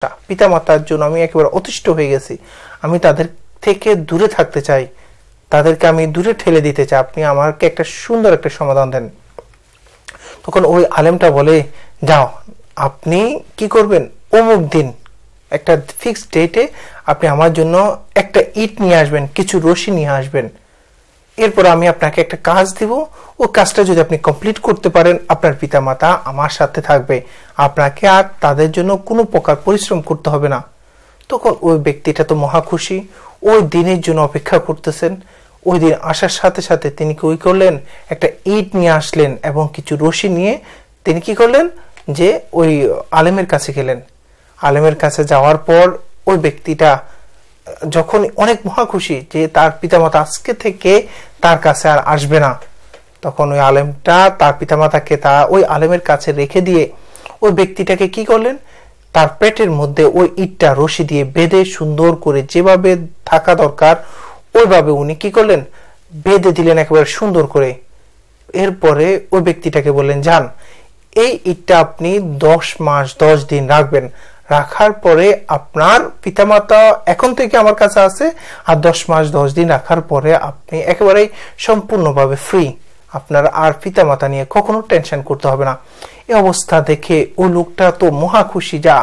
পিতামাতার জন্য আমি একেবারে অতিষ্ঠ হয়ে গেছি, আমি তাদের থেকে দূরে থাকতে চাই, তাদেরকে আমি দূরে ঠেলে দিতে চাই, আপনি আমাকে একটা সুন্দর একটা সমাধান দেন। তখন ওই আলেমটা বলে, যাও আপনি কি করবেন, অমুক দিন একটা ফিক্সড ডেটে আপনি আমার জন্য একটা ইট নিয়ে আসবেন, কিছু রশি নিয়ে আসবেন, এরপর আমি আপনাকে একটা কাজ দিব, ও কাজটা যদি আপনি কমপ্লিট করতে পারেন আপনার পিতামাতা আমার সাথে থাকবে, আপনাকে আর তাদের জন্য কোনো প্রকার পরিশ্রম করতে হবে না। তখন ওই ব্যক্তিটা তো মহা খুশি, ওই দিনের জন্য অপেক্ষা করতেছেন। ওই দিন আসার সাথে সাথে তিনি কি করলেন, একটা ইট নিয়ে আসলেন এবং কিছু রশি নিয়ে তিনি কি করলেন যে ওই আলেমের কাছে গেলেন। আলেমের কাছে যাওয়ার পর ওই ব্যক্তিটা যখন অনেক মহা খুশি যে তার পিতামাতা আজকে থেকে তার কাছে আর আসবে না, তখন ওই আলেমটা তার পিতামাতাকে ওই আলেমের কাছে রেখে দিয়ে ওই ব্যক্তিটাকে কি করলেন, তার পেটের মধ্যে ওই ইটটা রশি দিয়ে বেঁধে সুন্দর করে যেভাবে থাকা দরকার ওইভাবে উনি কি করলেন, বেঁধে দিলেন একেবারে সুন্দর করে। এরপরে ওই ব্যক্তিটাকে বললেন, যান এই ইটটা আপনি 10 মাস 10 দিন রাখবেন, রাখার পরে আপনার পিতামাতা এখন থেকে আমার কাছে আছে, আর 10 মাস 10 দিন রাখার পরে আপনি একেবারে সম্পূর্ণভাবে ফ্রি, আপনার আর পিতামাতা নিয়ে কখনো টেনশন করতে হবে না। এই অবস্থা দেখে ওই লোকটা তো মহা খুশি, যা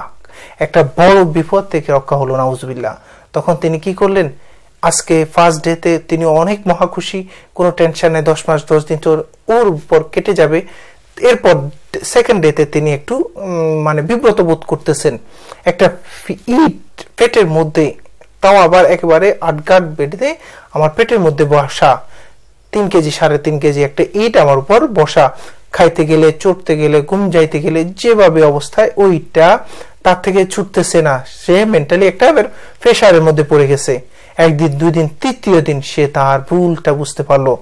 একটা বড় বিপদ থেকে রক্ষা হলো, নাউজুবিল্লাহ। তখন তিনি কি করলেন, আজকে ফার্স্ট ডেতে তিনি অনেক মহা খুশি, কোনো টেনশন নেই, 10 মাস 10 দিন তো ওর উপর কেটে যাবে। এরপর সেকেন্ড ডেতে তিনি একটু বিব্রত বোধ করতেছেন, একটা ইট পেটের মধ্যে, তাও আবার একেবারে আটগাট বেঁধে আমার পেটের মধ্যে বসা, 3 কেজি 3.5 কেজি একটা ইট আমার উপর বসা, খাইতে গেলে চড়তে গেলে ঘুম যাইতে গেলে যেভাবে অবস্থায় ওইটা তার থেকে ছুটতেছে না, সে মেন্টালি একটা প্রেশারের মধ্যে পড়ে গেছে। একদিন 2 দিন 3য় দিন সে তার ভুলটা বুঝতে পারলো।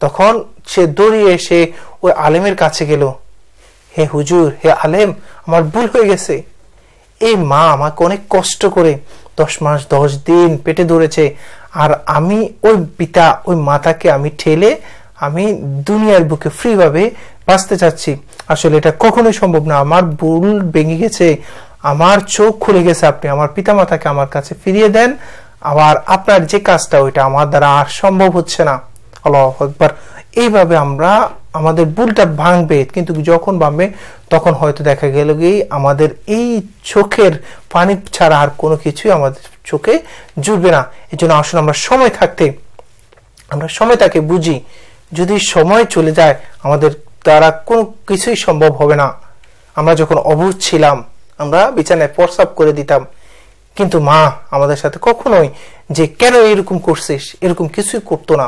তখন সে দৌড়িয়ে এসে ওই আলেমের কাছে গেল, হে হুজুর, হে আলেম, আমার ভুল হয়ে গেছে, এই মা আমাকে অনেক কষ্ট করে 10 মাস 10 দিন পেটে ধরেছে, আর আমি ওই পিতা ওই মাতাকে আমি ঠেলে আমি দুনিয়ার বুকে ফ্রি ভাবে বাঁচতে চাচ্ছি, আসলে এটা কখনোই সম্ভব না, আমার ভুল ভেঙে গেছে, আমার চোখ খুলে গেছে, আপনি আমার পিতা মাতাকে আমার কাছে ফিরিয়ে দেন, আবার আপনার যে কাজটা ওইটা আমার দ্বারা আর সম্ভব হচ্ছে না। আল্লাহু আকবার। এইভাবে আমরা আমাদের ভুলটা ভাঙবে, কিন্তু যখন ভাঙবে তখন হয়তো দেখা গেল কি আমাদের এই চোখের পানি ছাড়া আর কোনো কিছুই আমাদের চোখে জুড়বে না। এই জন্য আসলে আমরা সময় থাকতে আমরা সময়টাকে বুঝি, যদি সময় চলে যায় আমাদের দ্বারা কোনো কিছুই সম্ভব হবে না। আমরা যখন অবুঝ ছিলাম আমরা বিছানায় প্রস্রাব করে দিতাম, কিন্তু মা আমাদের সাথে কখনোই যে কেন এরকম করছিস এরকম কিছুই করতো না,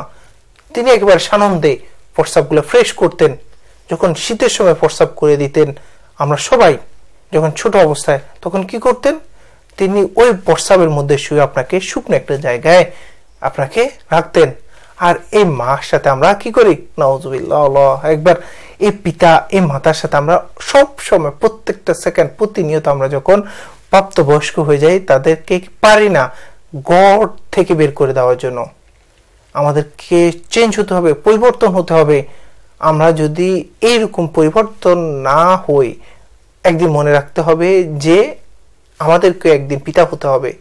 তিনি একেবারে সানন্দে প্রস্রাবগুলো ফ্রেশ করতেন। যখন শীতের সময় প্রস্রাব করে দিতেন আমরা সবাই যখন ছোট অবস্থায়, তখন কি করতেন, তিনি ওই প্রস্রাবের মধ্যে শুয়ে আপনাকে শুকনো একটা জায়গায় আপনাকে রাখতেন। আর এই মার সাথে আমরা কি করি, নাউজুবিল্লাহ, আল্লাহু আকবার, এই পিতা এই মাতার সাথে আমরা সব সময় প্রত্যেকটা সেকেন্ড প্রতিনিয়ত আমরা যখন প্রাপ্তবয়স্ক হয়ে যাই তাদেরকে পারি না ঘর থেকে বের করে দেওয়ার জন্য, আমাদেরকে চেঞ্জ হতে হবে, পরিবর্তন হতে হবে। আমরা যদি এইরকম পরিবর্তন না হই, একদিন মনে রাখতে হবে যে আমাদেরকে একদিন পিতা হতে হবে।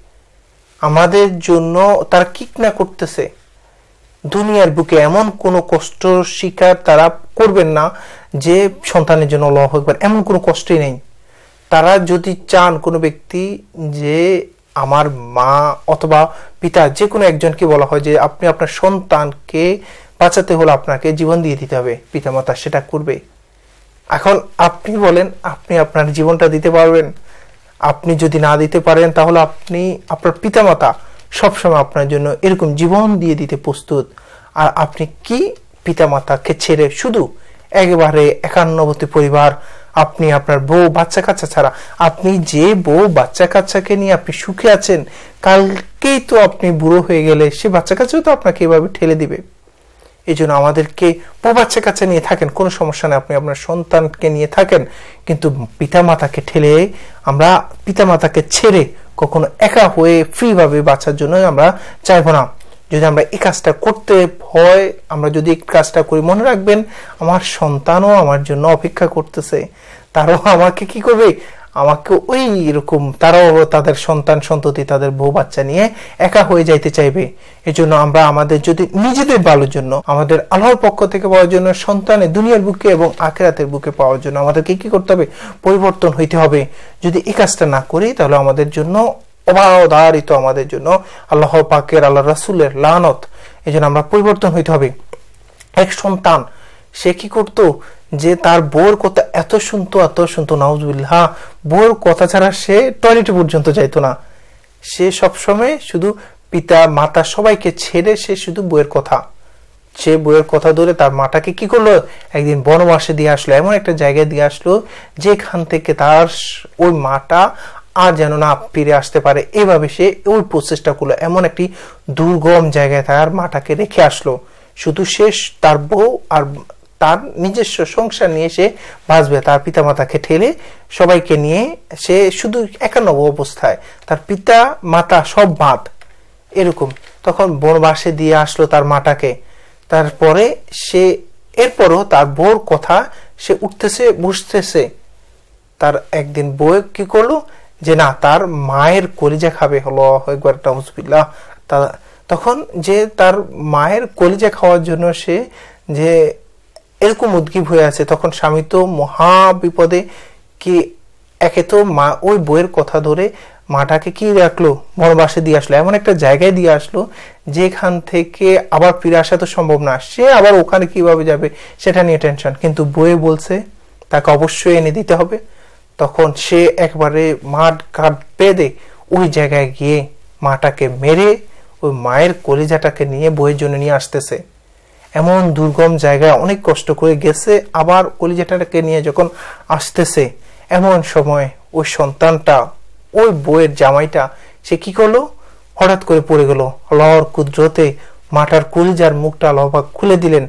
আমাদের জন্য তারা কি না করতেছে, দুনিয়ার বুকে এমন কোনো কষ্ট স্বীকার তারা করবেন না যে সন্তানের জন্য, আল্লাহু আকবার, এমন কোনো কষ্টই নেই। তারা যদি চান কোনো ব্যক্তি যে আমার মা অথবা পিতা যে কোনো একজনকে বলা হয় যে আপনি আপনার সন্তানকে বাঁচাতে হলে আপনাকে জীবন দিয়ে দিতে হবে, পিতামাতা সেটা করবে। এখন আপনি বলেন আপনি আপনার জীবনটা দিতে পারবেন? আপনি যদি না দিতে পারেন তাহলে আপনি আপনার পিতামাতা সবসময় আপনার জন্য এরকম জীবন দিয়ে দিতে প্রস্তুত, আর আপনি কি পিতামাতাকে ছেড়ে শুধু একেবারে একান্নবর্তী পরিবার, আপনি আপনার বউ বাচ্চা কাচ্চা ছাড়া, আপনি যে বউ বাচ্চা কাচ্চাকে নিয়ে আপনি সুখে আছেন, কালকেই তো আপনি বুড়ো হয়ে গেলে সে বাচ্চা কাচ্চাও তো আপনাকে এভাবে ঠেলে দিবে। এই জন্য আমাদেরকে বউ বাচ্চা কাচ্চা নিয়ে থাকেন, কোনো সমস্যা নেই, আপনি আপনার সন্তানকে নিয়ে থাকেন, কিন্তু পিতামাতাকে ঠেলে আমরা পিতামাতাকে ছেড়ে কখনো একা হয়ে ফ্রি ভাবে বাঁচার জন্য আমরা চাইবো না। যদি আমরা এই কাজটা করতে হয়, আমরা যদি এই কাজটা করি, মনে রাখবেন আমার সন্তানও আমার জন্য অপেক্ষা করতেছে, তারও আমাকে কি করবে, আমাকে ওই এরকম তারাও তাদের সন্তান সন্ততি তাদের বউ বাচ্চা নিয়ে একা হয়ে যাইতে চাইবে। এজন্য আমরা আমাদের যদি নিজেদের ভালোর জন্য, আমাদের আল্লাহর পক্ষ থেকে পাওয়ার জন্য, সন্তানের দুনিয়ার বুকে এবং আখিরাতের বুকে পাওয়ার জন্য আমাদেরকে কি করতে হবে? পরিবর্তন হইতে হবে। যদি এই কাজটা না করি তাহলে আমাদের জন্য অবাধারিত, আমাদের জন্য আল্লাহ পাকের, আল্লাহ রাসূলের লানত। এজন্য আমরা পরিবর্তন হইতে হবে। এক সন্তান সে কি করতো যে তার বউর কথা এত শুনতো নাউজুবিল্লাহ, বউর কথা ছাড়া সে টয়লেটে পর্যন্ত যাইতো না। সে সবসময় শুধু পিতা মাতা সবাইকে ছেড়ে সে শুধু বউয়ের কথা, সে বউয়ের কথা ধরে তার মাটাকে কি করলো? একদিন বনবাসে দিয়ে আসলো, এমন একটা জায়গায় দিয়ে আসলো যেখান থেকে তার ওই মাটা আর যেন না ফিরে আসতে পারে। এভাবে সে ওই প্রচেষ্টা করলো, এমন একটি দুর্গম জায়গায় তার মাটাকে রেখে আসলো। শুধু সে তার বউ আর তার নিজস্ব সংসার নিয়ে সে বাঁচবে, তার পিতা মাতাকে ঠেলে সবাইকে নিয়ে সে শুধু একান্নব অবস্থায়, তার পিতা মাতা সব বাদ এরকম। তখন বনবাসে দিয়ে আসলো তার মাটাকে। তারপরে সে এরপরও তার বউর কথা সে উঠতেছে বসতেছে। তার একদিন বউ কি করলো যে না, তার মায়ের কলিজা খাবে। হলো একবার নাউজুবিল্লাহ। তখন যে তার মায়ের কলিজা খাওয়ার জন্য সে যে এরকম উদ্গ্রীব হয়ে আছে, তখন স্বামী তো মহা বিপদে। কি একে তো মা ওই বইয়ের কথা ধরে মাটাকে কি রাখলো? বনবাসে দিয়ে আসলো, এমন একটা জায়গায় দিয়ে আসলো যেখান থেকে আবার ফিরে আসা তো সম্ভব না। সে আবার ওখানে কিভাবে যাবে সেটা নিয়ে টেনশন, কিন্তু বইয়ে বলছে তাকে অবশ্যই এনে দিতে হবে। তখন সে একবারে মাঠ ঘাট বেঁধে ওই জায়গায় গিয়ে মাটাকে মেরে ওই মায়ের কলিজাটাকে নিয়ে বইয়ের জন্য নিয়ে আসতেছে। এমন দুর্গম জায়গায় অনেক কষ্ট করে গেছে, আবার কলিজাটাকে নিয়ে যখন আসতেছে, এমন সময় ওই সন্তানটা, ওই বইয়ের জামাইটা সে কি করলো? হঠাৎ করে পড়ে গেল। আল্লাহর কুদরতে মাটার কলিজার মুখটা আল্লাহ পাক খুলে দিলেন।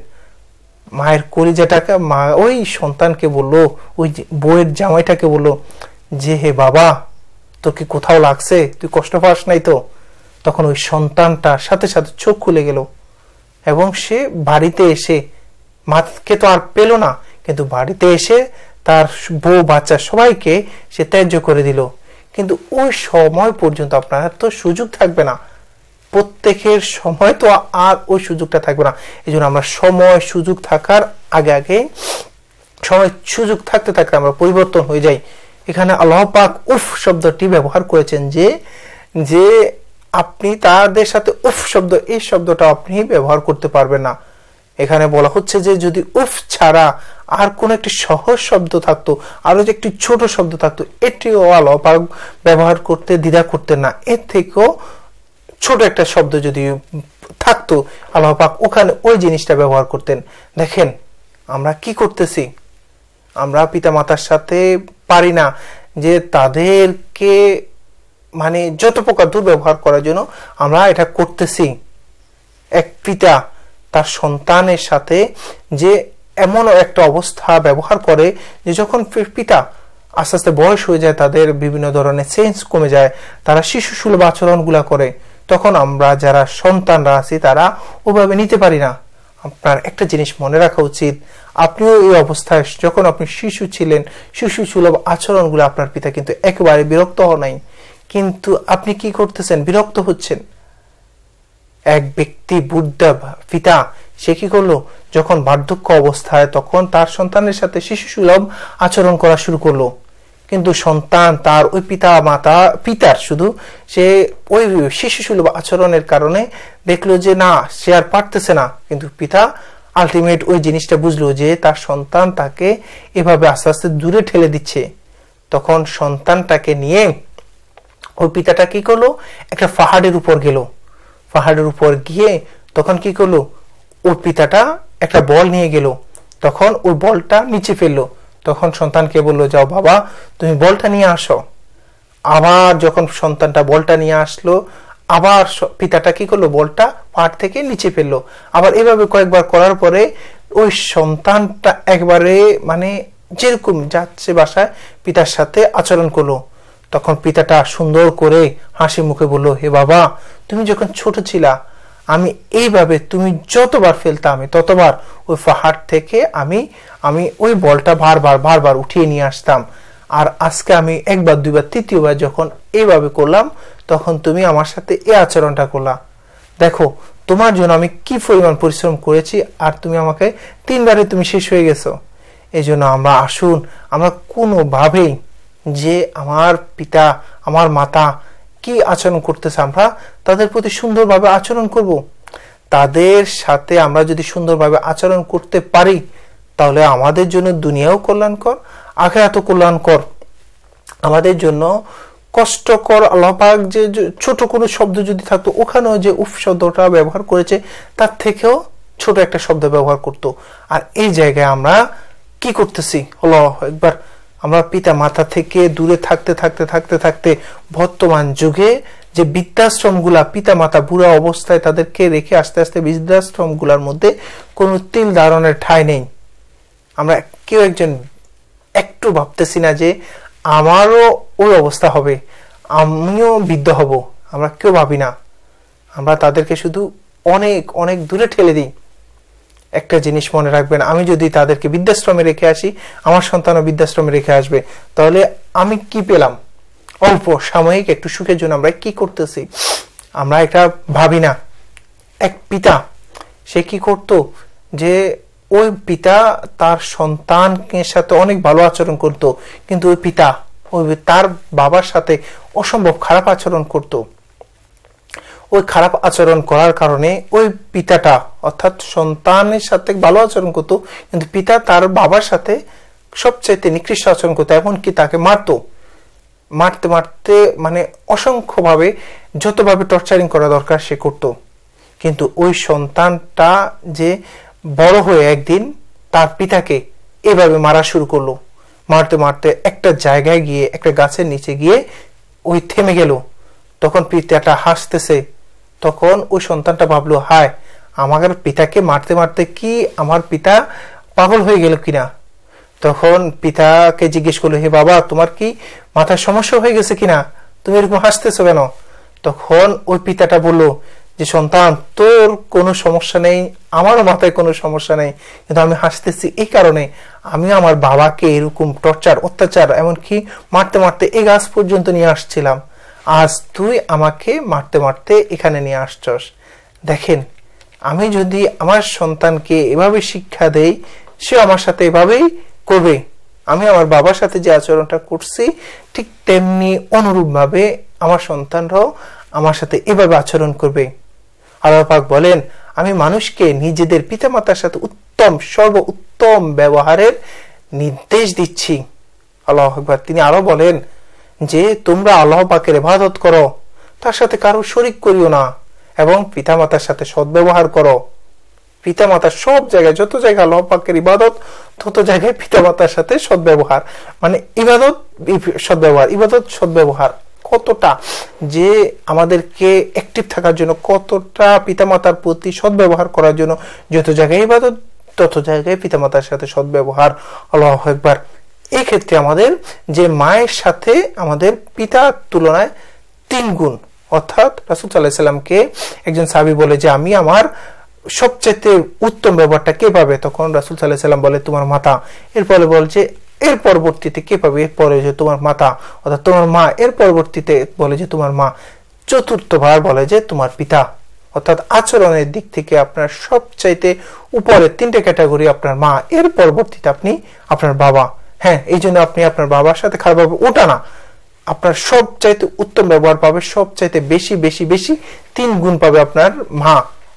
মায়ের কলিজাটাকে মা ওই সন্তানকে বললো, ওই বইয়ের জামাইটাকে বললো যে হে বাবা, তোর কি কোথাও লাগছে? তুই কষ্ট পাস নাই তো? তখন ওই সন্তানটা সাথে সাথে চোখ খুলে গেল এবং সে বাড়িতে এসে, মাকে তো আর পেল না, কিন্তু বাড়িতে এসে তার বউ বাচ্চা সবাইকে সে ত্যায্য করে দিল। কিন্তু ওই সময় পর্যন্ত আপনার তো সুযোগ থাকবে না, প্রত্যেকের সময় তো আর ওই সুযোগটা থাকবে না। এই জন্য আমরা সময় সুযোগ থাকার আগে আগে, সময় সুযোগ থাকতে থাকতে আমরা পরিবর্তন হয়ে যাই। এখানে আল্লাহ পাক উফ শব্দটি ব্যবহার করেছেন যে আপনি তাদের সাথে উফ শব্দ, এই শব্দটা আপনি ব্যবহার করতে পারবেন না। এখানে বলা হচ্ছে যে যদি উফ ছাড়া আর কোন একটি সহজ শব্দ থাকতো, আরো যে একটি ছোট শব্দ থাকতো, এটিও আল্লাহ পাক ব্যবহার করতে দ্বিধা করতেন না। এর থেকেও ছোট একটা শব্দ যদি থাকতো, আল্লাহ পাক ওখানে ওই জিনিসটা ব্যবহার করতেন। দেখেন আমরা কি করতেছি, আমরা পিতা মাতার সাথে পারি না যে তাদেরকে মানে যত প্রকার দুর্ব্যবহার করার জন্য আমরা এটা করতেছি। এক পিতা তার সন্তানের সাথে যে এমন একটা অবস্থা ব্যবহার করে যে যখন পিতা আস্তে আস্তে বয়স হয়ে যায়, তাদের বিভিন্ন ধরনের সেন্স কমে যায়, তারা শিশু সুলভ আচরণগুলা করে, তখন আমরা যারা সন্তানরা আছি তারা ওভাবে নিতে পারি না। আপনার একটা জিনিস মনে রাখা উচিত, আপনিও এই অবস্থায় যখন আপনি শিশু ছিলেন, শিশু সুলভ আচরণগুলো আপনার পিতা কিন্তু একেবারে বিরক্ত হন নাই, কিন্তু আপনি কি করতেছেন? বিরক্ত হচ্ছেন। এক ব্যক্তি বুদ্ধা পিতা সে কি করলো? যখন বার্ধক্য অবস্থায় তখন তার সন্তানের সাথে শিশু সুলভ আচরণ করা শুরু করলো, কিন্তু সন্তান তার ওই পিতার শুধু সে ওই শিশু সুলভ আচরণের কারণে দেখলো যে না, সে আর পারতেছে না, কিন্তু পিতা আলটিমেট ওই জিনিসটা বুঝলো যে তার সন্তান তাকে এভাবে আস্তে আস্তে দূরে ঠেলে দিচ্ছে। তখন সন্তানটাকে নিয়ে ওই পিতাটা কি করলো? একটা পাহাড়ের উপর গেল। পাহাড়ের উপর গিয়ে তখন কি করলো? ওই পিতাটা একটা বল নিয়ে গেল, তখন ওই বলটা নিচে ফেললো। তখন সন্তানকে বললো যাও বাবা তুমি বলটা নিয়ে আসো। আবার যখন সন্তানটা বলটা নিয়ে আসলো, আবার পিতাটা কি করলো? বলটা পাহাড় থেকে নিচে ফেললো। আবার এভাবে কয়েকবার করার পরে ওই সন্তানটা একবারে মানে যেরকম যাচ্ছে বাসায় পিতার সাথে আচরণ করলো। তখন পিতাটা সুন্দর করে হাসি মুখে বললো, হে বাবা, তুমি যখন ছোট ছিলা আমি এইভাবে তুমি যতবার ফেলতাম আমি ততবার ওই পাহাড় থেকে আমি ওই বলটা বারবার উঠিয়ে নিয়ে আসতাম। আর আজকে আমি একবার দুইবার তৃতীয়বার যখন এইভাবে করলাম তখন তুমি আমার সাথে এই আচরণটা করলা। দেখো তোমার জন্য আমি কি পরিমাণ পরিশ্রম করেছি আর তুমি আমাকে 3 বারে তুমি শেষ হয়ে গেছো। এই জন্য আমরা আসুন আমরা কোনোভাবেই যে আমার পিতা আমার মাতা কি আচরণ করতেছে আমরা তাদের প্রতি সুন্দরভাবে আচরণ করব। তাদের সাথে আমরা যদি সুন্দরভাবে আচরণ করতে পারি তাহলে আমাদের জন্য দুনিয়াও কল্যাণকর আখিরাতও কল্যাণকর। আমাদের জন্য কষ্টকর আল্লাহ পাক যে ছোট কোনো শব্দ যদি থাকতো ওখানেও যে উফ শব্দটা ব্যবহার করেছে তার থেকেও ছোট একটা শব্দ ব্যবহার করত। আর এই জায়গায় আমরা কি করতেছি হলো একবার আমরা পিতা মাতা থেকে দূরে থাকতে থাকতে থাকতে থাকতে বর্তমান যুগে যে বৃদ্ধাশ্রমগুলা পিতা মাতা বুড়া অবস্থায় তাদেরকে রেখে আস্তে আস্তে বৃদ্ধাশ্রমগুলোর মধ্যে কোনো তিল ধারণের ঠাঁই নেই। আমরা কেউ একজন একটু ভাবতেছি না যে আমারও ওই অবস্থা হবে, আমিও বৃদ্ধ হব, আমরা কেউ ভাবি না। আমরা তাদেরকে শুধু অনেক অনেক দূরে ঠেলে দিই। একটা জিনিস মনে রাখবেন, আমি যদি তাদেরকে বৃদ্ধাশ্রমে রেখে আসি আমার সন্তানও বৃদ্ধাশ্রমে রেখে আসবে, তাহলে আমি কি পেলাম? অল্প সাময়িক একটু সুখের জন্য আমরা কি করতেছি আমরা এটা ভাবি না। এক পিতা সে কি করত যে ওই পিতা তার সন্তানের সাথে অনেক ভালো আচরণ করত, কিন্তু ওই পিতা ওই তার বাবার সাথে অসম্ভব খারাপ আচরণ করত। ওই খারাপ আচরণ করার কারণে ওই পিতাটা অর্থাৎ সন্তানের সাথে ভালো আচরণ করত, কিন্তু পিতা তার বাবার সাথে সবচাইতে নিকৃষ্ট আচরণ করতো, এমনকি তাকে মারতো। মারতে মারতে মানে অসংখ্যভাবে যতভাবে টর্চারিং করা দরকার সে করত। কিন্তু ওই সন্তানটা যে বড় হয়ে একদিন তার পিতাকে এভাবে মারা শুরু করলো। মারতে মারতে একটা জায়গায় গিয়ে একটা গাছের নিচে গিয়ে ওই থেমে গেল। তখন পিতাটা হাসতেছে। তখন ওই সন্তানটা ভাবলো, হায় আমার পিতাকে মারতে মারতে কি আমার পিতা পাগল হয়ে গেল কিনা। তখন পিতাকে জিজ্ঞেস করলো, হে বাবা তোমার কি মাথার সমস্যা হয়ে গেছে কিনা, তুমি এরকম হাসতেছো কেন? তখন ওই পিতাটা বলল যে সন্তান তোর কোনো সমস্যা নেই, আমারও মাথায় কোনো সমস্যা নেই, কিন্তু আমি হাসতেছি এই কারণে আমি আমার বাবাকে এরকম টর্চার অত্যাচার এমনকি মারতে মারতে এই গাছ পর্যন্ত নিয়ে আসছিলাম, আজ তুই আমাকে মারতে মারতে এখানে নিয়ে আসছস। দেখেন আমি যদি আমার সন্তানকে এভাবে শিক্ষা দেই সে আমার সাথে এভাবেই করবে। আমি আমার বাবার সাথে যে আচরণটা করছি ঠিক তেমনি অনুরূপ ভাবে আমার সন্তানরাও আমার সাথে এভাবে আচরণ করবে। আল্লাহ পাক বলেন আমি মানুষকে নিজেদের পিতামাতার সাথে উত্তম সর্বোত্তম ব্যবহারের নির্দেশ দিচ্ছি। আল্লাহু আকবার। তিনি আরো বলেন যে তোমরা আল্লাহ পাকের ইবাদত করো, তার সাথে কারো শরীক করিও না, এবং পিতামাতার সাথে সদ্ব্যবহার করো। পিতামাতার সব জায়গায় যত জায়গায় আল্লাহ পাকের ইবাদত তত জায়গায় পিতামাতার সাথে সদ্ব্যবহার, মানে ইবাদত সদ্ব্যবহার, ইবাদত সদ্ব্যবহার কতটা যে আমাদেরকে অ্যাক্টিভ থাকার জন্য, কতটা পিতামাতার প্রতি সদ্ব্যবহার করার জন্য যত জায়গায় ইবাদত তত জায়গায় পিতামাতার সাথে সদ্ব্যবহার। আল্লাহু আকবার। এই ক্ষেত্রে আমাদের যে মায়ের সাথে আমাদের পিতার তুলনায় 3 গুণ, অর্থাৎ রাসূল সাল্লাল্লাহু আলাইহি সাল্লামকে একজন সাহাবী বলে যে আমি আমার সবচেয়ে উত্তম ব্যবহারটা কে পাবে? তখন রাসূল সাল্লাল্লাহু আলাইহি সাল্লাম বলে তোমার মাতা। এরপরে বলছে এর পরবর্তীতে কে পাবে? এরপরে যে তোমার মাতা অর্থাৎ তোমার মা। এর পরবর্তীতে বলে যে তোমার মা। চতুর্থবার বলে যে তোমার পিতা। অর্থাৎ আচরণের দিক থেকে আপনার সবচাইতে উপরে 3টে ক্যাটাগরি আপনার মা, এর পরবর্তীতে আপনি আপনার বাবা। হ্যাঁ, এই জন্য আপনি আপনার বাবার সাথে খারাপ ভাবে ওটা না, আপনার সবচাইতে উত্তম ব্যবহার পাবে, সবচাইতে বেশি বেশি বেশি 3 গুণ পাবে আপনার মা।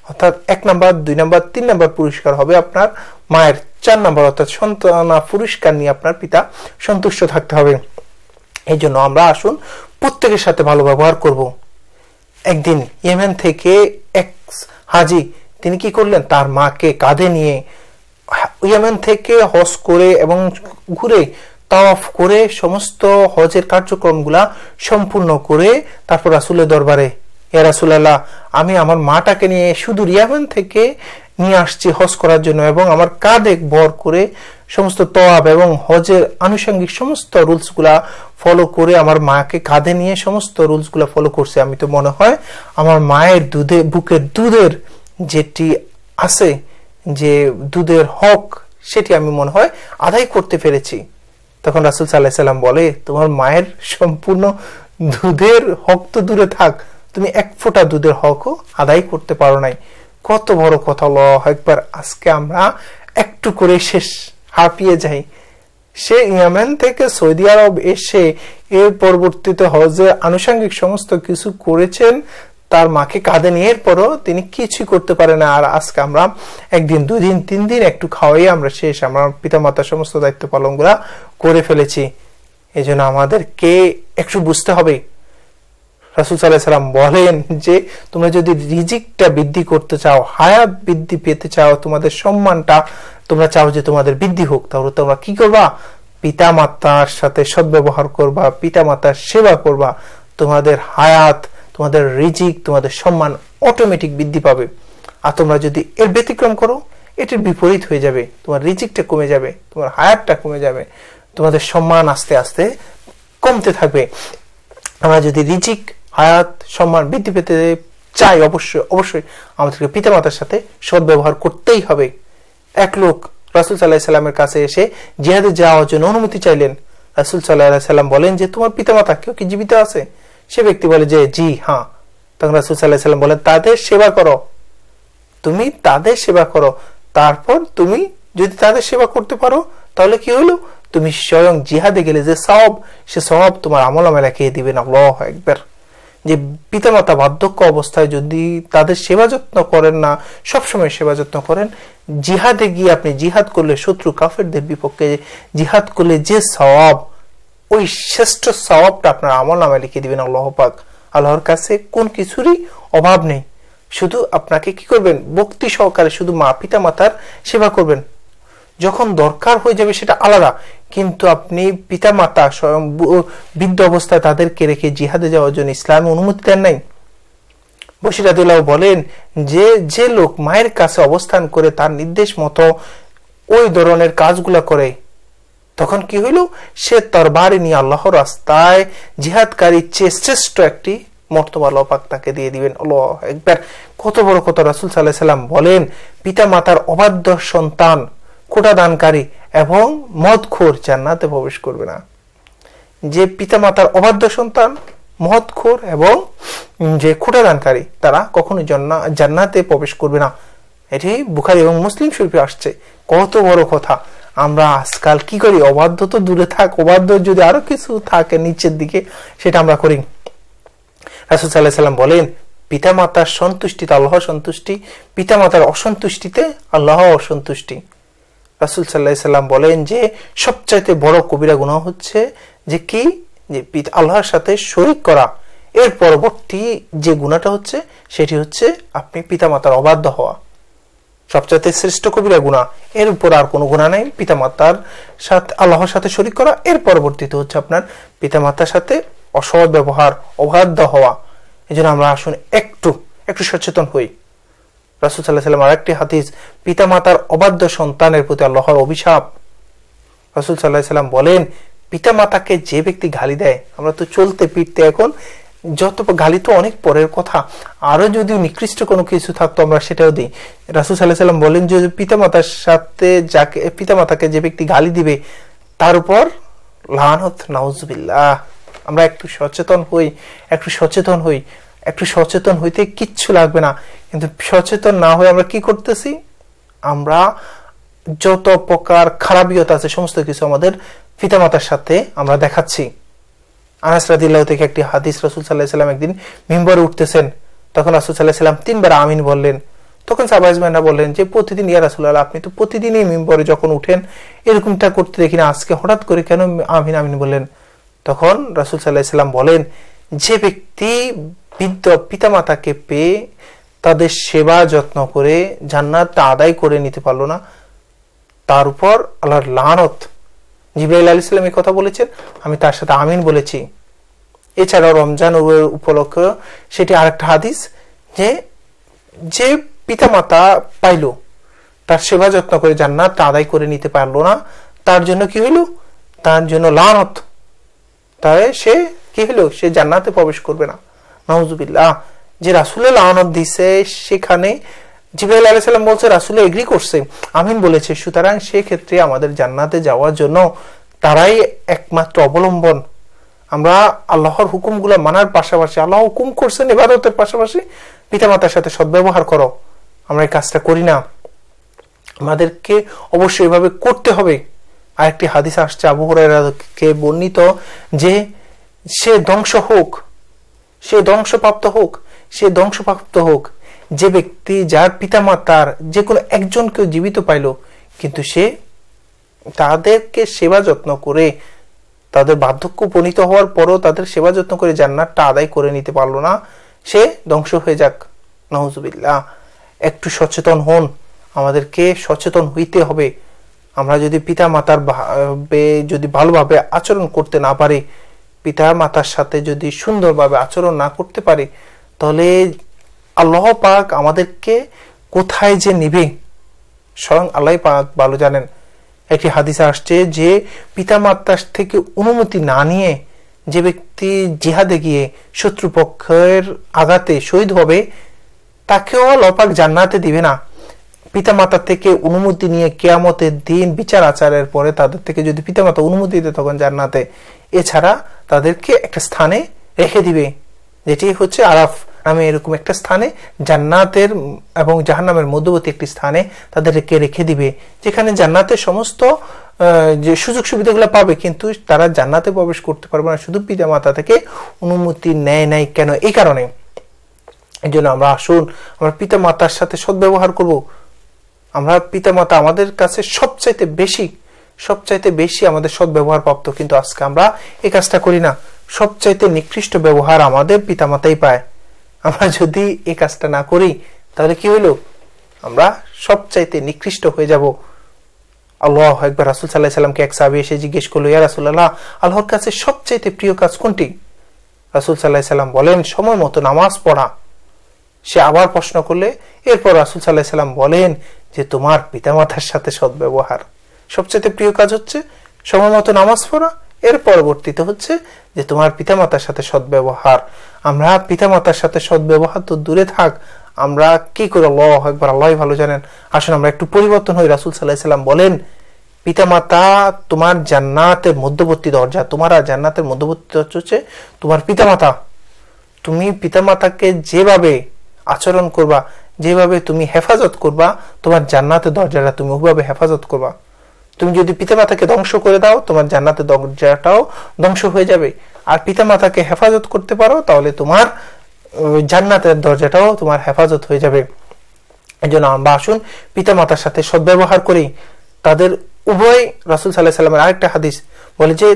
অর্থাৎ 1 নাম্বার 2 নাম্বার 3 নাম্বার পুরস্কার হবে আপনার মায়ের, 4 নাম্বার অর্থাৎ সন্তানা পুরস্কার নিয়ে আপনার পিতা সন্তুষ্ট থাকতে হবে। এই জন্য আমরা আসুন প্রত্যেকের সাথে ভালো ব্যবহার করব। একদিন ইয়েমেন থেকে এক হাজি তিনি কি করলেন, তার মাকে কাঁধে নিয়ে ইয়েমেন থেকে হজ করে এবং ঘুরে তাওয়াফ করে সমস্ত হজের কার্যক্রমগুলা সম্পূর্ণ করে তারপর রাসূলের দরবারে, ইয়া রাসূলুল্লাহ আমি আমার মাটাকে নিয়ে শুধু ইয়েমেন থেকে নিয়ে আসছি হজ করার জন্য, এবং আমার কাঁধে ভর করে সমস্ত তাওয়াফ এবং হজের আনুষঙ্গিক সমস্ত রুলসগুলা ফলো করে আমার মাকে কাঁধে নিয়ে সমস্ত রুলসগুলা ফলো করছে। আমি তো মনে হয় আমার মায়ের দুধে বুকের দুধের যেটি আছে যে দুধের হক সেটি আমি মনে হয় আদায় করতে পেরেছি। তখন রাসূল সাল্লাল্লাহু আলাইহি সাল্লাম বলে, তোমার মায়ের সম্পূর্ণ দুধের হক তো দূরে থাক, তুমি এক ফোঁটা দুধের হকও আদায় করতে পারো নাই। কত বড় কথা! আল্লাহু আকবার। আজকে আমরা একটু করে শেষ হাঁপিয়ে যাই। সে ইয়েমেন থেকে সৌদি আরব এসে এর পরবর্তীতে হজের আনুষঙ্গিক সমস্ত কিছু করেছেন, তার মাকে কাঁধে নিয়ে, এরপরও তিনি কিছুই করতে পারে না। আর আজকে আমরা একদিন, 2 দিন, 3 দিন একটু খাওয়াই আমরা শেষ, আমরা পিতা মাতার সমস্ত দায়িত্ব পালন গুলা করে ফেলেছি। এই জন্য আমাদেরকে একটু বুঝতে হবে। রাসূল সাল্লাল্লাহু আলাইহি সাল্লাম বলেন যে তোমরা যদি রিজিকটা বৃদ্ধি করতে চাও, হায়াত বৃদ্ধি পেতে চাও, তোমাদের সম্মানটা তোমরা চাও যে তোমাদের বৃদ্ধি হোক, তাহলে তোমরা কি করবা? পিতা মাতার সাথে সদ্ব্যবহার করবা, পিতা মাতার সেবা করবা। তোমাদের হায়াত, তোমাদের রিজিক, তোমাদের সম্মান অটোমেটিক বৃদ্ধি পাবে। আর তোমরা যদি এর ব্যতিক্রম করো, এটির বিপরীত হয়ে যাবে। তোমার রিজিকটা কমে যাবে, তোমার হায়াতটা কমে যাবে, তোমাদের সম্মান আস্তে আস্তে কমতে থাকবে। আমরা যদি রিজিক, হায়াত, সম্মান বৃদ্ধি পেতে চাই, অবশ্যই আমাদেরকে পিতামাতার সাথে সদ্ব্যবহার করতেই হবে। এক লোক রাসূল সাল্লাল্লাহু আলাইহি সাল্লামের কাছে এসে জিহাদে যাওয়ার জন্য অনুমতি চাইলেন। রাসূল সাল্লাল্লাহু আলাইহি সাল্লাম বলেন যে তোমার পিতামাতা কেউ কি জীবিত আছে? সে ব্যক্তি বলে যে জি হ্যাঁ। তখন রাসূল সাল্লাল্লাহু আলাইহি সাল্লাম বলেন, তাদের সেবা করো, তুমি তাদের সেবা করো। তারপর তুমি যদি তাদের সেবা করতে পারো, তাহলে কি হলো? তুমি স্বয়ং জিহাদে গেলে যে সওয়াব, সে সওয়াব তোমার আমলনামায় লিখে দিবেন। আল্লাহু আকবার। যে পিতামাতা বার্ধক্য অবস্থায় যদি তাদের সেবা যত্ন করেন না, সবসময় সেবা যত্ন করেন, জিহাদে গিয়ে আপনি জিহাদ করলে, শত্রু কাফেরদের বিপক্ষে জিহাদ করলে যে সওয়াব, ওই শ্রেষ্ঠ সওয়াবটা আপনার আমলনামায় লিখে দিবেন আল্লাহ পাক। আল্লাহর কাছে কোন কিছুরই অভাব নেই। শুধু আপনাকে কি করবেন? ভক্তি সহকারে শুধু মা পিতা মাতার সেবা করবেন। যখন দরকার হয়ে যাবে সেটা আলাদা, কিন্তু আপনি পিতা মাতা স্বয়ং বৃদ্ধ অবস্থায় তাদেরকে রেখে জিহাদে যাওয়ার জন্য ইসলামে অনুমতি দেন নাই। বশির রাদিয়াল্লাহু বলেন যে যে লোক মায়ের কাছে অবস্থান করে তার নির্দেশ মতো ওই ধরনের কাজগুলা করে, তখন কি হইল? সে তরবারি নিয়ে আল্লাহর রাস্তায় জিহাদকারীর চেয়ে শ্রেষ্ঠ একটি মর্তবা আল্লাহ পাক তাকে দিয়ে দিবেন। আল্লাহু আকবার। কত বড় কথা! রাসূল সাল্লাল্লাহু আলাইহি সাল্লাম বলেন, পিতা মাতার অবাধ্য সন্তান, খোটা দানকারী এবং মদখোর জান্নাতে প্রবেশ করবে না। যে পিতা মাতার অবাধ্য সন্তান, মদখোর এবং যে খোটা দানকারী, তারা কখনোই জান্নাতে প্রবেশ করবে না। এটি বুখারী এবং মুসলিম শরীফে আসছে। কত বড় কথা! আমরা আজকাল কি করি? অবাধ্য তো দূরে থাক, অবাধ্য যদি আরো কিছু থাকে নিচের দিকে, সেটা আমরা করি। রাসূল সাল্লাল্লাহু আলাইহি সাল্লাম বলেন, পিতা মাতার সন্তুষ্টিতে আল্লাহ সন্তুষ্টি, পিতা মাতার অসন্তুষ্টিতে আল্লাহ অসন্তুষ্টি। রাসূল সাল্লাল্লাহু আলাইহি সাল্লাম বলেন যে সবচাইতে বড় কবিরা গুনাহ হচ্ছে যে কি? যে আল্লাহর সাথে শরীক করা। এর পরবর্তী যে গুনাহটা হচ্ছে, সেটি হচ্ছে আপনি পিতা মাতার অবাধ্য হওয়া। সবচাইতে শ্রেষ্ঠ কবিরা গুনাহ, এর উপর আর কোনো গুনাহ নাই। পিতা মাতার সাথে আল্লাহর সাথে শরীক করা, এর পরবর্তীতে হচ্ছে আপনার পিতা মাতার সাথে অসৎ ব্যবহার, অবাধ্য হওয়া। এজন্য আমরা আসুন একটু সচেতন হই। রাসূল সাল্লাল্লাহু আলাইহি সাল্লাম আরেকটি হাদিস, পিতা মাতার অবাধ্য সন্তানের প্রতি আল্লাহর অভিশাপ। রাসূল সাল্লাল্লাহু আলাইহি সাল্লাম বলেন, পিতা মাতাকে যে ব্যক্তি গালি দেয়, আমরা তো চলতে ফিরতে এখন যত গালি তো অনেক পরের কথা, আরো যদি নিকৃষ্ট কোনো কিছু থাকতো আমরা সেটাও দিই। রাসূল সাল্লাল্লাহু আলাইহি সাল্লাম বলেন যে পিতামাতার সাথে পিতামাতাকে যে ব্যক্তি গালি দিবে তার উপর লানত, নাউজুবিল্লাহ। আমরা একটু সচেতন হইতে কিচ্ছু লাগবে না। কিন্তু সচেতন না হয়ে আমরা কি করতেছি? আমরা যত প্রকার খারাপিয়ত আছে সমস্ত কিছু আমাদের পিতামাতার সাথে আমরা দেখাচ্ছি। আনাস রাদিয়াল্লাহু থেকে একটি হাদিস, রাসূল সাল্লাল্লাহু আলাইহি সাল্লাম একদিন মিম্বরে উঠতেছেন, তখন রাসূল সাল্লাল্লাহু আলাইহি সাল্লাম 3 বার আমিন বললেন। তখন সাহাবায়ে বললেন যে প্রতিদিন ইয়া রাসূলুল্লাহ, আপনি তো প্রতিদিনই মিম্বরে যখন উঠেন এরকমটা করতে দেখি না, আজকে হঠাৎ করে কেন আমিন আমিন বললেন? তখন রাসূল সাল্লাল্লাহু আলাইহি সাল্লাম বলেন, যে ব্যক্তি বৃদ্ধ পিতামাতাকে পেয়ে তাদের সেবা যত্ন করে জান্নাতটা আদায় করে নিতে পারলো না, তার উপর আল্লাহর লানত। জিবরাইল আলাইহিস সালাম এই কথা বলেছেন, আমি তার সাথে আমিন বলেছি। এছাড়াও রমজান উপলক্ষে সেটি আরেকটা হাদিস, যে পিতামাতা পাইল, তার সেবা যত্ন করে জান্নাতটা আদায় করে নিতে পারলো না, তার জন্য কি হইল? তার জন্য লানত। তাই সে কি হলো? সে জান্নাতে প্রবেশ করবে না। নাউজুবিল্লাহ। যে রাসূলের লানত দিছে, সেখানে জিবরাইল আলাইহিস সালাম বলছে রাসূল এগ্রি করছে, আমিন বলেছে, সুতরাং সেই ক্ষেত্রে আমাদের জান্নাতে যাওয়ার জন্য তারাই একমাত্র অবলম্বন। আমরা আল্লাহর হুকুমগুলো মানার পাশাপাশি, আল্লাহ হুকুম করছেন ইবাদতের পাশাপাশি পিতামাতার সাথে সদ্ব্যবহার করো, আমরা এই কাজটা করি না। আমাদেরকে অবশ্যই এভাবে করতে হবে। আরেকটি হাদিস আসছে আবু হুরায়রাকে বর্ণিত, যে সে ধ্বংস হোক, সে ধ্বংসপ্রাপ্ত হোক, সে ধ্বংসপ্রাপ্ত হোক যে ব্যক্তি যার পিতামাতার যে কোনো একজনকে জীবিত পাইল কিন্তু সে তাদেরকে সেবা যত্ন করে, তাদের বার্ধক্য উপনীত হওয়ার পরও তাদের সেবা যত্ন করে জান্নাতটা আদায় করে নিতে পারলো না, সে ধ্বংস হয়ে যাক। নাউজুবিল্লাহ। একটু সচেতন হন, আমাদেরকে সচেতন হইতে হবে। আমরা যদি পিতা মাতার যদি ভালোভাবে আচরণ করতে না পারি, পিতা মাতার সাথে যদি সুন্দরভাবে আচরণ না করতে পারি, তাহলে আল্লাহ পাক আমাদেরকে কোথায় যে নিবে স্বয়ং আল্লাহ পাক ভালো জানেন। একটি হাদিসে আসছে যে পিতামাতার থেকে অনুমতি না নিয়ে যে ব্যক্তি জিহাদে গিয়ে শত্রুপক্ষের আঘাতে শহীদ হবে, তাকেও আল্লাহ পাক জান্নাতে দিবে না। পিতামাতার থেকে অনুমতি নিয়ে কিয়ামতের দিন বিচার আচারের পরে তাদের থেকে যদি পিতামাতা অনুমতি দেয় তখন জান্নাতে, এছাড়া তাদেরকে একটা স্থানে রেখে দিবে, যেটি হচ্ছে আরাফ নামে এরকম একটা স্থানে, জান্নাতের এবং জাহান্নামের মধ্যবর্তী একটি স্থানে তাদেরকে রেখে দিবে, যেখানে জান্নাতের সমস্ত যে সুযোগ সুবিধাগুলো পাবে, কিন্তু তারা জান্নাতে প্রবেশ করতে পারবে না শুধু পিতা মাতা থেকে অনুমতি নেয় নাই। কেন? এই কারণে। এই জন্য আমরা আসুন আমরা পিতা মাতার সাথে সদ্ব্যবহার করব। আমরা পিতা মাতা আমাদের কাছে সবচাইতে বেশি আমাদের সদ্ব্যবহার প্রাপ্ত, কিন্তু আজকে আমরা এই কাজটা করি না। সবচাইতে নিকৃষ্ট ব্যবহার আমাদের পিতা মাতাই পায়। আমরা যদি এই কাজটা না করি তাহলে কি হইল? আমরা সবচাইতে নিকৃষ্ট হয়ে যাব। আল্লাহু আকবার। রাসূল সাল্লাল্লাহু আলাইহি সাল্লামকে এক সাহাবী এসে জিজ্ঞেস করলো, ইয়া রাসূলুল্লাহ, আল্লাহর কাছে সবচাইতে প্রিয় কাজ কোনটি? রাসূল সাল্লাল্লাহু আলাইহি সাল্লাম বলেন, সময় মতো নামাজ পড়া। সে আবার প্রশ্ন করলে, এরপর রাসূল সাল্লাল্লাহু আলাইহি সাল্লাম বলেন যে তোমার পিতামাতার সাথে সদ্ব্যবহার। সবচাইতে প্রিয় কাজ হচ্ছে সময় মতো নামাজ পড়া, এর পরবর্তীতে হচ্ছে যে তোমার পিতামাতার সাথে সদ্ব্যবহার। আমরা পিতামাতার সাথে সদ্ব্যবহার তো দূরে থাক, আমরা কি করে? আল্লাহু আকবার, আল্লাহই ভালো জানেন। আসুন আমরা একটু পরিবর্তন হই। রাসূল সাল্লাল্লাহু আলাইহি সাল্লাম বলেন, পিতামাতা তোমার জান্নাতের মধ্যবর্তী দরজা। তোমার আর জান্নাতের মধ্যবর্তী দরজা হচ্ছে তোমার পিতামাতা। তুমি পিতামাতাকে যেভাবে আচরণ করবা, যেভাবে তুমি হেফাজত করবা, তোমার জান্নাতের দরজাটা তুমি ওইভাবে হেফাজত করবা। তুমি যদি পিতামাতাকে ধ্বংস করে দাও, তোমার জান্নাতের দরজাটাও ধ্বংস হয়ে যাবে। আর পিতামাতাকে হেফাজত করতে পারো, তাহলে তোমার জান্নাতের দরজাটাও তোমার হেফাজত হয়ে যাবে। এই জন্য আমরা আসুন পিতামাতার সাথে সদ্ব্যবহার করি। তাদের উভয়, রাসূল সাল্লাল্লাহু আলাইহি সাল্লামের আরেকটা হাদিস বলে যে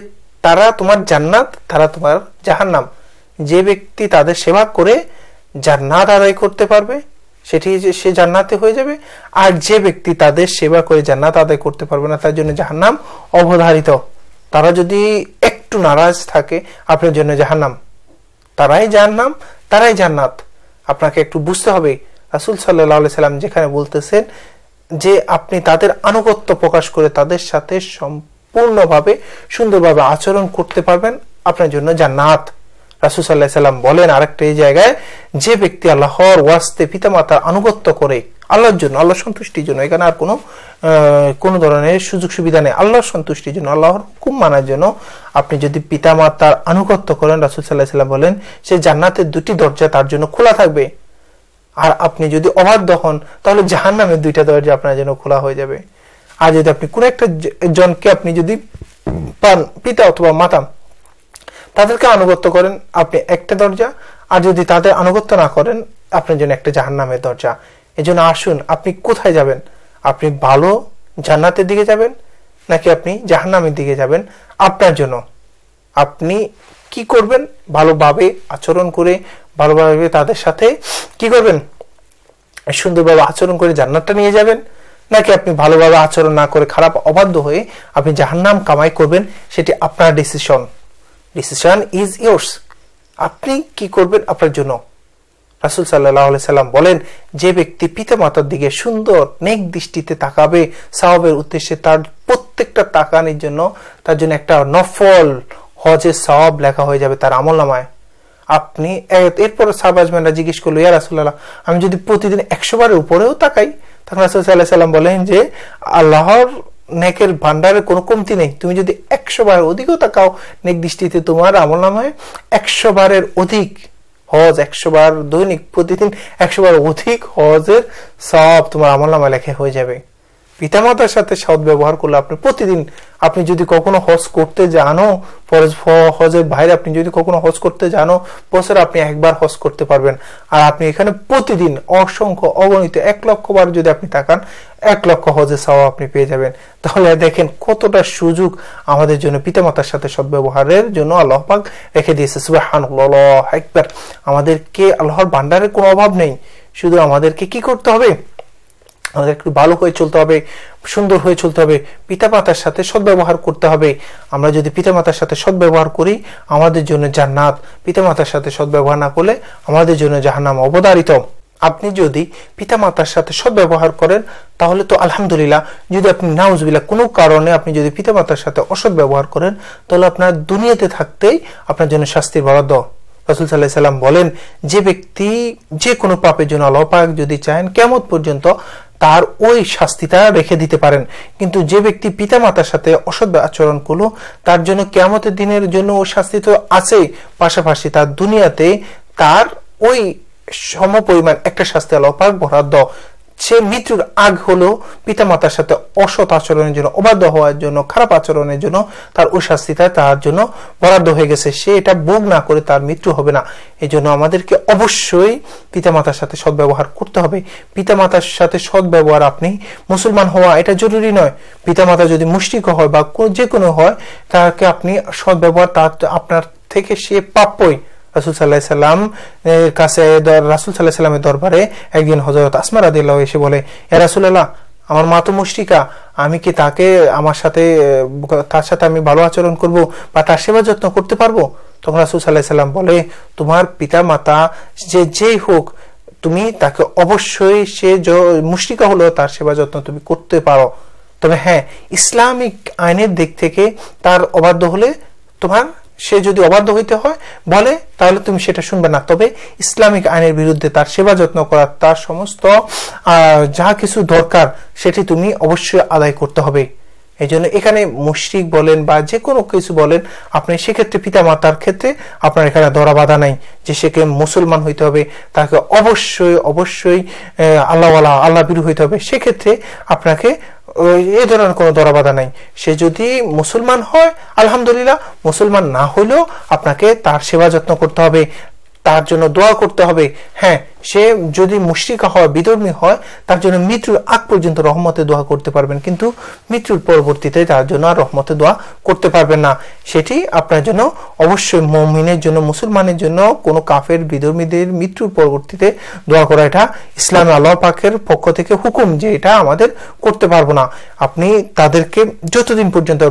তারা তোমার জান্নাত, তারা তোমার জাহান্নাম। যে ব্যক্তি তাদের সেবা করে জান্নাত আদায় করতে পারবে সেটি সে জান্নাতে হয়ে যাবে, আর যে ব্যক্তি তাদের সেবা করে জান্নাত আদায় করতে পারবে না তার জন্য জাহান্নাম অবধারিত। তারা যদি একটু নারাজ থাকে আপনার জন্য জাহান্নাম, তারাই জাহান্নাম, তারাই জান্নাত। আপনাকে একটু বুঝতে হবে। রাসূল সাল্লাল্লাহু আলাইহি সাল্লাম যেখানে বলতেছেন যে আপনি তাদের আনুগত্য প্রকাশ করে তাদের সাথে সম্পূর্ণভাবে সুন্দরভাবে আচরণ করতে পারবেন, আপনার জন্য জান্নাত। রাসূল সাল্লাল্লাহু আলাইহি সাল্লাম বলেন আরেকটা এই জায়গায়, যে ব্যক্তি আল্লাহর ওয়াস্তে পিতামাতার আনুগত্য করে আল্লাহর জন্য, আল্লাহর সন্তুষ্টির জন্য, এখানে আর কোনো ধরনের সুযোগ সুবিধা নেই, আল্লাহর সন্তুষ্টির জন্য, আল্লাহর হুকুম মানার জন্য আপনি যদি পিতামাতার আনুগত্য করেন, রাসূল সাল্লাল্লাহু আলাইহি সাল্লাম বলেন সে জান্নাতের দুটি দরজা তার জন্য খোলা থাকবে। আর আপনি যদি অবাধ্য হন তাহলে জাহান্নামের দুইটা দরজা আপনার জন্য খোলা হয়ে যাবে। আর যদি আপনি কোন একটা জনকে আপনি যদি পান, পিতা অথবা মাতা, তাদেরকে আনুগত্য করেন, আপনি একটা দরজা, আর যদি তাদের আনুগত্য না করেন আপনার জন্য একটা জাহান্নামের দরজা। এজন্য আসুন আপনি কোথায় যাবেন? আপনি ভালো জান্নাতের দিকে যাবেন নাকি আপনি জাহান্নামের দিকে যাবেন? আপনার জন্য আপনি কি করবেন? ভালোভাবে আচরণ করে, ভালোভাবে তাদের সাথে কি করবেন? সুন্দরভাবে আচরণ করে জান্নাতটা নিয়ে যাবেন, নাকি আপনি ভালোভাবে আচরণ না করে খারাপ অবাধ্য হয়ে আপনি জাহান্নাম কামাই করবেন? সেটি আপনার ডিসিশন। Decision is yours. আপনি কি করবেন আপনার জন্য। রাসূল সাল্লাল্লাহু আলাইহি সাল্লাম বলেন, যে ব্যক্তি পিতামাতার দিকে সুন্দর নেক দৃষ্টিতে তাকাবে সওয়াবের উদ্দেশ্যে, তার প্রত্যেকটা তাকানোর জন্য তার জন্য একটা নফল হজের সওয়াব লেখা হয়ে যাবে তার আমলনামায়। আপনি এরপর সাহাবাজমানরা জিজ্ঞেস করলো, ইয়া রাসূলুল্লাহ, আমি যদি প্রতিদিন 100 বারের উপরেও তাকাই? তখন রাসূল সাল্লাল্লাহু আলাইহি সাল্লাম বলেন যে আল্লাহর নেকের ভান্ডারের কোনো কমতি নেই। তুমি যদি 100 বার অধিকও তাকাও নেক দৃষ্টিতে, তোমার আমলনামায় 100 বারের অধিক হজ, 100 বার দৈনিক প্রতিদিন 100 বার অধিক হজের সব তোমার আমলনামায় লেখা হয়ে যাবে। পিতামাতার সাথে সৎ ব্যবহার করলে আপনি প্রতিদিন, আপনি যদি কখনো হজ করতে জানো, হজের বাইরে আপনি যদি কখনো হজ করতে জানো, বছরে আপনি একবার হজ করতে পারবেন। আর আপনি এখানে প্রতিদিন অসংখ্য অগণিত 1 লক্ষ বার যদি আপনি তাকান, 1 লক্ষ হজের সওয়াব আপনি পেয়ে যাবেন। তাহলে দেখেন কতটা সুযোগ আমাদের জন্য পিতামাতার সাথে সদ্ব্যবহারের জন্য আল্লাহ পাক রেখে দিয়েছে। সুবহানাল্লাহ, আল্লাহু আকবার। আমাদেরকে আল্লাহর ভান্ডারের কোনো অভাব নেই, শুধু আমাদেরকে কি করতে হবে, আমাদের একটু ভালো হয়ে চলতে হবে, সুন্দর হয়ে চলতে হবে, পিতামাতার সাথে সদ্ব্যবহার করতে হবে। আমরা যদি পিতামাতার সাথে সদ্ব্যবহার করি আমাদের জন্য জান্নাত, পিতামাতার সাথে সদ্ব্যবহার না করলে আমাদের জন্য জাহান্নাম অবধারিত। আপনি যদি পিতামাতার সাথে সদ্ব্যবহার করেন তাহলে তো আলহামদুলিল্লাহ, যদি আপনি নাউজুবিল্লাহ কোনো কারণে আপনি যদি পিতামাতার সাথে অসৎ ব্যবহার করেন তাহলে আপনার দুনিয়াতে থাকতেই আপনার জন্য শাস্তির বরাদ্দ। রাসূল সাল্লাল্লাহু আলাইহি সাল্লাম বলেন, যে ব্যক্তি যে কোনো পাপের জন্য আল্লাহ পাক যদি চান কিয়ামত পর্যন্ত তার ওই শাস্তিটা রেখে দিতে পারেন, কিন্তু যে ব্যক্তি পিতামাতার সাথে অসৎ আচরণ করলো তার জন্য কিয়ামতের দিনের জন্য ওই শাস্তি তো আছেই, পাশাপাশি তার দুনিয়াতে তার ওই সমপরিমাণ একটা শাস্তি আল্লাহ পাক বরাদ্দ। সে মৃত্যুর আগ হলো পিতামাতার সাথে অসৎ আচরণের জন্য, অবাধ্য হওয়ার জন্য, খারাপ আচরণের জন্য তার ওই শাস্তিটা তার জন্য বরাদ্দ হয়ে গেছে। সে এটা ভোগ না করে তার মৃত্যু হবে না। এই জন্য আমাদেরকে অবশ্যই পিতামাতার সাথে সদ্ব্যবহার করতে হবে। পিতামাতার সাথে সদ্ব্যবহার, আপনি মুসলমান হওয়া এটা জরুরি নয়। পিতামাতা যদি মুশরিক হয় বা যে কোনো হয়, তাকে আপনি সদ্ব্যবহার, তার আপনার থেকে সে প্রাপ্যই। রাসূল সাল্লাল্লাহু আলাইহি সাল্লাম কাছে, রাসূল সাল্লাল্লাহু আলাইহি সাল্লামের দরবারে একদিন হযরত আসমা রাদিয়াল্লাহু এসে বলে, ইয়া রাসূলুল্লাহ, আমার মা তো মুশরিকা, আমি কি তাকে তার সাথে আমি ভালো আচরণ করব বা তার সেবা যত্ন করতে পারবো? তখন রাসূল সাল্লাল্লাহু আলাইহি সাল্লাম বলে, তোমার পিতা মাতা যেই হোক, তুমি তাকে অবশ্যই, সে মুশরিকা হলো, তার সেবা যত্ন তুমি করতে পারো। তবে হ্যাঁ, ইসলামিক আইনের দিক থেকে তার অবাধ্য হলে, তোমার সে যদি অবাধ্য হইতে হয় বলে তাহলে তুমি সেটা শুনবে না। তবে ইসলামিক আইনের বিরুদ্ধে তার সেবা যত্ন করা, তার সমস্ত যা কিছু দরকার সেটি তুমি অবশ্যই আদায় করতে হবে। এই জন্য এখানে মুশরিক বলেন বা যে কোনো কিছু বলেন, আপনি সেক্ষেত্রে পিতা মাতার ক্ষেত্রে আপনার এখানে ধরা বাধা নাই যে সেকে মুসলমান হইতে হবে, তাকে অবশ্যই অবশ্যই আল্লাহওয়ালা, আল্লাহ বিরু হইতে হবে। সেক্ষেত্রে আপনাকে এই ধরনের কোনো ধরা বাধা নাই। সে যদি মুসলমান হয় আলহামদুলিল্লাহ, মুসলমান না হইলেও আপনাকে তার সেবা যত্ন করতে হবে, তার জন্য দোয়া করতে হবে। হ্যাঁ, সে যদি মুশরিকা হয়, বিধর্মী হয়, তার জন্য মৃত্যুর আগ পর্যন্ত রহমতে দোয়া করতে পারবেন, কিন্তু মৃত্যুর পরবর্তীতে তার জন্য আর রহমতে দোয়া করতে পারবেন না। সেটি আপনার জন্য অবশ্যই, মুমিনের জন্য, মুসলমানের জন্য কোনো কাফের বিধর্মীদের মৃত্যুর পরবর্তীতে দোয়া করা, এটা ইসলামে আল্লাহ পাকের পক্ষ থেকে হুকুম যে এটা আমাদের করতে পারবো না। আপনি তাদেরকে যতদিন পর্যন্ত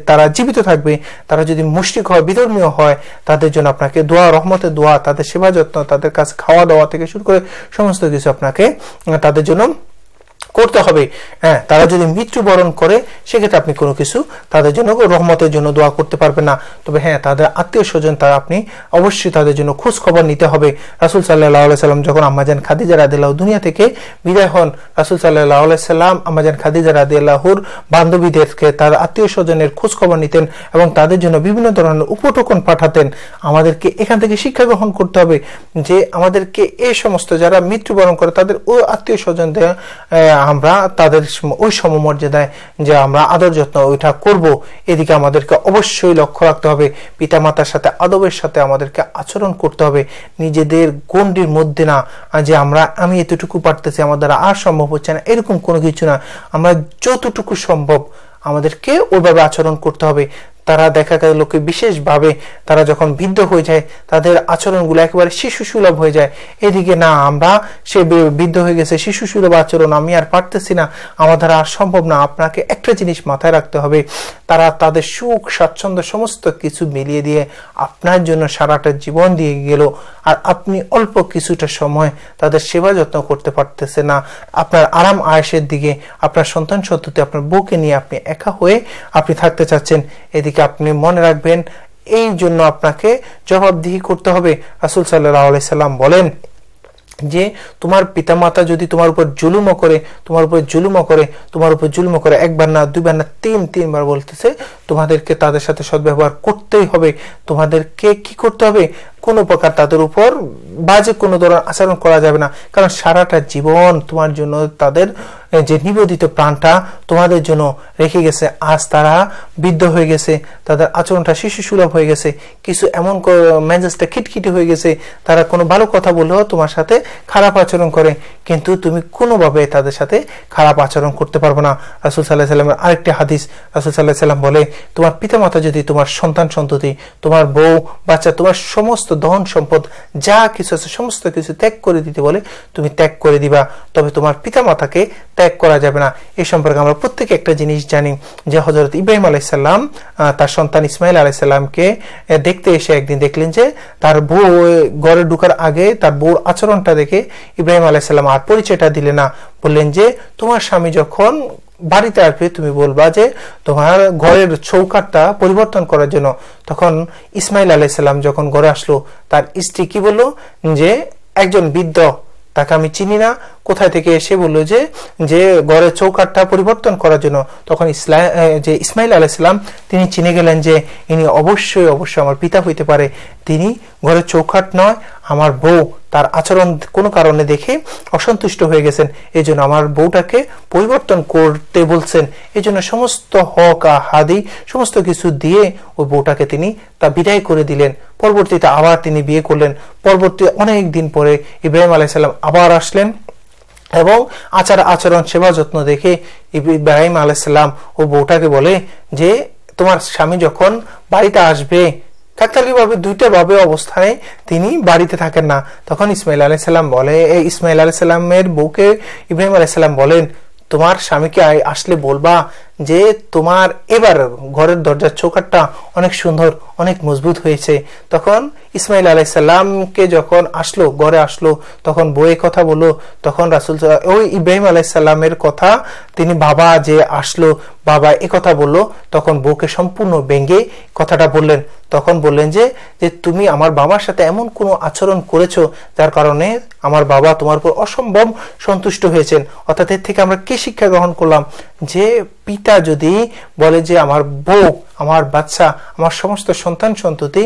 তারা জীবিত থাকবে, তারা যদি মুশরিক হয়, বিধর্মীয় হয়, তাদের জন্য আপনাকে দোয়া, রহমতের দোয়া, তাদের সেবা যত্ন, তাদের কাছে খাওয়া দাওয়া থেকে শুরু করে সমস্ত কিছু আপনাকে তাদের জন্য করতে হবে। হ্যাঁ, তারা যদি মৃত্যুবরণ করে সেক্ষেত্রে আপনি কোনো কিছু তাদের জন্য রহমতের জন্য দোয়া করতে পারবেন না। তবে হ্যাঁ, তাদের আত্মীয় স্বজন, তারা আপনি অবশ্যই তাদের জন্য খোঁজ খবর নিতে হবে। রাসূল সাল্লাল্লাহু আলাইহি সাল্লাম যখন আম্মাজান খাদিজা রাদিয়াল্লাহু দুনিয়া থেকে বিদায় হন, রাসূল সাল্লাল্লাহু আলাইহি সাল্লাম আম্মাজান খাদিজা রাদিয়াল্লাহুর বান্ধবীদেরকে, তার আত্মীয় স্বজনের খোঁজ খবর নিতেন এবং তাদের জন্য বিভিন্ন ধরনের উপটোকন পাঠাতেন। আমাদেরকে এখান থেকে শিক্ষা গ্রহণ করতে হবে যে আমাদেরকে এই সমস্ত যারা মৃত্যুবরণ করে তাদের ও আত্মীয় স্বজনদের আমরা তাদের ওই সমমর্যাদায় যে আমরা আদর যত্ন ওইটা করব, এদিকে আমাদেরকে অবশ্যই লক্ষ্য রাখতে হবে। পিতামাতার সাথে আদবের সাথে আমাদেরকে আচরণ করতে হবে, নিজেদের গণ্ডির মধ্যে না যে আমি এতটুকু পারতেছি, আমার দ্বারা আর সম্ভব হচ্ছে না, এরকম কোনো কিছু না। আমরা যতটুকু সম্ভব আমাদেরকে ওইভাবে আচরণ করতে হবে। তারা দেখা গেল লোকে বিশেষভাবে তারা যখন বৃদ্ধ হয়ে যায় তাদের আচরণগুলো একেবারে শিশু সুলভ হয়ে যায়। এদিকে না, আমরা সে বৃদ্ধ হয়ে গেছে, শিশু সুলভ আচরণ আমি আর পারতেছি না, আমার দ্বারা আর সম্ভব না। আপনাকে একটা জিনিস মাথায় রাখতে হবে, তারা তাদের সুখ স্বাচ্ছন্দ্য সমস্ত কিছু মিলিয়ে দিয়ে আপনার জন্য সারাটা জীবন দিয়ে গেল, আর আপনি অল্প কিছুটা সময় তাদের সেবা যত্ন করতে পারতেছে না। আপনার আরাম আয়েশের দিকে, আপনার সন্তান সন্ততি, আপনার বউকে নিয়ে আপনি একা হয়ে আপনি থাকতে চাচ্ছেন। এদিকে আপনি মনে রাখবেন, এই জন্য আপনাকে জবাবদিহি করতে হবে। রাসূল সাল্লাল্লাহু আলাইহি সাল্লাম বলেন, যে তোমার পিতামাতা যদি তোমার উপর জুলুমও করে, তোমার উপর জুলুমও করে, তোমার উপর জুলুমও করে, একবার না, দুইবার না, তিনবার বলতেছে তোমাদেরকে তাদের সাথে সদ্ব্যবহার করতেই হবে। তোমাদেরকে কি করতে হবে? কোনো প্রকার তাদের উপর বাজে কোনো ধরনের আচরণ করা যাবে না, কারণ সারাটা জীবন তোমার জন্য তাদের যে নিবেদিত প্রাণটা তোমাদের জন্য রেখে গেছে, আজ তারা বৃদ্ধ হয়ে গেছে, তাদের আচরণটা শিশু সুলভ হয়ে গেছে, কিছু এমন মেজাজটা খিটখিটে হয়ে গেছে, তারা কোনো ভালো কথা বললেও তোমার সাথে খারাপ আচরণ করে, কিন্তু তুমি কোনোভাবে তাদের সাথে খারাপ আচরণ করতে পারবে না। রাসূল সাল্লাল্লাহু আলাইহি সাল্লামের আরেকটি হাদিস, রাসূল সাল্লাল্লাহু আলাইহি সাল্লাম বলে, তোমার পিতামাতা যদি তোমার সন্তান সন্ততি, তোমার বউ বাচ্চা, তোমার সমস্ত ধন সম্পদ যা কিছু আছে সমস্ত কিছু ত্যাগ করে দিতে বলে, তুমি ত্যাগ করে দিবা, তবে তোমার পিতামাতাকে ত্যাগ করা যাবে না। এই সম্পর্কে আমরা প্রত্যেকে একটা জিনিস জানি যে হযরত ইব্রাহিম আলাইহিস সালাম তার সন্তান ইসমাইল আলাইহিস সালামকে দেখতে এসে একদিন দেখলেন যে তার বউ ঘরে ঢোকার আগে তার বউর আচরণটা দেখে ইব্রাহিম আলাইহিস সালাম আর পরিচয়টা দিলেন না, বললেন যে তোমার স্বামী যখন বাড়িতে আসবে তুমি বলবা যে তোমার ঘরের চৌকাঠটা পরিবর্তন করার জন্য। তখন ইসমাইল আলাইহিস সালাম যখন ঘরে আসলো, তার স্ত্রী কি বলল যে একজন বৃদ্ধ, তাকে আমি চিনি না, কোথায় থেকে এসে বললো যে ঘরের চৌকাঠটা পরিবর্তন করার জন্য। তখন ইসমাইল আলাইহিস সালাম তিনি চিনে গেলেন যে ইনি অবশ্যই আমার পিতা হইতে পারে, তিনি ঘরের চৌকাঠ নয়, আমার বউ, তার আচরণ কোনো কারণে দেখে অসন্তুষ্ট হয়ে গেছেন, এই জন্য আমার বউটাকে পরিবর্তন করতে বলছেন। এই জন্য সমস্ত হক হাদি সমস্ত কিছু দিয়ে ওই বউটাকে তিনি তা বিদায় করে দিলেন। পরবর্তীতে আবার তিনি বিয়ে করলেন। পরবর্তী অনেক দিন পরে ইব্রাহিম আলাইহিস সালাম আবার আসলেন এবং আচরণ সেবা যত্ন দেখে ইব্রাহিম আলাইহিস সালাম ও বউটাকে বলে যে তোমার স্বামী যখন বাড়িতে আসবে, কাকতালীয়ভাবে দুইটা ভাবে অবস্থানে তিনি বাড়িতে থাকেন না। তখন ইসমাইল আলাইহিস সালাম বলে, ইসমাইল আলাইহিস সালামের বউকে ইব্রাহিম আলাইহিস সালাম বলেন, তোমার স্বামীকে আসলে বলবা যে তোমার এবার ঘরের দরজার চৌকাঠটা অনেক সুন্দর, অনেক মজবুত হয়েছে। তখন ইসমাইল আলাইহিস সালামকে যখন আসলো, ঘরে আসলো, তখন বউয়ের কথা বললো, তখন রাসূল ওই ইব্রাহিম আলাইহিস সালামের কথা তিনি বাবা যে আসলো, বাবা এ কথা বললো, তখন বউকে সম্পূর্ণ ব্যঙ্গে কথাটা বললেন। তখন বললেন যে তুমি আমার বাবার সাথে এমন কোনো আচরণ করেছো যার কারণে আমার বাবা তোমার উপর অসম্ভব সন্তুষ্ট হয়েছেন। অর্থাৎ এর থেকে আমরা কি শিক্ষা গ্রহণ করলাম? যে পিতা যদি বলে যে আমার বউ, আমার বাচ্চা, আমার সমস্ত সন্তান সন্ততি,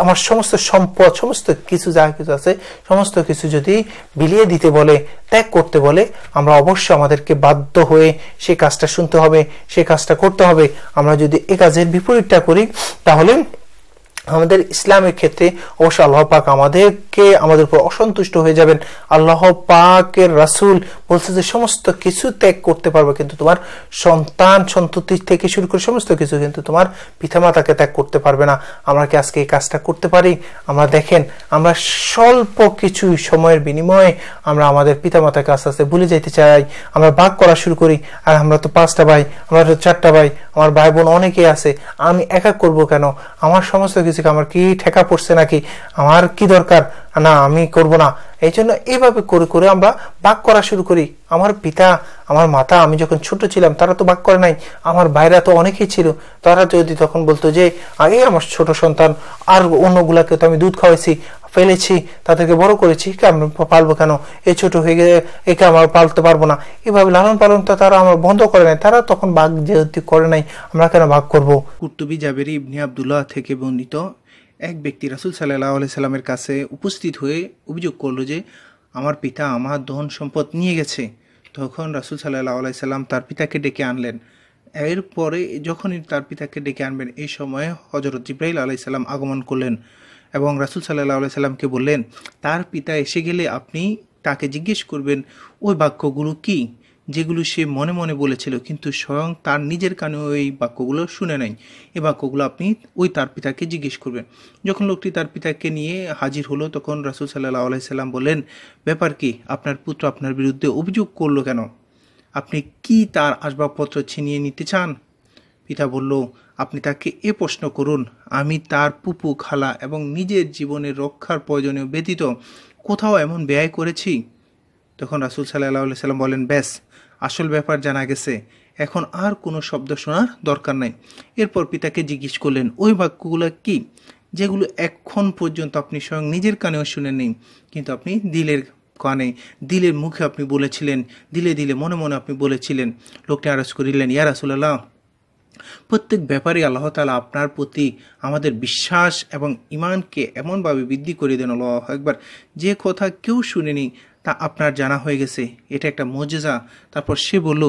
আমার সমস্ত সম্পদ, সমস্ত কিছু যা কিছু আছে সমস্ত কিছু যদি বিলিয়ে দিতে বলে, ত্যাগ করতে বলে, আমরা অবশ্যই আমাদেরকে বাধ্য হয়ে সেই কাজটা শুনতে হবে, সেই কাজটা করতে হবে। আমরা যদি এই কাজের বিপরীতটা করি তাহলে আমাদের ইসলামের ক্ষেত্রে অবশ্য আল্লাহ পাক আমাদের উপর অসন্তুষ্ট হয়ে যাবেন। আল্লাহ পাকের রাসূল বলছে যে সমস্ত কিছু ত্যাগ করতে পারবে, কিন্তু তোমার সন্তান সন্ততি থেকে শুরু করে সমস্ত কিছু, কিন্তু তোমার পিতামাতাকে ত্যাগ করতে পারবে না। আমরা কি আজকে এই কাজটা করতে পারি? আমরা দেখেন, আমরা স্বল্প কিছু সময়ের বিনিময়ে আমরা আমাদের পিতামাতাকে আস্তে আস্তে ভুলে যেতে চাই। আমরা ভাগ করা শুরু করি, আর আমরা তো 5টা ভাই, আমরা তো 4টা ভাই, আমার ভাই বোন অনেকেই আছে, আমি একা করব কেন? আমার সমস্ত কিছু আমার কি ঠেকা পড়ছে নাকি? আমার কি দরকার? না, আমি করব না। এই জন্য এইভাবে করে করে আমরা ভাগ করা শুরু করি। আমার পিতা, আমার মাতা, আমি যখন ছোট ছিলাম তারা তো ভাগ করে নাই, আমার ভাইরা তো অনেকেই ছিল, তারা যদি তখন বলতো যে আগে আমার ছোট সন্তান, আর অন্যগুলাকে তো আমি দুধ খাওয়াইছি, ফেলেছি, তাদেরকে বড় করেছি, আমি পালবো কেন? এই ছোট হয়ে গেলে একে আমার পালতে পারবো না, এভাবে লালন পালন তো তারা আমার বন্ধ করে নাই, তারা তখন ভাগ যেহেতু করে নাই, আমরা কেন ভাগ করবো? কুর্তুবী জাবেরি ইবনে আব্দুল্লাহ থেকে বর্ণিত এক ব্যক্তি রাসূল সাল্লাল্লাহু আলাইহি সাল্লামের কাছে উপস্থিত হয়ে অভিযোগ করলো যে আমার পিতা আমার ধন সম্পদ নিয়ে গেছে। তখন রাসূল সাল্লাল্লাহু আলাইহি সাল্লাম তার পিতাকে ডেকে আনলেন। এরপরে যখনই তার পিতাকে ডেকে আনবেন, এই সময়ে হযরত জিবরাইল আলাইহিস সালাম আগমন করলেন এবং রাসূল সাল্লাল্লাহু আলাইহি সাল্লামকে বললেন, তার পিতা এসে গেলে আপনি তাকে জিজ্ঞেস করবেন ওই বাক্যগুলো কি, যেগুলো সে মনে মনে বলেছিল, কিন্তু স্বয়ং তার নিজের কানে ওই বাক্যগুলো শুনে নাই। এই বাক্যগুলো আপনি তার পিতাকে জিজ্ঞেস করবেন। যখন লোকটি তার পিতাকে নিয়ে হাজির হলো, তখন রাসূল সাল্লাল্লাহু আলাইহি সাল্লাম বললেন, ব্যাপার কি? আপনার পুত্র আপনার বিরুদ্ধে অভিযোগ করলো কেন? আপনি কি তার আসবাবপত্র ছিনিয়ে নিতে চান? পিতা বলল, আপনি তাকে এ প্রশ্ন করুন, আমি তার পুপু, খালা এবং নিজের জীবনের রক্ষার প্রয়োজনীয় ব্যতীত কোথাও এমন ব্যয় করেছি? তখন রাসূল সাল্লাল্লাহু আলাইহি সাল্লাম বলেন, ব্যাস, আসল ব্যাপার জানা গেছে, এখন আর কোনো শব্দ শোনার দরকার নাই। এরপর পিতাকে জিজ্ঞেস করলেন, ওই বাক্যগুলো কি যেগুলো এখন পর্যন্ত আপনি স্বয়ং নিজের কানেও শুনে নেই, কিন্তু আপনি দিলের কানে দিলের মুখে আপনি বলেছিলেন, দিলে দিলে মনে মনে আপনি বলেছিলেন। লোকটি আরজ করিলেন, ইয়া রাসূলুল্লাহ, প্রত্যেক ব্যাপারে আল্লাহ তাআলা আপনার প্রতি আমাদের বিশ্বাস এবং ঈমানকে এমনভাবে বৃদ্ধি করে দেন, আল্লাহু আকবার, যে কথা কেউ শুনেনি তা আপনার জানা হয়ে গেছে, এটা একটা মুজিজা। তারপর সে বলল,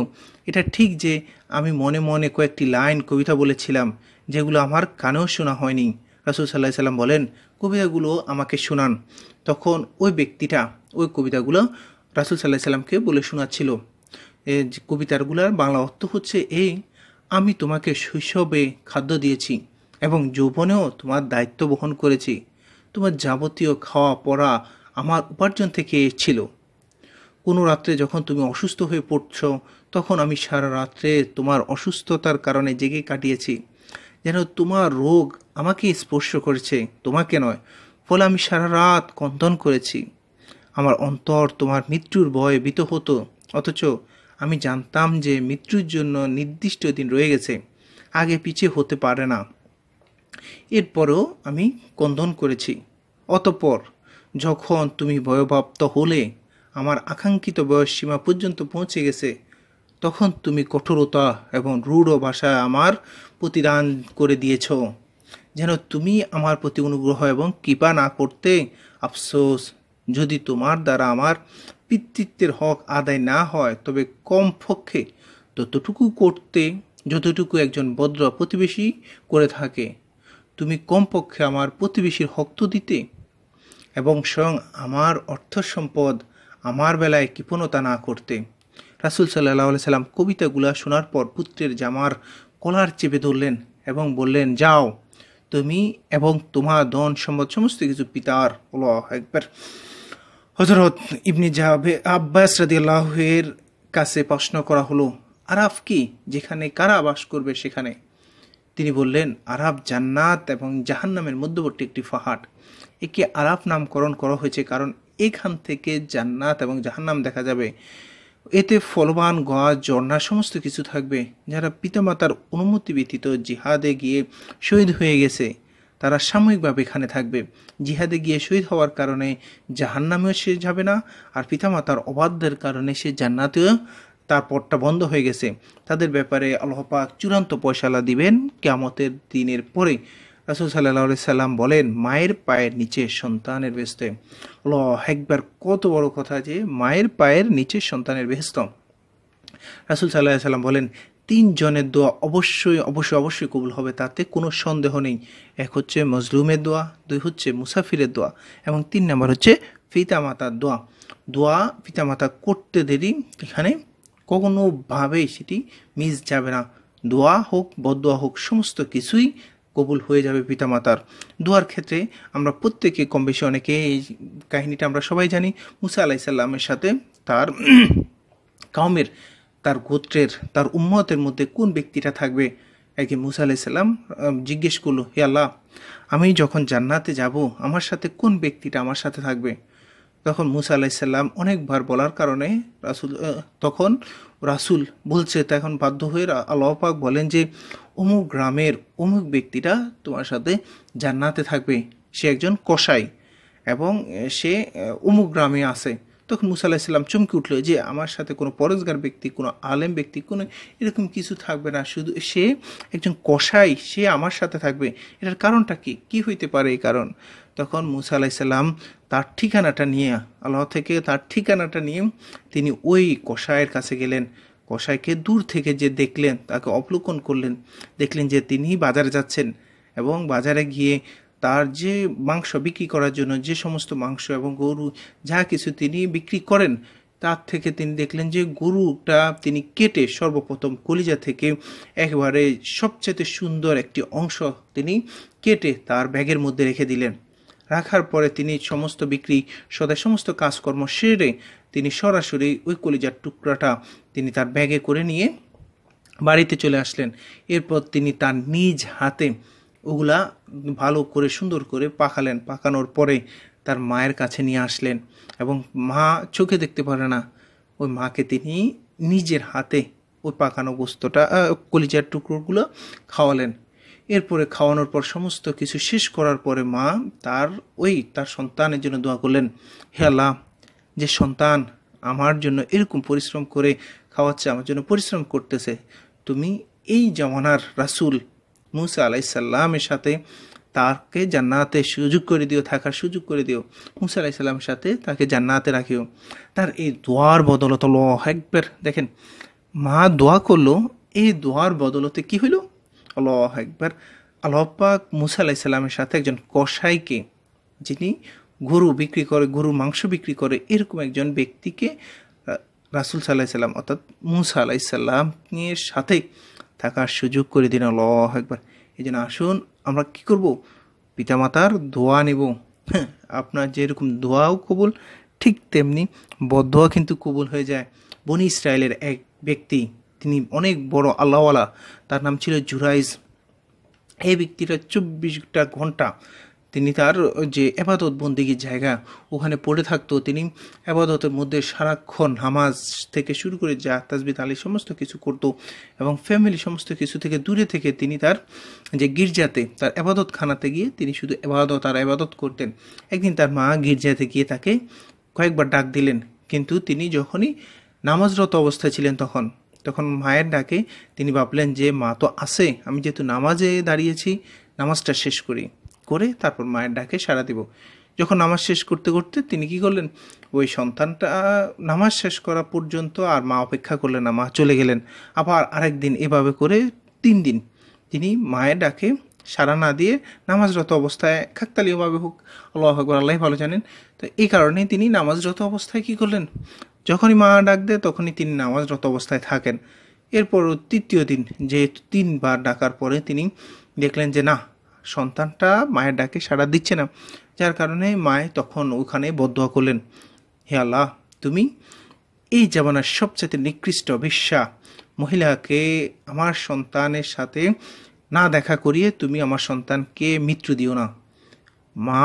এটা ঠিক যে আমি মনে মনে কয়েকটি লাইন কবিতা বলেছিলাম যেগুলো আমার কানেও শোনা হয়নি। রাসূল সাল্লাল্লাহু আলাইহি সাল্লাম বলেন, কবিতাগুলো আমাকে শোনান। তখন ওই ব্যক্তিটা ওই কবিতাগুলো রাসূল সাল্লাল্লাহু আলাইহি সাল্লামকে বলে শোনাচ্ছিল। এই কবিতাগুলোর বাংলা অর্থ হচ্ছে এই: আমি তোমাকে শৈশবে খাদ্য দিয়েছি এবং যৌবনেও তোমার দায়িত্ব বহন করেছি। তোমার যাবতীয় খাওয়া পড়া আমার উপার্জন থেকে ছিল। কোনো রাত্রে যখন তুমি অসুস্থ হয়ে পড়ছ, তখন আমি সারা রাত্রে তোমার অসুস্থতার কারণে জেগে কাটিয়েছি, যেন তোমার রোগ আমাকে স্পর্শ করেছে, তোমাকে নয়। ফলে আমি সারা রাত ক্রন্দন করেছি। আমার অন্তর তোমার মৃত্যুর ভয়ে ভীত হতো, অথচ আমি জানতাম যে মৃত্যুর জন্য নির্দিষ্ট দিন রয়ে গেছে, আগে পিছিয়ে হতে পারে না। এরপরও আমি ক্রন্দন করেছি। অতঃপর যখন তুমি ভয়প্রাপ্ত হলে, আমার আকাঙ্ক্ষিত বয়স সীমা পর্যন্ত পৌঁছে গেছে, তখন তুমি কঠোরতা এবং রূঢ় ভাষায় আমার প্রতিদান করে দিয়েছ, যেন তুমি আমার প্রতি অনুগ্রহ এবং কৃপা না করতে। আফসোস, যদি তোমার দ্বারা আমার পিতৃত্বের হক আদায় না হয়, তবে কমপক্ষে ততটুকু করতে যতটুকু একজন ভদ্র প্রতিবেশী করে থাকে। তুমি কমপক্ষে আমার প্রতিবেশীর হক তো দিতে, এবং স্বয়ং আমার অর্থ সম্পদ আমার বেলায় কৃপণতা না করতে। রাসূল সাল্লাল্লাহু আলাইহি সাল্লাম কবিতাগুলা শোনার পর পুত্রের জামার কলার চেপে ধরলেন এবং বললেন, যাও, তুমি এবং তোমার ধন সম্পদ সমস্ত কিছু পিতার। আল্লাহু আকবার। হযরত ইবনে আব্বাস রাদিয়াল্লাহু এর কাছে প্রশ্ন করা হলো, আরাফ কি, যেখানে কারা বাস করবে সেখানে? তিনি বললেন, আরাফ জান্নাত এবং জাহান্নামের মধ্যবর্তী একটি পাহাড়। একে আরাফ নামকরণ করা হয়েছে কারণ এখান থেকে জান্নাত এবং জাহান্নাম দেখা যাবে। এতে ফলবান গাছ, ঝর্ণা সমস্ত কিছু থাকবে। যারা পিতামাতার অনুমতি ব্যতীত জিহাদে গিয়ে শহীদ হয়ে গেছে, তারা সাময়িকভাবে এখানে থাকবে। জিহাদে গিয়ে শহীদ হওয়ার কারণে জাহান্নামেও সে যাবে না, আর পিতামাতার অবাধ্যের কারণে সে জান্নাতেও তার পথটা বন্ধ হয়ে গেছে। তাদের ব্যাপারে আল্লাহ পাক চূড়ান্ত ফয়সালা দিবেন কিয়ামতের দিনের পরে। রাসূল সাল্লাল্লাহু আলাইহি সাল্লাম বলেন, মায়ের পায়ের নিচে সন্তানের বেহেশত। আল্লাহু আকবার, কত বড় কথা যে মায়ের পায়ের নিচে সন্তানের বেহেশত। রাসূল সাল্লাল্লাহু আলাইহি সাল্লাম বলেন, 3 জনের দোয়া অবশ্যই অবশ্যই অবশ্যই কবুল হবে, তাতে কোনো সন্দেহ নেই। এক হচ্ছে মজলুমের দোয়া, 2 হচ্ছে মুসাফিরের দোয়া, এবং 3 নম্বর হচ্ছে পিতামাতার দোয়া। দোয়া পিতামাতা করতে দেরি এখানে কোনোভাবেই সেটি মিস যাবে না। দোয়া হোক বদদোয়া হোক, সমস্ত কিছুই কবুল হয়ে যাবে পিতামাতার। দোয়ার ক্ষেত্রে আমরা প্রত্যেকে কম বেশি অনেকে এই কাহিনীটা আমরা সবাই জানি। মুসা আলাইহিস সালামের সাথে তার কওমের, তার গোত্রের, তার উম্মতের মধ্যে কোন ব্যক্তিটা থাকবে। একদিন মুসা আলাইহিস সালাম জিজ্ঞেস করলো, হে আল্লাহ, আমি যখন জান্নাতে যাব, আমার সাথে কোন ব্যক্তিটা আমার সাথে থাকবে? তখন মুসা আলাইহিস সালাম অনেকবার বলার কারণে তখন রাসূল বলছে, তখন বাধ্য হয়ে আল্লাহ পাক বলেন যে, অমুক গ্রামের অমুক ব্যক্তিটা তোমার সাথে জান্নাতে থাকবে, সে একজন কসাই এবং সে অমুক গ্রামে আছে। তখন মুসা আলাইহিস সালাম চমকে উঠলো যে আমার সাথে কোনো পরেশগার ব্যক্তি, কোনো আলেম ব্যক্তি, কোনো এরকম কিছু থাকবে না, শুধু সে একজন কসাই, সে আমার সাথে থাকবে। এটার কারণটা কি, কি হইতে পারে এই কারণ? তখন মুসা আলাইহিস সালাম তার ঠিকানাটা নিয়ে, আল্লাহ থেকে তার ঠিকানাটা নিয়ে তিনি ওই কসাইয়ের কাছে গেলেন। কসাইকে দূর থেকে যে দেখলেন, তাকে অবলোকন করলেন, দেখলেন যে তিনি বাজারে যাচ্ছেন, এবং বাজারে গিয়ে তার যে মাংস বিক্রি করার জন্য যে সমস্ত মাংস এবং গরু যা কিছু তিনি বিক্রি করেন, তার থেকে তিনি দেখলেন যে গরুটা তিনি কেটে সর্বপ্রথম কলিজা থেকে একেবারে সবচেয়ে সুন্দর একটি অংশ তিনি কেটে তার ব্যাগের মধ্যে রেখে দিলেন। রাখার পরে তিনি সমস্ত বিক্রি সদায় সমস্ত কাজকর্ম সেরে তিনি সরাসরি ওই কলিজার টুকরাটা তিনি তার ব্যাগে করে নিয়ে বাড়িতে চলে আসলেন। এরপর তিনি তার নিজ হাতে ওগুলা ভালো করে সুন্দর করে পাকালেন। পাকানোর পরে তার মায়ের কাছে নিয়ে আসলেন, এবং মা চোখে দেখতে পারে না, ওই মাকে তিনি নিজের হাতে ওই পাকানো গোস্তটা কলিজার টুকরোগুলো খাওয়ালেন। এরপরে খাওয়ানোর পর সমস্ত কিছু শেষ করার পরে মা তার সন্তানের জন্য দোয়া করলেন, হে আল্লাহ, যে সন্তান আমার জন্য এরকম পরিশ্রম করে খাওয়াচ্ছে, আমার জন্য পরিশ্রম করতেছে, তুমি এই জামানার রাসূল মুসা আলাইসাল্লামের সাথে তাকে জান্নাতে সুযোগ করে দিও, থাকার সুযোগ করে দিও, মুসা আলাইসাল্লামের সাথে তাকে জান্নাতে রাখিও। তার এই দোয়ার বদলত আল্লাহু আকবার, দেখেন মা দোয়া করলো, এই দোয়ার বদলতে কি হইল? আল্লাহু আকবার, আল্লাহ পাক মুসা আলাইসাল্লামের সাথে একজন কসাইকে, যিনি গরু বিক্রি করে, গরুর মাংস বিক্রি করে, এরকম একজন ব্যক্তিকে রাসূল সাল্লাল্লাহু আলাইহি সাল্লাম অর্থাৎ মুসা আলাইসাল্লামের সাথে থাকার সুযোগ করে দিন। আল্লাহু আকবার। এই জন্য আসুন আমরা কি করব? পিতামাতার দোয়া নেব। আপনার যেরকম দোয়াও কবুল, ঠিক তেমনি বদদোয়া কিন্তু কবুল হয়ে যায়। বনি ইসরায়েলের এক ব্যক্তি, তিনি অনেক বড় আল্লাহওয়ালা, তার নাম ছিল জুরাইজ। এই ব্যক্তিটা 24টা ঘন্টা তিনি তার যে এবাদত বন্দিগির জায়গা ওখানে পড়ে থাকতো। তিনি এবাদতের মধ্যে সারাক্ষণ নামাজ থেকে শুরু করে যা তাসবিহ তাহলিল সমস্ত কিছু করতো, এবং ফ্যামিলি সমস্ত কিছু থেকে দূরে থেকে তিনি তার যে গির্জাতে, তার এবাদত খানাতে গিয়ে তিনি শুধু এবাদত আর এবাদত করতেন। একদিন তার মা গির্জাতে গিয়ে তাকে কয়েকবার ডাক দিলেন, কিন্তু তিনি যখনই নামাজরত অবস্থায় ছিলেন তখন মায়ের ডাকে তিনি ভাবলেন যে মা তো আছে, আমি যেহেতু নামাজে দাঁড়িয়েছি, নামাজটা শেষ করে তারপর মায়ের ডাকে সাড়া দিব। যখন নামাজ শেষ করতে করতে তিনি কি করলেন, ওই সন্তানটা নামাজ শেষ করা পর্যন্ত আর মা অপেক্ষা করলেন না, মা চলে গেলেন। আবার আরেক দিন এভাবে করে 3 দিন তিনি মায়ের ডাকে সাড়া না দিয়ে নামাজরত অবস্থায়, কাকতালীয়ভাবে হোক, আল্লাহু আকবার, আল্লাহ ভালো জানেন, তো এই কারণে তিনি নামাজরত অবস্থায় কি করলেন, যখনই মা ডাক দেয় তখনই তিনি নামাজরত অবস্থায় থাকেন। এরপর 3য় দিন যেহেতু 3 বার ডাকার পরে তিনি দেখলেন যে না, সন্তানটা মায়ের ডাকে সাড়া দিচ্ছে না, যার কারণে মায়ে তখন ওখানে বদদোয়া করলেন, হে আল্লাহ, তুমি এই জামানার সবচেয়ে নিকৃষ্ট বেশ্যা মহিলাকে আমার সন্তানের সাথে না দেখা করিয়ে তুমি আমার সন্তানকে মৃত্যু দিও না। মা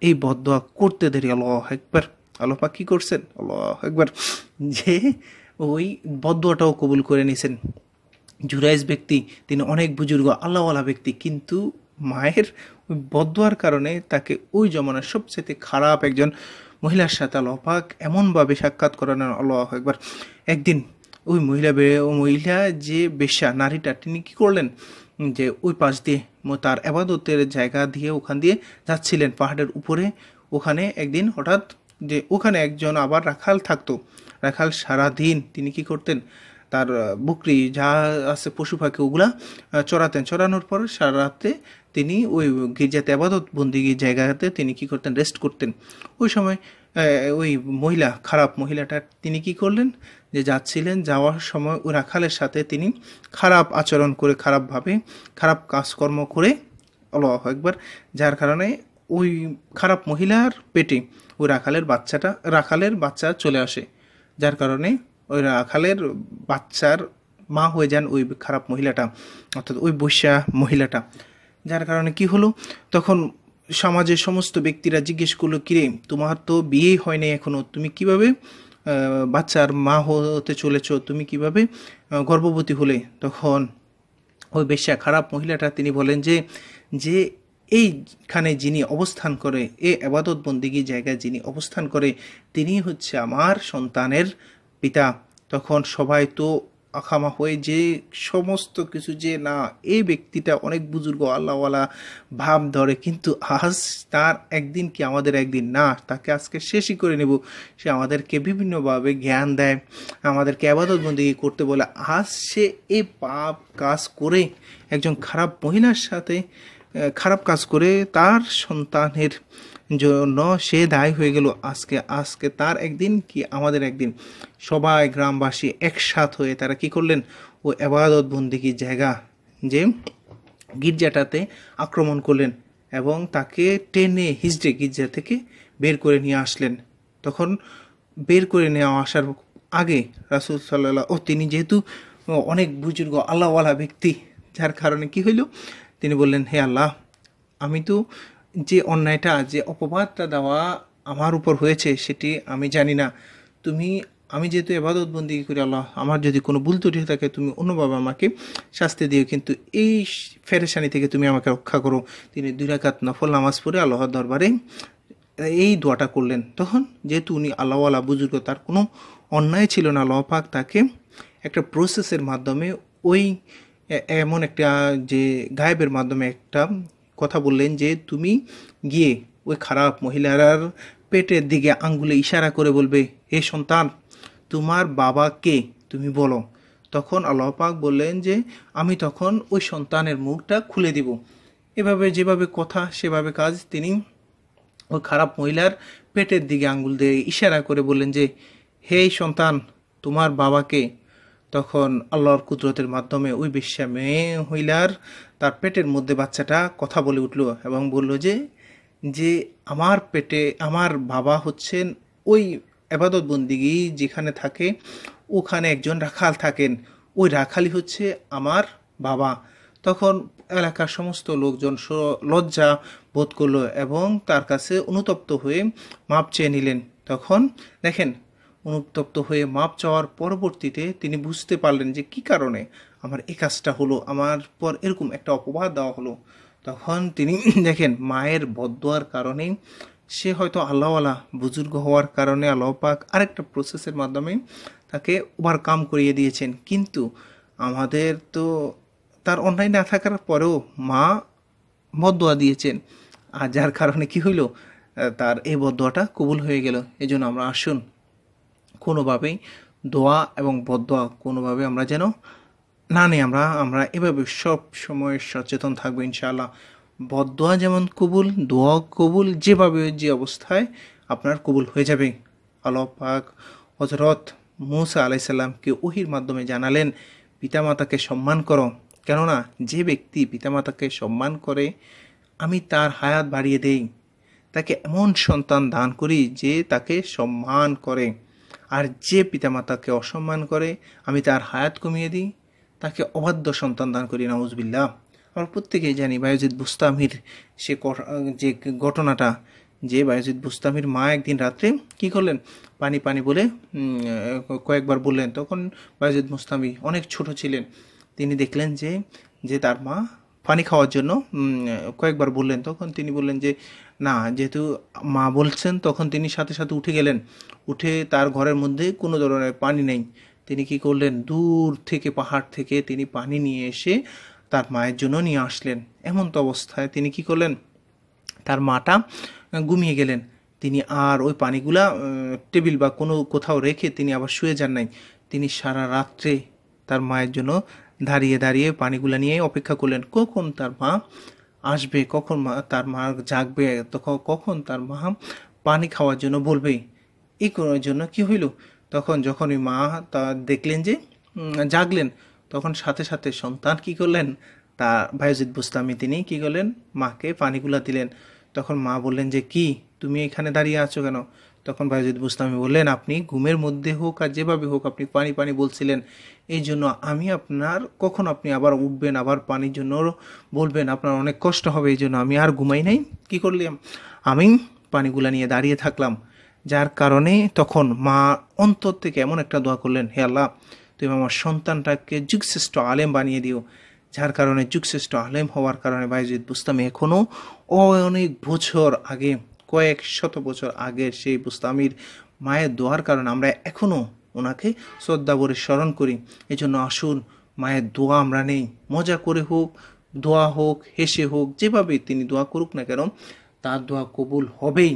এই বদদোয়া করতে দেরি, আল্লাহু আকবার, আল্লাহ পাক কি করছেন, আল্লাহু আকবার, যে ওই বদদোয়াটাও কবুল করে নিয়েছেন। জুরাইজ ব্যক্তি, তিনি অনেক বুজুর্গ আল্লাহওয়ালা ব্যক্তি, কিন্তু মায়ের ওই বদদোয়ার কারণে তাকে ওই জমানার সবচেয়ে খারাপ একজন মহিলার সাথে আল্লাহ পাক এমনভাবে সাক্ষাৎ করানোর। আল্লাহু আকবার। একদিন ওই মহিলা যে বেশ্যা নারীটা, তিনি কি করলেন, যে ওই পাশ দিয়ে তার এবাদতের জায়গা দিয়ে ওখান দিয়ে যাচ্ছিলেন পাহাড়ের উপরে। ওখানে একদিন হঠাৎ যে ওখানে একজন আবার রাখাল থাকতো, রাখাল সারাদিন তিনি কি করতেন, তার বকরি যা আছে পশু পাখি ওগুলা চড়াতেন। চড়ানোর পর সারা রাতে তিনি ওই গির্জাতে আবাদত বন্দিগির জায়গাতে তিনি কি করতেন, রেস্ট করতেন। ওই সময় ওই খারাপ মহিলাটা তিনি কি করলেন, যে যাচ্ছিলেন, যাওয়ার সময় ওই রাখালের সাথে তিনি খারাপ আচরণ করে, খারাপভাবে খারাপ কাজকর্ম করে, আল্লাহু আকবার, যার কারণে ওই খারাপ মহিলার পেটে ওই রাখালের বাচ্চা চলে আসে, যার কারণে ওই রাখালের বাচ্চার মা হয়ে যান ওই খারাপ মহিলাটা, অর্থাৎ ওই বৈশ্যা মহিলাটা। যার কারণে কি হলো, তখন সমাজের সমস্ত ব্যক্তিরা জিজ্ঞেস করলো, কিরে, তোমার তো বিয়েই হয়নি এখনো, তুমি কিভাবে বাচ্চার মা হতে চলেছ, তুমি কিভাবে গর্ভবতী হলে? তখন ওই বেশ্যা খারাপ মহিলাটা তিনি বলেন যে এইখানে যিনি অবস্থান করে, এই আবাদত বন্দিগি জায়গায় যিনি অবস্থান করে, তিনি হচ্ছে আমার সন্তানের পিতা। তখন সবাই তো আখামা হয়ে যে সমস্ত কিছু, যে না, এই ব্যক্তিটা অনেক বুজুর্গ আল্লাহওয়ালা ভাব ধরে, কিন্তু আজ তার একদিন কি আমাদের একদিন না, তাকে আজকে শেষই করে নেব। সে আমাদেরকে বিভিন্নভাবে জ্ঞান দেয়, আমাদেরকে আবাদত বন্দেগী করতে বলে, আজ সে এই পাপ কাজ করে একজন খারাপ মহিলার সাথে খারাপ কাজ করে তার সন্তানের জন্য সে দায়ী হয়ে গেল। আজকে তার একদিন কি আমাদের একদিন। সবাই গ্রামবাসী একসাথ হয়ে তারা কি করলেন, ও ইবাদত বন্দেগীর জায়গা যে গির্জাটাতে আক্রমণ করলেন এবং তাকে টেনে হিজড়ে গির্জা থেকে বের করে নিয়ে আসলেন। তখন বের করে নেওয়া আসার আগে রাসূল সাল্লাল্লাহু, তিনি যেহেতু অনেক বুজুর্গ আল্লাহওয়ালা ব্যক্তি, যার কারণে কি হইল, তিনি বললেন, হে আল্লাহ, আমি তো যে অন্যায়টা, যে অপবাদটা দেওয়া আমার উপর হয়েছে সেটি আমি জানি না। আমি যেহেতু ইবাদত বন্দেগী করি, আল্লাহ, আমার যদি কোনো ভুল ত্রুটি থাকে তুমি অন্যভাবে আমাকে শাস্তি দিও, কিন্তু এই পেরেশানি থেকে তুমি আমাকে রক্ষা করো। তিনি 2 রাকাত নফল নামাজ পড়ে আল্লাহর দরবারে এই দোয়াটা করলেন। তখন যেহেতু উনি আল্লাহওয়ালা বুজুর্গ, তার কোনো অন্যায় ছিল না, আল্লাহ পাক তাকে একটা প্রসেসের মাধ্যমে ওই এমন একটা যে গায়েবের মাধ্যমে একটা কথা বললেন যে তুমি গিয়ে ওই খারাপ মহিলার পেটের দিকে আঙ্গুলে ইশারা করে বলবে, হে সন্তান, তোমার বাবা কে তুমি বলো। তখন আল্লাহ পাক বললেন যে আমি তখন ওই সন্তানের মুখটা খুলে দিব। এভাবে যেভাবে কথা সেভাবে কাজ। তিনি ওই খারাপ মহিলার পেটের দিকে আঙ্গুল দিয়ে ইশারা করে বললেন যে হে সন্তান, তোমার বাবাকে। তখন আল্লাহর কুদরতের মাধ্যমে ওই বেশ্যা মেয়ে মহিলার তার পেটের মধ্যে বাচ্চাটা কথা বলে উঠল এবং বলল যে যে আমার পেটে আমার বাবা হচ্ছেন ওই এবাদত বন্দিগি যেখানে থাকে ওখানে একজন রাখাল থাকেন, ওই রাখালই হচ্ছে আমার বাবা। তখন এলাকার সমস্ত লোকজন লজ্জা বোধ করলো এবং তার কাছে অনুতপ্ত হয়ে মাপ চেয়ে নিলেন। তখন দেখেন, অনুতপ্ত হয়ে মাপ চাওয়ার পরবর্তীতে তিনি বুঝতে পারলেন যে কি কারণে আমার এই কাজটা হলো, আমার পর এরকম একটা অপবাদ দেওয়া হলো। তখন তিনি দেখেন মায়ের বদদোয়ার কারণে, সে হয়তো আল্লাহওয়ালা বুজুর্গ হওয়ার কারণে আল্লাহ পাক আরেকটা প্রসেসের মাধ্যমে তাকে ওভারকাম করিয়ে দিয়েছেন। কিন্তু আমাদের তো তার অন্যায় না থাকার পরেও মা বদদোয়া দিয়েছেন, আর যার কারণে কি হইল, তার এই বদদোয়াটা কবুল হয়ে গেল। এই জন্য আমরা আসুন কোনোভাবেই দোয়া এবং বদদোয়া কোনোভাবে আমরা যেন না নেই। আমরা এভাবে সব সময় সচেতন থাকবো ইনশাআল্লাহ। বদদোয়া যেমন কবুল, দোয়া কবুল, যেভাবে যে অবস্থায় আপনার কবুল হয়ে যাবে। আল্লাহ পাক হযরত মূসা আলাইহিস সালামকে ওহির মাধ্যমে জানালেন, পিতামাতাকে সম্মান করো, কেননা যে ব্যক্তি পিতামাতাকে সম্মান করে আমি তার হায়াত বাড়িয়ে দেই, তাকে এমন সন্তান দান করি যে তাকে সম্মান করে। আর যে পিতামাতাকে অসম্মান করে আমি তার হায়াত কমিয়ে দিই, তাকে অবাধ্য সন্তান দান করি। নাউজুবিল্লাহ। আমরা প্রত্যেকেই জানি বায়েজিদ বুস্তামির সে যে ঘটনাটা, যে বায়েজিদ বুস্তামির মা একদিন রাত্রে কি করলেন, পানি পানি বলে কয়েকবার বললেন। তখন বায়েজিদ বুস্তামি অনেক ছোট ছিলেন, তিনি দেখলেন যে যে তার মা পানি খাওয়ার জন্য কয়েকবার বললেন। তখন তিনি বললেন যে না, যেহেতু মা বলছেন, তখন তিনি সাথে সাথে উঠে গেলেন। উঠে তার ঘরের মধ্যে কোনো ধরনের পানি নেই। তিনি কি করলেন, দূর থেকে পাহাড় থেকে তিনি পানি নিয়ে এসে তার মায়ের জন্য নিয়ে আসলেন। এমন তো অবস্থায় তিনি কি করলেন, তার মাটা ঘুমিয়ে গেলেন। তিনি আর ওই পানিগুলা টেবিল বা কোনো কোথাও রেখে তিনি আবার শুয়ে যান নাই। তিনি সারা রাত্রে তার মায়ের জন্য দাঁড়িয়ে দাঁড়িয়ে পানিগুলা নিয়ে অপেক্ষা করলেন, কখন তার মা আসবে, কখন তার মা জাগবে, তখন কখন তার মা পানি খাওয়ার জন্য বলবে। এই করার জন্য কি হইল, তখন যখন ওই মা তা দেখলেন যে জাগলেন, তখন সাথে সাথে সন্তান কি করলেন, তা বায়েজিদ বুস্তামি তিনি কি করলেন, মাকে পানিগুলা দিলেন। তখন মা বললেন যে কি তুমি এখানে দাঁড়িয়ে আছো কেন? তখন বায়েজিদ বুস্তামি বললেন, আপনি ঘুমের মধ্যে হোক আর যেভাবে হোক আপনি পানি পানি বলছিলেন, এই জন্য আমি আপনার, কখন আপনি আবার উঠবেন আবার পানির জন্য বলবেন, আপনার অনেক কষ্ট হবে, এই জন্য আমি আর ঘুমাই নাই, কি করলাম, আমি পানিগুলা নিয়ে দাঁড়িয়ে থাকলাম। যার কারণে তখন মা অন্তর থেকে এমন একটা দোয়া করলেন, হে আল্লাহ, তুমি আমার সন্তানটাকে যুগশ্রেষ্ঠ আলেম বানিয়ে দিও। যার কারণে যুগশ্রেষ্ঠ আলেম হওয়ার কারণে বায়েজিদ বুস্তামি এখনও অনেক বছর আগে, কয়েক শত বছর আগের সেই বুস্তামির মায়ের দোয়ার কারণে আমরা এখনও ওনাকে শ্রদ্ধা ভরে স্মরণ করি। এই জন্য আসুন মায়ের দোয়া আমরা নেই, মজা করে হোক, দোয়া হোক, হেসে হোক, যেভাবে তিনি দোয়া করুক না কেন তার দোয়া কবুল হবেই।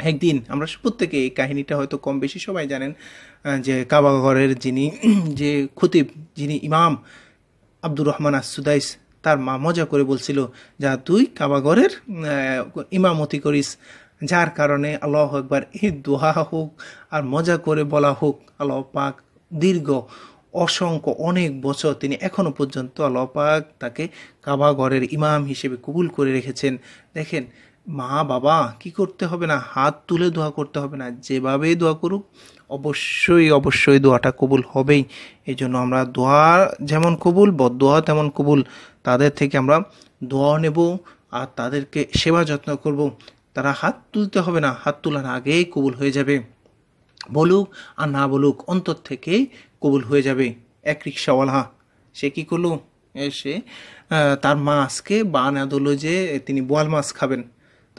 একদিন আমরা প্রত্যেকে এই কাহিনীটা হয়তো কম বেশি সবাই জানেন, যে কাবা ঘরের যিনি যে খতিব, যিনি ইমাম আব্দুর রহমান আস-সুদাইস, তার মা মজা করে বলছিল, যা তুই কাবা ঘরের ইমামতি করিস। যার কারণে আল্লাহু আকবার, এই দোয়া হোক আর মজা করে বলা হোক, আল্লাহ পাক দীর্ঘ অসংখ্য অনেক বছর তিনি এখনো পর্যন্ত আল্লাহ পাক তাকে কাবা ঘরের ইমাম হিসেবে কবুল করে রেখেছেন। দেখেন, মা বাবা কি করতে হবে না, হাত তুলে দোয়া করতে হবে না, যেভাবেই দোয়া করুক অবশ্যই অবশ্যই দোয়াটা কবুল হবেই। এই জন্য আমরা দোয়া যেমন কবুল, বদদোয়া তেমন কবুল। তাদের থেকে আমরা দোয়া নেব আর তাদেরকে সেবা যত্ন করব। তারা হাত তুলতে হবে না, হাত তোলার আগেই কবুল হয়ে যাবে। বলুক আর না বলুক অন্তর থেকে কবুল হয়ে যাবে। এক রিক্সাওয়ালা সে কি করলো, সে তার মাছকে বানা দিল যে তিনি বোয়াল মাছ খাবেন।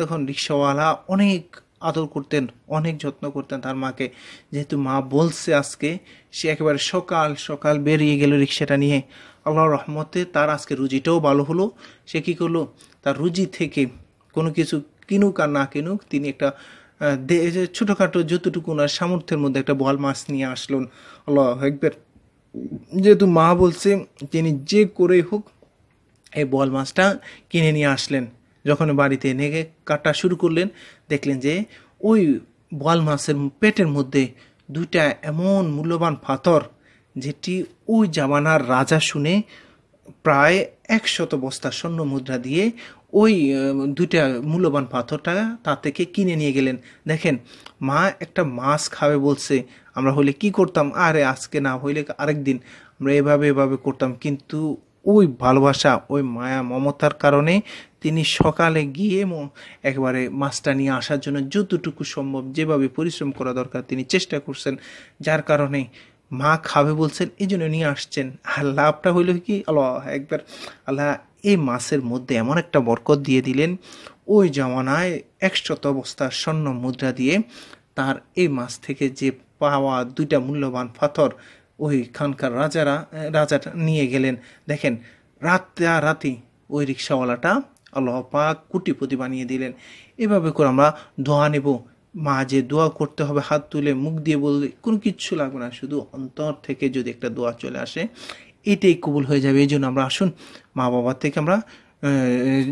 তখন রিক্সাওয়ালা অনেক আদর করতেন, অনেক যত্ন করতেন তার মাকে, যেহেতু মা বলছে আজকে। সে একেবারে সকাল সকাল বেরিয়ে গেল রিক্সাটা নিয়ে। আল্লাহর রহমতে তার আজকে রুজিটাও ভালো হলো। সে কী করলো, তার রুজি থেকে কোনো কিছু কিনুক আর না কিনুক, তিনি একটা ছোটোখাটো যতটুকু ওনার সামর্থ্যের মধ্যে একটা বোয়াল মাছ নিয়ে আসলেন। আল্লাহ একবার, যেহেতু মা বলছে তিনি যে করেই হোক এই বোয়াল মাছটা কিনে নিয়ে আসলেন। যখন বাড়িতে এনে কাটা শুরু করলেন, দেখলেন যে ওই বোয়াল মাছের পেটের মধ্যে দুইটা এমন মূল্যবান পাথর, যেটি ওই জামানার রাজা শুনে প্রায় 100 বস্তা স্বর্ণ মুদ্রা দিয়ে ওই দুইটা মূল্যবান পাথরটা তা থেকে কিনে নিয়ে গেলেন। দেখেন, মা একটা মাছ খাবে বলছে, আমরা হলে কি করতাম, আরে আজকে না হইলে আরেক দিন আমরা এভাবে করতাম। কিন্তু ওই ভালোবাসা, ওই মায়া মমতার কারণে তিনি সকালে গিয়ে একবারে মাছটা নিয়ে আসার জন্য যতটুকু সম্ভব যেভাবে পরিশ্রম করা দরকার তিনি চেষ্টা করছেন, যার কারণে মা খাবে বলছেন এই জন্য নিয়ে আসছেন। আর লাভটা হইল কি, আল্লাহ একবার, আল্লাহ এই মাছের মধ্যে এমন একটা বরকত দিয়ে দিলেন, ওই জমানায় 100 বস্তা স্বর্ণ মুদ্রা দিয়ে তার এই মাছ থেকে যে পাওয়া দুইটা মূল্যবান পাথর ওইখানকার রাজাটা নিয়ে গেলেন। দেখেন, রাতি ওই রিক্সাওয়ালাটা আল্লাহ পাক কোটিপতি বানিয়ে দিলেন। এভাবে করে আমরা দোয়া নেব। মা যে দোয়া করতে হবে হাত তুলে মুখ দিয়ে বললে কোনো কিচ্ছু লাগবে না, শুধু অন্তর থেকে যদি একটা দোয়া চলে আসে এটাই কবুল হয়ে যাবে। এই জন্য আমরা আসুন মা বাবার থেকে আমরা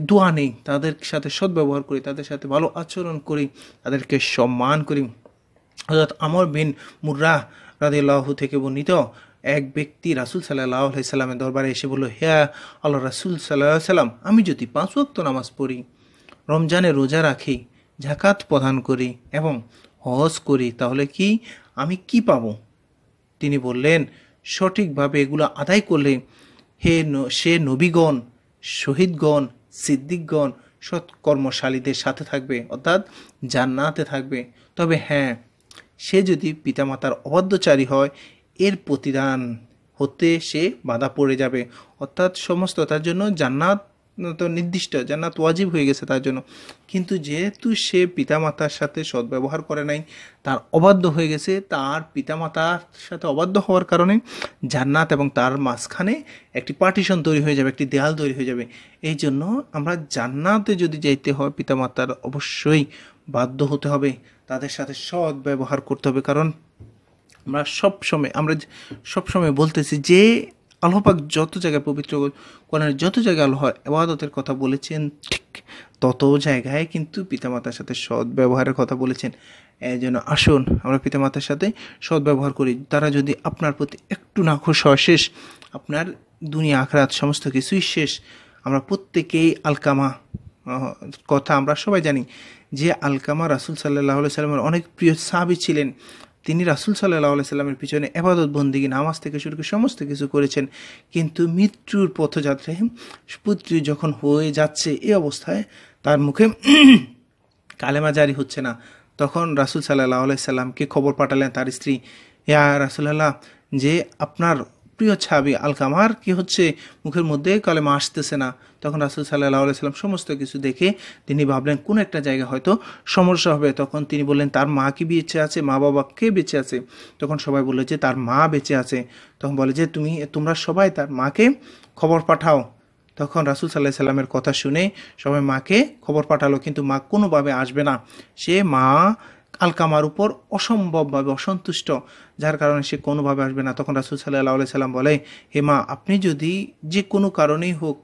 দোয়া নেই, তাদের সাথে সদ্ব্যবহার করি, তাদের সাথে ভালো আচরণ করি, তাদেরকে সম্মান করি। হযরত আমর বিন মুররা রাদিয়াল্লাহু থেকে বর্ণিত, এক ব্যক্তি রাসূল সাল্লাল্লাহু আলাইহি সাল্লামের দরবারে এসে বলল, হে আল্লাহ রাসূল সাল্লাল্লাহু আলাইহি সাল্লাম, আমি যদি 5 ওয়াক্ত নামাজ পড়ি, রমজানে রোজা রাখি, যাকাত প্রদান করি এবং হজ করি, তাহলে কি আমি কি পাবো? তিনি বললেন, সঠিকভাবে এগুলো আদায় করলে সে নবীগণ, শহীদগণ, সিদ্দিকগণ, সৎকর্মশালীদের সাথে থাকবে, অর্থাৎ জান্নাতে থাকবে। তবে হ্যাঁ, সে যদি পিতামাতার অবাধ্যচারী হয়, এর প্রতিদান হতে সে বাধা পড়ে যাবে, অর্থাৎ সমস্ত তার জন্য জান্নাত তো নির্দিষ্ট, জান্নাত ওয়াজিব হয়ে গেছে তার জন্য। কিন্তু যেহেতু সে পিতামাতার সাথে সদ্ব্যবহার করে নাই, তার অবাধ্য হয়ে গেছে, তার পিতামাতার সাথে অবাধ্য হওয়ার কারণে জান্নাত এবং তার মাঝখানে একটি পার্টিশন তৈরি হয়ে যাবে, একটি দেয়াল তৈরি হয়ে যাবে। এই জন্য আমরা জান্নাতে যদি যাইতে হয়, পিতামাতার অবশ্যই বাধ্য হতে হবে, তাদের সাথে সদ্ব্যবহার করতে হবে। কারণ আমরা সবসময় বলতেছি যে আল্লাহ পাক যত জায়গায় পবিত্র কোরআনের যত জায়গায় আল্লাহর ইবাদতের কথা বলেছেন, ঠিক তত জায়গায় কিন্তু পিতামাতার সাথে সদ্ব্যবহারের কথা বলেছেন। এই জন্য আসুন আমরা পিতামাতার সাথে সদ্ব্যবহার করি। তারা যদি আপনার প্রতি একটু নাখুশ হয়, শেষ, আপনার দুনিয়া আখিরাত সমস্ত কিছুই শেষ। আমরা প্রত্যেকেই আলকামা কথা আমরা সবাই জানি যে আলকামা রাসূল সাল্লাল্লাহু আলাইহি সাল্লামের অনেক প্রিয় সাহাবী ছিলেন। তিনি রাসূল সাল্লাল্লাহু আলাইহি সাল্লামের পিছনে ইবাদত বন্দেগী, নামাজ থেকে শুরু করে সমস্ত কিছু করেছেন। কিন্তু মৃত্যুর পথযাত্রায় পুত্র যখন হয়ে যাচ্ছে, এই অবস্থায় তার মুখে কালেমা জারি হচ্ছে না, তখন রাসূল সাল্লাল্লাহু আলাইহি সাল্লামকে খবর পাঠালেন তার স্ত্রী, ইয়া রাসূলুল্লাহ, যে আপনার প্রিয় সাহাবী আলকামার কি হচ্ছে, মুখের মধ্যে কালেমা আসতেছে না। তখন রাসূল সাল্লাল্লাহু আলাইহি সাল্লাম সমস্ত কিছু দেখে তিনি ভাবলেন কোন একটা জায়গা হয়তো সমস্যা হবে। তখন তিনি বললেন, তার মা কি বেঁচে আছে, মা বাবা কে বেঁচে আছে? তখন সবাই বলল যে তার মা বেঁচে আছে। তখন বলে যে তোমরা সবাই তার মাকে খবর পাঠাও। তখন রাসূল সাল্লাল্লাহু আলাইহি সাল্লামের কথা শুনে সবাই মাকে খবর পাঠালো, কিন্তু মা কোনোভাবে আসবে না। মা আলকামার উপর অসম্ভবভাবে অসন্তুষ্ট, যার কারণে সে কোনোভাবে আসবে না। তখন রাসূল সাল্লাল্লাহু আলাইহি সাল্লাম বলে, হে মা, আপনি যদি যে কোনো কারণেই হোক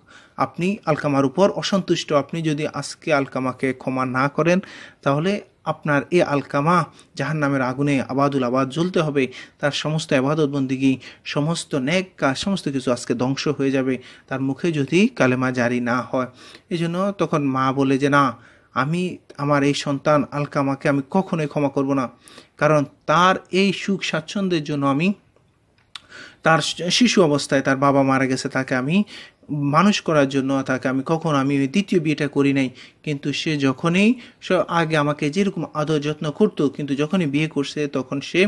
আপনি আলকামার উপর অসন্তুষ্ট, আপনি যদি আজকে আলকামাকে ক্ষমা না করেন, তাহলে আপনার এই আলকামা জাহান্নামের আগুনে আবাদুল আবাদ জ্বলতে হবে। তার সমস্ত ইবাদত বন্দেগী, সমস্ত নেক কাজ, সমস্ত কিছু আজকে ধ্বংস হয়ে যাবে, তার মুখে যদি কালেমা জারি না হয়। এই জন্য তখন মা বলে যে, না, আমি আমার এই সন্তান আলকামাকে আমি কখনোই ক্ষমা করব না, কারণ তার এই সুখ স্বাচ্ছন্দ্যের জন্য আমি তার শিশু অবস্থায় তার বাবা মারা গেছে, তাকে আমি মানুষ করার জন্য তাকে আমি দ্বিতীয় বিয়েটা করি নাই। কিন্তু সে যখনই আগে আমাকে যেরকম আদর যত্ন করতো, কিন্তু যখনই বিয়ে করছে তখন সে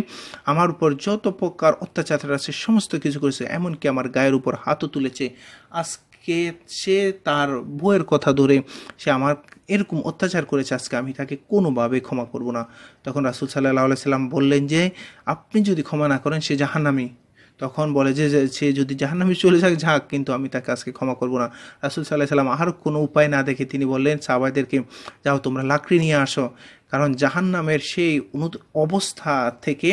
আমার উপর যত প্রকার অত্যাচার আছে সমস্ত কিছু করেছে, এমনকি আমার গায়ের উপর হাতও তুলেছে। আজকে আমাকে সে তার বউয়ের কথা ধরে সে আমার এরকম অত্যাচার করেছে, আজকে আমি তাকে কোনোভাবে ক্ষমা করব না। তখন রাসূল সাল্লাল্লাহু আলাইহি সাল্লাম বললেন যে আপনি যদি ক্ষমা না করেন সে জাহান্নামী। তখন বলে যে সে যদি জাহান্নামে চলে যাক যাক, কিন্তু আমি তাকে আজকে ক্ষমা করব না। রাসূল সাল্লাল্লাহু আলাইহি সাল্লাম আর কোনো উপায় না দেখে তিনি বললেন সাহাবাদেরকে, যাও তোমরা লাকড়ি নিয়ে আসো, কারণ জাহান্নামের সেই অবস্থা থেকে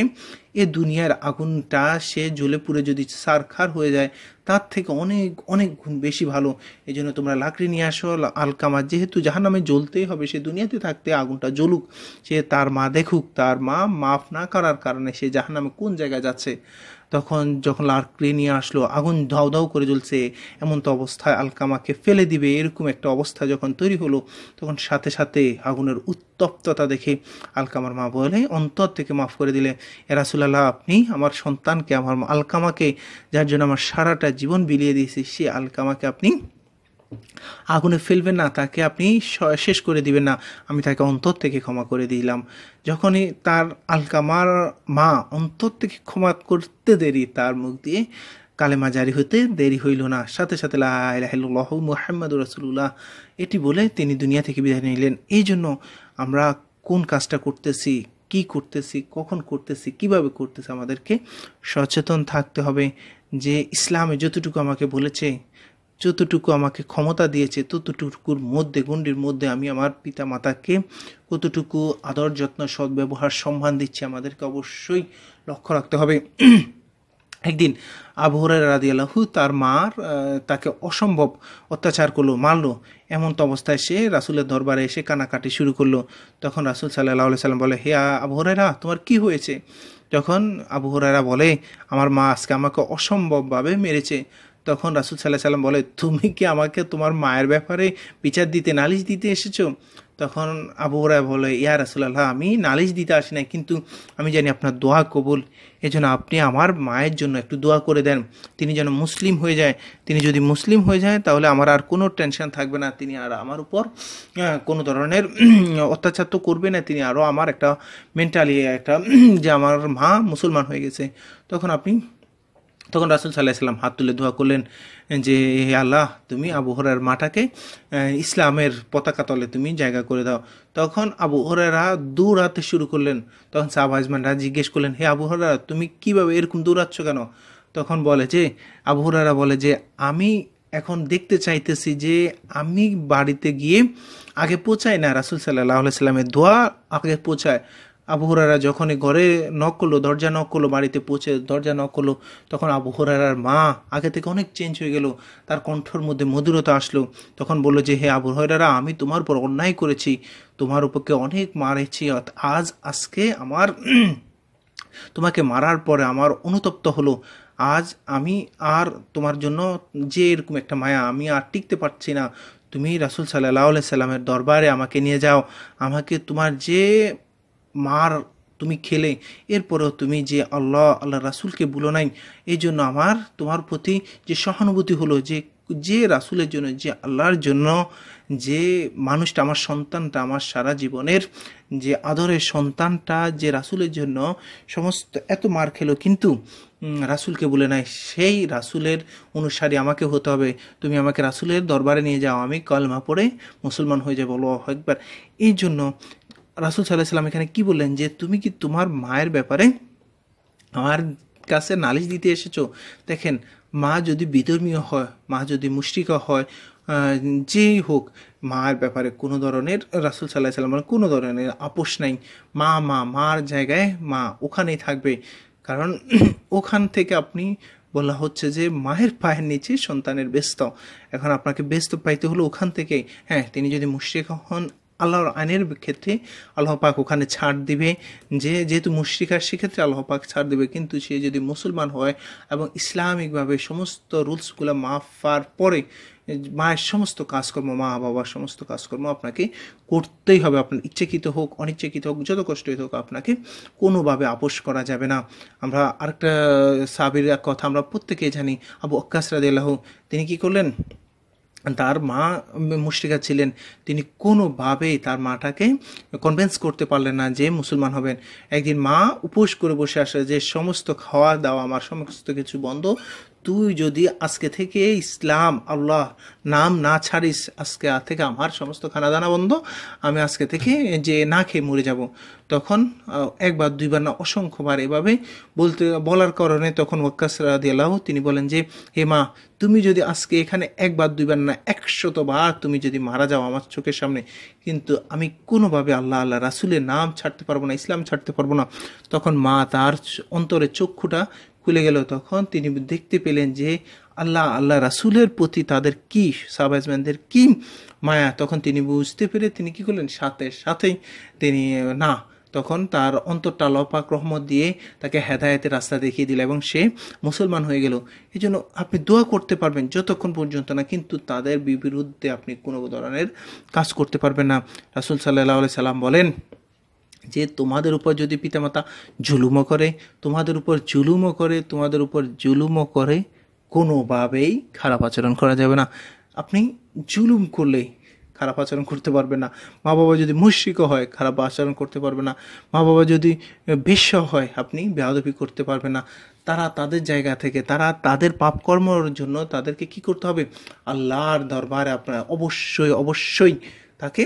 এ দুনিয়ার আগুনটা সে জ্বলে পুড়ে যদি ছারখার হয়ে যায় তার থেকে অনেক অনেক গুণ বেশি ভালো। এই জন্য তোমরা লাকড়ি নিয়ে আসো। আলকামা যেহেতু জাহান্নামে জ্বলতেই হবে, সে দুনিয়াতে থাকতে আগুনটা জ্বলুক, সে তার মা দেখুক, তার মা মাফ না করার কারণে সে জাহান্নামে কোন জায়গায় যাচ্ছে। তখন যখন লাকড়ি নিয়ে আসলো, আগুন ধাউ ধাউ করে জ্বলছে, এমন তো অবস্থায় আলকামাকে ফেলে দিবে, এরকম একটা অবস্থা যখন তৈরি হলো, তখন সাথে সাথে আগুনের উত্তপ্ততা দেখে আলকামার মা বলে অন্তর থেকে মাফ করে দিলে, এ রাসূলুল্লাহ, আপনি আমার সন্তানকে, আমার আলকামাকে, যার জন্য আমার সারাটা জীবন বিলিয়ে দিয়েছি, সে আলকামাকে আপনি আগুনে ফেলবেন না, তাকে আপনি শেষ করে দিবেন না, আমি তাকে অন্তর থেকে ক্ষমা করে দিলাম। যখনই তার আলকামার মা অন্তর থেকে ক্ষমা করতে দেরি, তার মুখ দিয়ে কালেমা জারি হতে দেরি হইল না, সাথে সাথে লা ইলাহা ইল্লাল্লাহু মুহাম্মাদুর রাসূলুল্লাহ এটি বলে তিনি দুনিয়া থেকে বিদায় নিলেন। এই জন্য আমরা কোন কাজটা করতেছি, কি করতেছি, কখন করতেছি, কিভাবে করতেছি, আমাদেরকে সচেতন থাকতে হবে যে ইসলামে যতটুকু আমাকে বলেছে, যতটুকু আমাকে ক্ষমতা দিয়েছে, ততটুকুর মধ্যে, গণ্ডির মধ্যে আমি আমার পিতা মাতাকে কতটুকু আদর যত্ন সদ্ব্যবহার সম্মান দিচ্ছি, আমাদেরকে অবশ্যই লক্ষ্য রাখতে হবে। একদিন আবু হুরায়রা রাদিয়াল্লাহু তার মার তাকে অসম্ভব অত্যাচার করলো, মারলো। এমন তো অবস্থায় সে রাসূলের দরবারে এসে কানাকাটি শুরু করলো। তখন রাসূল সাল্লাল্লাহু আলাইহি সাল্লাম বলে, হে আবু হুরায়রা, তোমার কি হয়েছে? তখন আবু হুরায়রা বলে, আমার মা আজকে আমাকে অসম্ভবভাবে মেরেছে। তখন রাসূল সাল্লাল্লাহু আলাইহি সাল্লাম বলে, তুমি কি আমাকে তোমার মায়ের ব্যাপারে বিচার দিতে, নালিশ দিতে এসেছো? তখন আবু হুরায়রা বলে, ইয়া রাসূলুল্লাহ, আমি নালিশ দিতে আসি নাই, কিন্তু আমি জানি আপনার দোয়া কবুল, এজন্য আপনি আমার মায়ের জন্য একটু দোয়া করে দেন, তিনি যেন মুসলিম হয়ে যায়। তিনি যদি মুসলিম হয়ে যায় তাহলে আমার আর কোনো টেনশন থাকবে না, তিনি আর আমার উপর কোনো ধরনের অত্যাচার তো করবে না, তিনি আরও আমার একটা মেন্টালি একটা যে আমার মা মুসলমান হয়ে গেছে। তখন রাসূল সাল্লাল্লাহু আলাইহি সাল্লাম হাত তুলে দোয়া করলেন যে, হে আল্লাহ, তুমি আবু হুরায়রার মাটাকে ইসলামের পতাকা তলে তুমি জায়গা করে দাও। তখন আবু হুরায়রা দৌড়াতে শুরু করলেন। তখন সাহাবা আজমানরা জিজ্ঞেস করলেন, হে আবু হুরায়রা, তুমি কিভাবে এরকম দৌড়াচ্ছ কেন? তখন আবু হুরায়রা বলে যে, আমি এখন দেখতে চাইতেছি যে আমি বাড়িতে গিয়ে আগে পৌঁছাই না, রাসূল সাল্লাল্লাহু আলাইহি সাল্লামের দোয়া আগে পৌঁছায়। আবু হুরায়রা যখনই ঘরে নক করলো, দরজা নক করলো, বাড়িতে পৌঁছে দরজা নক করলো, তখন আবু হুরায়রার মা আগে থেকে অনেক চেঞ্জ হয়ে গেল, তার কণ্ঠর মধ্যে মধুরতা আসলো। তখন বলল যে, হে আবু হুরায়রা, আমি তোমার উপর অন্যায় করেছি, তোমার উপরকে অনেক মারেছি, আজকে আমার তোমাকে মারার পরে আমার অনুতপ্ত হলো, আজ আমি আর তোমার জন্য যে এরকম একটা মায়া, আমি আর টিকতে পারছি না, তুমি রাসূল সাল্লাল্লাহু আলাইহি সাল্লামের দরবারে আমাকে নিয়ে যাও, আমাকে তোমার যে মার তুমি খেলে, এরপরেও তুমি যে আল্লাহ রাসূলকে ভুলো নাই, এই জন্য আমার তোমার প্রতি যে সহানুভূতি হলো, যে রাসূলের জন্য, যে আল্লাহর জন্য যে মানুষটা, আমার সন্তানটা, আমার সারা জীবনের যে আদরের সন্তানটা, যে রাসূলের জন্য সমস্ত এত মার খেলো কিন্তু রাসূলকে বলে নাই, সেই রাসূলের অনুসারী আমাকে হতে হবে, তুমি আমাকে রাসূলের দরবারে নিয়ে যাও, আমি কলমা পড়ে মুসলমান হয়ে যাবো, আল্লাহু আকবার। এই জন্য রাসূল সাল্লাল্লাহু আলাইহি সাল্লাম এখানে কি বললেন যে, তুমি কি তোমার মায়ের ব্যাপারে আমার কাছে নালিশ দিতে এসেছো? দেখেন, মা যদি বিধর্মীয় হয়, মা যদি মুশরিকা হয়, যেই হোক, মার ব্যাপারে কোনো ধরনের, রাসূল সাল্লাল্লাহু আলাইহি সাল্লামের কোনো ধরনের আপোষ নাই। মার জায়গায় মা ওখানেই থাকবে, কারণ ওখান থেকে আপনি বলা হচ্ছে যে মায়ের পায়ের নিচে সন্তানের বেস্ত। এখন আপনাকে বেস্ত পাইতে হলো ওখান থেকে। হ্যাঁ, তিনি যদি মুশরিক হন, আল্লাহর আইনের ক্ষেত্রে আল্লাহ পাক ওখানে ছাড় দিবে, যেহেতু মুশরিকার সেক্ষেত্রে আল্লাহ পাক ছাড় দিবে, কিন্তু সে যদি মুসলমান হয় এবং ইসলামিকভাবে সমস্ত রুলসগুলো মাফার পরে মায়ের সমস্ত কাজকর্ম, মা বাবার সমস্ত কাজকর্ম আপনাকে করতেই হবে, আপনার ইচ্ছাকৃত হোক অনিচ্ছাকৃত হোক, যত কষ্টই হোক, আপনাকে কোনোভাবে আপোষ করা যাবে না। আমরা আরেকটা সাহাবীর কথা আমরা প্রত্যেকেই জানি, আবু ওয়াক্কাস রাদিয়াল্লাহু, তিনি কি করলেন, তার মা মুশরিকা ছিলেন, তিনি কোনোভাবেই তার মাটাকে কনভিন্স করতে পারলেন না যে মুসলমান হবেন। একদিন মা উপোস করে বসে আসে যে সমস্ত খাওয়া দাওয়া, আমার সমস্ত কিছু বন্ধ, তুই যদি আজকে থেকে ইসলাম আল্লাহ নাম না ছাড়িস, আজকে থেকে আমার সমস্ত খানাদানা বন্ধ, আমি আজকে থেকে যে না খেয়ে মরে যাব। তখন একবার দুইবার না অসংখ্যবার এভাবে বলার কারণে তখন ওয়াক্কাস রাদিয়াল্লাহু তিনি বলেন যে হে মা, তুমি যদি আজকে এখানে একবার দুইবার না 100বার তুমি যদি মারা যাও আমার চোখের সামনে, কিন্তু আমি কোনোভাবে আল্লাহ আল্লাহ রাসূলের নাম ছাড়তে পারবো না, ইসলাম ছাড়তে পারবো না। তখন মা তার অন্তরে চক্ষুটা খুলে গেল। তখন তিনি দেখতে পেলেন যে আল্লাহ আল্লাহ রাসূলের প্রতি তাদের কি সাহাবায়ে কি মায়া। তখন তিনি বুঝতে পেরে তিনি কি করলেন, সাথে সাথেই তিনি না, তখন তার অন্তরটা আল্লাহ পাক রহমত দিয়ে তাকে হেদায়েতের রাস্তা দেখিয়ে দিল এবং সে মুসলমান হয়ে গেল। এই জন্য আপনি দোয়া করতে পারবেন যতক্ষণ পর্যন্ত না কিন্তু তাদের বিরুদ্ধে আপনি কোনো ধরনের কাজ করতে পারবেন না। রাসূল সাল্লাল্লাহু আলাইহি সাল্লাম বলেন যে তোমাদের উপর যদি পিতামাতা জুলুমও করে, তোমাদের উপর জুলুমও করে, কোনোভাবেই খারাপ আচরণ করা যাবে না। আপনি জুলুম করলেই খারাপ আচরণ করতে পারবে না। মা বাবা যদি মুশরিকও হয় খারাপ আচরণ করতে পারবে না। মা বাবা যদি বেশ্যা হয় আপনি বেয়াদবি করতে পারবে না। তারা তাদের জায়গা থেকে তারা তাদের পাপ কর্মের জন্য তাদেরকে কি করতে হবে, আল্লাহর দরবারে আপনার অবশ্যই তাকে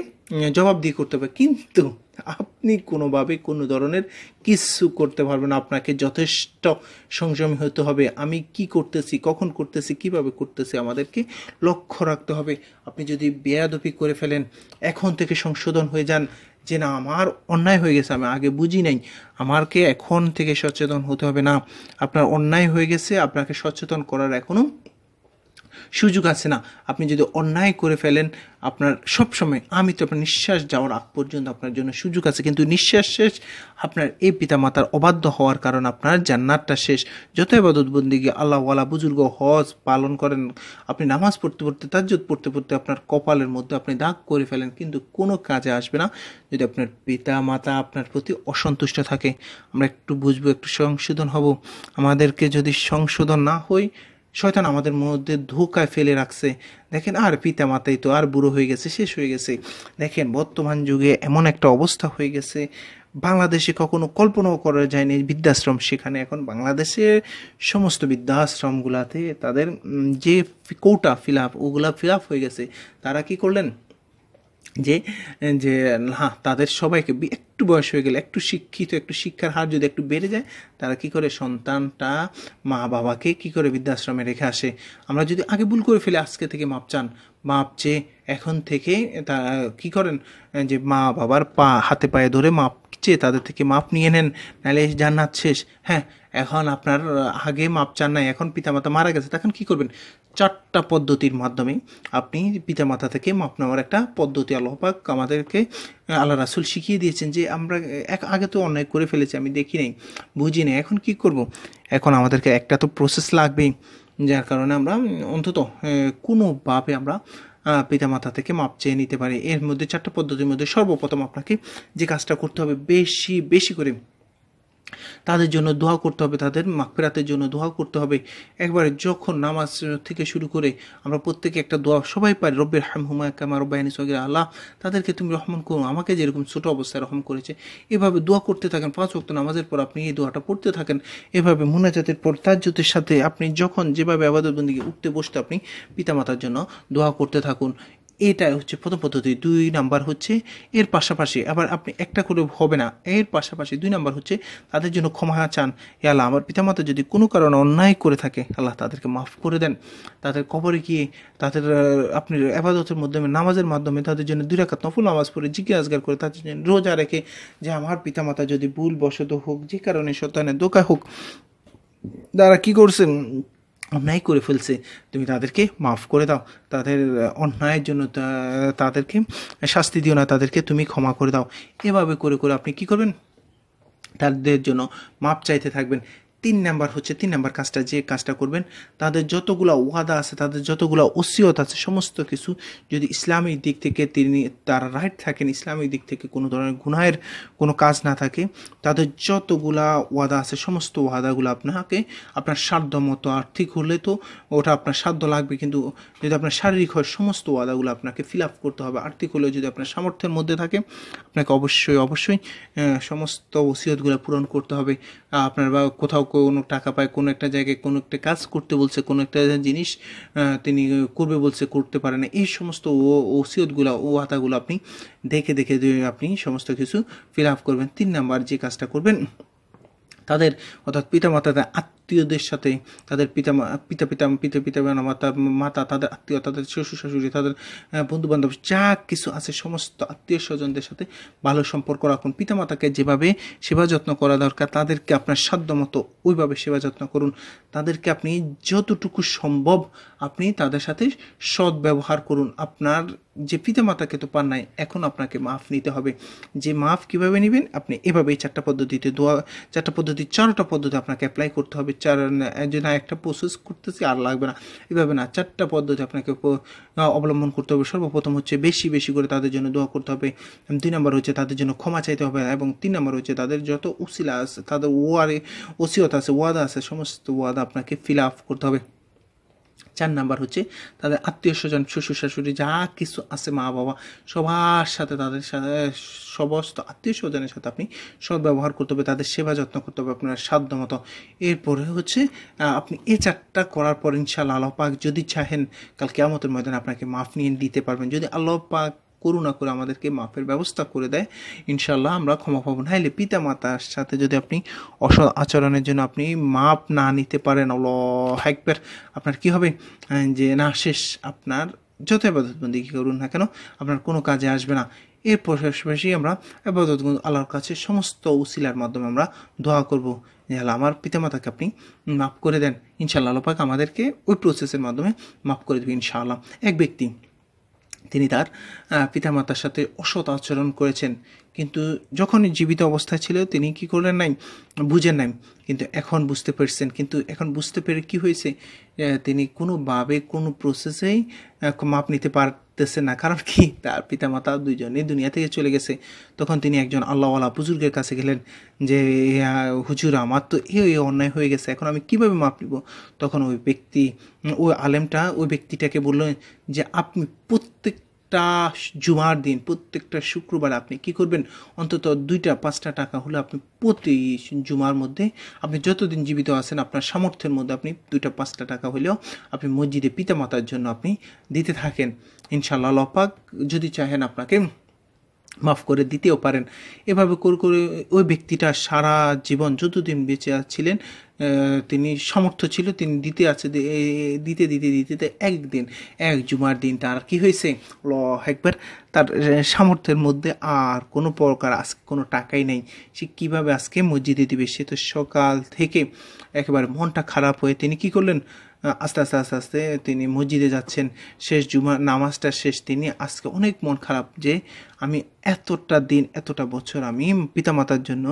জবাব দিয়ে করতে হবে। কিন্তু আপনি কোনোভাবে কোনো ধরনের কিছু করতে পারবেন না। আপনাকে যথেষ্ট সংযমী হতে হবে। আমি কি করতেছি, কখন করতেছি, কিভাবে করতেছি আমাদেরকে লক্ষ্য রাখতে হবে। আপনি যদি বেয়াদবি করে ফেলেন এখন থেকে সংশোধন হয়ে যান যে না আমার অন্যায় হয়ে গেছে, আমি আগে বুঝি নাই, আমাকে এখন থেকে সচেতন হতে হবে। না, আপনার অন্যায় হয়ে গেছে, আপনাকে সচেতন করার এখনো সুযোগ আছে না। আপনি যদি অন্যায় করে ফেলেন আপনার সবসময় আমি তো আপনার নিঃশ্বাস যাওয়ার আগ পর্যন্ত আপনার জন্য সুযোগ আছে, কিন্তু নিঃশ্বাস শেষ, আপনার এই পিতামাতার অবাধ্য হওয়ার কারণ আপনার জান্নাতটা শেষ। যত ইবাদত বন্দেগী আল্লাহ ওয়ালা বুজুর্গ হজ পালন করেন, আপনি নামাজ পড়তে পড়তে তাহাজ্জুদ পড়তে পড়তে আপনার কপালের মধ্যে আপনি দাগ করে ফেলেন, কিন্তু কোনো কাজে আসবে না যদি আপনার পিতামাতা আপনার প্রতি অসন্তুষ্ট থাকে। আমরা একটু বুঝবো, একটু সংশোধন হব। আমাদেরকে যদি সংশোধন না হই, শয়তান আমাদের মধ্যে ধোঁকায় ফেলে রাখছে। দেখেন আর পিতা মাতাই তো আর বুড়ো হয়ে গেছে, শেষ হয়ে গেছে। দেখেন বর্তমান যুগে এমন একটা অবস্থা হয়ে গেছে, বাংলাদেশে কখনো কল্পনাও করা যায়নি বৃদ্ধাশ্রম। সেখানে এখন বাংলাদেশের সমস্ত বৃদ্ধাশ্রমগুলাতে তাদের যে কোটা ফিল আপ ওগুলা ফিল আপ হয়ে গেছে। তারা কি করলেন যে যে হ্যাঁ তাদের সবাইকে একটু বয়স হয়ে গেলে, একটু শিক্ষিত, একটু শিক্ষার হার যদি একটু বেড়ে যায়, তারা কি করে সন্তানটা মা বাবাকে কি করে বৃদ্ধাশ্রমে রেখে আসে। আমরা যদি আগে ভুল করে ফেলে আজকে থেকে মাপ চান, মাপ চেয়ে এখন থেকে তা কি করেন যে মা বাবার হাতে পায়ে ধরে মাপ চেয়ে তাদের থেকে মাপ নিয়ে নেন, নাহলে জান্নাত শেষ। হ্যাঁ, এখন আপনার আগে মাপ চান নাই, এখন পিতামাতা মারা গেছে, তখন কি করবেন? 4টা পদ্ধতির মাধ্যমে আপনি পিতামাতা থেকে মাপ নেওয়ার একটা পদ্ধতি আল্লাহ পাক আমাদেরকে আল্লাহ রাসূল শিখিয়ে দিয়েছেন। যে আমরা আগে তো অন্যায় করে ফেলেছি, আমি দেখি নাই, বুঝি নাই, এখন কি করব? এখন আমাদেরকে একটা তো প্রসেস লাগবেই, যার কারণে আমরা অন্তত কোনোভাবে আমরা পিতামাতা থেকে মাপ চেয়ে নিতে পারি। এর মধ্যে 4টা পদ্ধতির মধ্যে সর্বপ্রথম আপনাকে যে কাজটা করতে হবে, বেশি বেশি করে তাদের জন্য দোয়া করতে হবে, তাদের মাগফিরাতের জন্য দোয়া করতে হবে। একবারে যখন নামাজ থেকে শুরু করে আমরা প্রত্যেকে একটা দোয়া সবাই পারি, রব্বির হামহুমা কামা রাব্বায়ানি সগীরা, আল্লাহ তাদেরকে তুমি রহমান করো, আমাকে যেরকম ছোট অবস্থায় রহম করেছে। এভাবে দোয়া করতে থাকেন। 5 ওয়াক্ত নামাজের পর আপনি এই দোয়াটা পড়তে থাকেন। এভাবে মুনাজাতের পর তাহাজ্জুদের সাথে আপনি যখন যেভাবে ইবাদত বন্দেগী উঠতে বসতে আপনি পিতামাতার জন্য দোয়া করতে থাকুন। এটা হচ্ছে প্রথম পদ্ধতি। 2 নাম্বার হচ্ছে এর পাশাপাশি আবার আপনি একটা করে হবে না, এর পাশাপাশি 2 নাম্বার হচ্ছে তাদের জন্য ক্ষমা চান। হে আল্লাহ, আমার পিতামাতা যদি কোনো কারণে অন্যায় করে থাকে আল্লাহ তাদেরকে মাফ করে দেন। তাদের কবরে গিয়ে তাদের আপনি ইবাদতের মাধ্যমে নামাজের মাধ্যমে তাদের জন্য 2 রাকাত নফল নামাজ পড়ে জিজ্ঞাসা করে, তাদের জন্য রোজা রেখে যে আমার পিতামাতা যদি ভুল বশত হোক, যে কারণে শয়তানের ধোঁকা হোক, তারা কি করছেন অন্যায় করে ফেলছে, তুমি তাদেরকে মাফ করে দাও, তাদের অন্যায়ের জন্য তাদেরকে শাস্তি দিও না, তাদেরকে তুমি ক্ষমা করে দাও। এভাবে করে করে আপনি কি করবেন? তাদের জন্য মাপ চাইতে থাকবেন। 3 নাম্বার কাজটা, যে কাজটা করবেন, তাদের যতগুলো ওয়াদা আছে, তাদের যতগুলো ওসিয়ত আছে, সমস্ত কিছু যদি ইসলামিক দিক থেকে তারা রাইট থাকেন, ইসলামিক দিক থেকে কোনো ধরনের গুনাহের কোনো কাজ না থাকে, তাদের যতগুলা ওয়াদা আছে সমস্ত ওয়াদাগুলো আপনাকে আপনার সাধ্য মতো, আর্থিক হলে তো ওটা আপনার সাধ্য লাগবে, কিন্তু যদি আপনার শারীরিক হয় সমস্ত ওয়াদাগুলো আপনাকে ফিল আপ করতে হবে। আর্থিক হলেও যদি আপনার সামর্থ্যের মধ্যে থাকে আপনাকে অবশ্যই সমস্ত ওসিয়তগুলো পূরণ করতে হবে। আপনার বা কোথাও কোনো টাকা পায়, কোনো একটা জায়গায় কোনো একটা কাজ করতে বলছে, কোনো একটা জিনিস তিনি করবে বলছে, করতে পারে না, এই সমস্ত ওসিয়তগুলো ওয়াদাগুলো আপনি দেখে দেখে আপনি সমস্ত কিছু ফিল আপ করবেন। 3 নাম্বার যে কাজটা করবেন, তাদের অর্থাৎ পিতামাতাদের আত্মীয়দের সাথে, তাদের পিতা মাতা, তাদের আত্মীয়, তাদের শ্বশুর শাশুড়ি, তাদের বন্ধু বান্ধব যা কিছু আছে সমস্ত আত্মীয় স্বজনদের সাথে ভালো সম্পর্ক রাখুন। পিতামাতাকে যেভাবে সেবা যত্ন করা দরকার তাদেরকে আপনার সাধ্য মতো ওইভাবে সেবা যত্ন করুন। তাদেরকে আপনি যতটুকু সম্ভব আপনি তাদের সাথে সৎ ব্যবহার করুন। আপনার যে পিতামাতাকে তো পান নাই, এখন আপনাকে মাফ নিতে হবে। যে মাফ কিভাবে নেবেন, আপনি এভাবে 4টা পদ্ধতিতে চারটা পদ্ধতি আপনাকে অ্যাপ্লাই করতে হবে। একটা প্রসেস করতেছি আর লাগবে না, এভাবে না, 4টা পদ্ধতি আপনাকে অবলম্বন করতে হবে। সর্বপ্রথম হচ্ছে বেশি বেশি করে তাদের জন্য দোয়া করতে হবে। 2 নম্বর হচ্ছে তাদের জন্য ক্ষমা চাইতে হবে, এবং 3 নম্বর হচ্ছে তাদের যত উসিলা আছে, তাদের ওসিয়ত আছে, ওয়াদা আছে, সমস্ত ওয়াদা আপনাকে ফিল আপ করতে হবে। 4 নাম্বার হচ্ছে তাদের আত্মীয় স্বজন, শ্বশুর শাশুড়ি যা কিছু আছে, মা বাবা, সবার সাথে, তাদের সাথে সমস্ত আত্মীয় স্বজনের সাথে আপনি সব ব্যবহার করতে হবে, তাদের সেবা যত্ন করতে হবে আপনার সাধ্য মতো। এরপরে হচ্ছে আপনি এই 4টা করার পর ইনশাআল্লাহ আল্লাহ পাক যদি চাহেন কাল কিয়ামতের ময়দানে আপনাকে মাফ নিয়ে দিতে পারবেন। যদি আল্লাহ পাক করুণা করে আমাদেরকে মাফের ব্যবস্থা করে দেয়, ইনশাল্লাহ আমরা ক্ষমা পাবো। নাইলে পিতা মাতার সাথে যদি আপনি অসৎ আচরণের জন্য আপনি মাপ না নিতে পারেন, আল্লাহু আকবার, আপনার কি হবে যে না শেষ, আপনার যত ইবাদতবন্দি করুন না কেন আপনার কোনো কাজে আসবে না। এর পাশাপাশি আমরা ইবাদত আল্লাহর কাছে সমস্ত উসিলার মাধ্যমে আমরা দোয়া করব যে আল্লাহ আমার পিতামাতাকে আপনি মাফ করে দেন। ইনশাআল্লাহ আল্লাহ পাক আমাদেরকে ওই প্রসেসের মাধ্যমে মাফ করে দেবে ইনশাআল্লাহ। এক ব্যক্তি তিনি তার পিতামাতার সাথে অসৎ আচরণ করেছেন, কিন্তু যখন জীবিত অবস্থায় ছিল তিনি কি করলেন নাই, বুঝেন নাই, কিন্তু এখন বুঝতে পেরেছেন। কিন্তু এখন বুঝতে পেরে কি হয়েছে, তিনি কোনোভাবে কোনো প্রসেসেই মাপ নিতে পারতেছেন না। কারণ কি, তার পিতামাতা দুইজনেই দুনিয়া থেকে চলে গেছে। তখন তিনি একজন আল্লাহওয়ালা বুজুর্গের কাছে গেলেন যে হুজুর আমার তো এই অন্যায় হয়ে গেছে, এখন আমি কিভাবে মাপ নিব। তখন ওই আলেমটা ওই ব্যক্তিটাকে বললেন যে আপনি প্রত্যেকটা জুমার দিন, প্রত্যেকটা শুক্রবার আপনি কি করবেন, অন্তত 2-5 টাকা হলে আপনি প্রতি জুমার মধ্যে আপনি যতদিন জীবিত আছেন আপনার সামর্থ্যের মধ্যে আপনি 2-5 টাকা হলেও আপনি মসজিদে পিতামাতার জন্য আপনি দিতে থাকেন। ইনশাআল্লাহ আল্লাহ পাক যদি চাহেন আপনাকে মাফ করে দিতেও পারেন। এভাবে করে ওই ব্যক্তিটা সারা জীবন যতদিন বেঁচে ছিলেন তিনি সামর্থ্য ছিল, তিনি দিতে একদিন এক জুমার দিন তার কি হয়েছে, একবার তার সামর্থ্যের মধ্যে আর কোনো প্রকার আজকে কোনো টাকাই নেই, সে কীভাবে আজকে মসজিদে দিবে। সে তো সকাল থেকে একেবারে মনটা খারাপ হয়ে তিনি কি করলেন, আস্তে আস্তে তিনি মসজিদে যাচ্ছেন, শেষ জুমার নামাজটা শেষ, তিনি আজকে অনেক মন খারাপ যে আমি এতটা দিন এতটা বছর আমি পিতামাতার জন্য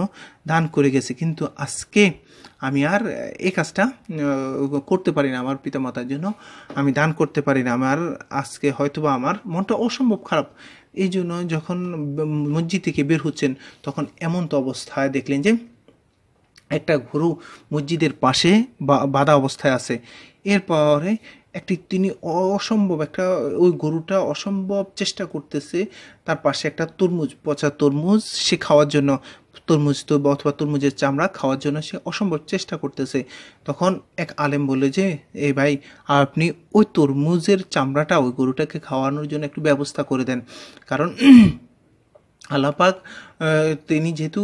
দান করে গেছি, কিন্তু আজকে আমি আর এই কাজটা করতে পারি না, আমার পিতামাতার জন্য আমি দান করতে পারি না, আমার আজকে হয়তোবা আমার মনটা অসম্ভব খারাপ। এই জন্য যখন মসজিদ থেকে বের হচ্ছেন তখন এমন তো অবস্থায় দেখলেন যে একটা গরু মসজিদের পাশে বাঁধা অবস্থায় আছে। এরপরে তিনি ওই গরুটা অসম্ভব চেষ্টা করতেছে তার পাশে একটা পচা তরমুজ সে খাওয়ার জন্য, অথবা তরমুজের চামড়া খাওয়ার জন্য সে অসম্ভব চেষ্টা করতেছে। তখন এক আলেম বলে যে এই ভাই আপনি ওই তরমুজের চামড়াটা ওই গরুটাকে খাওয়ানোর জন্য একটু ব্যবস্থা করে দেন, কারণ আল্লাহ পাক তিনি যেহেতু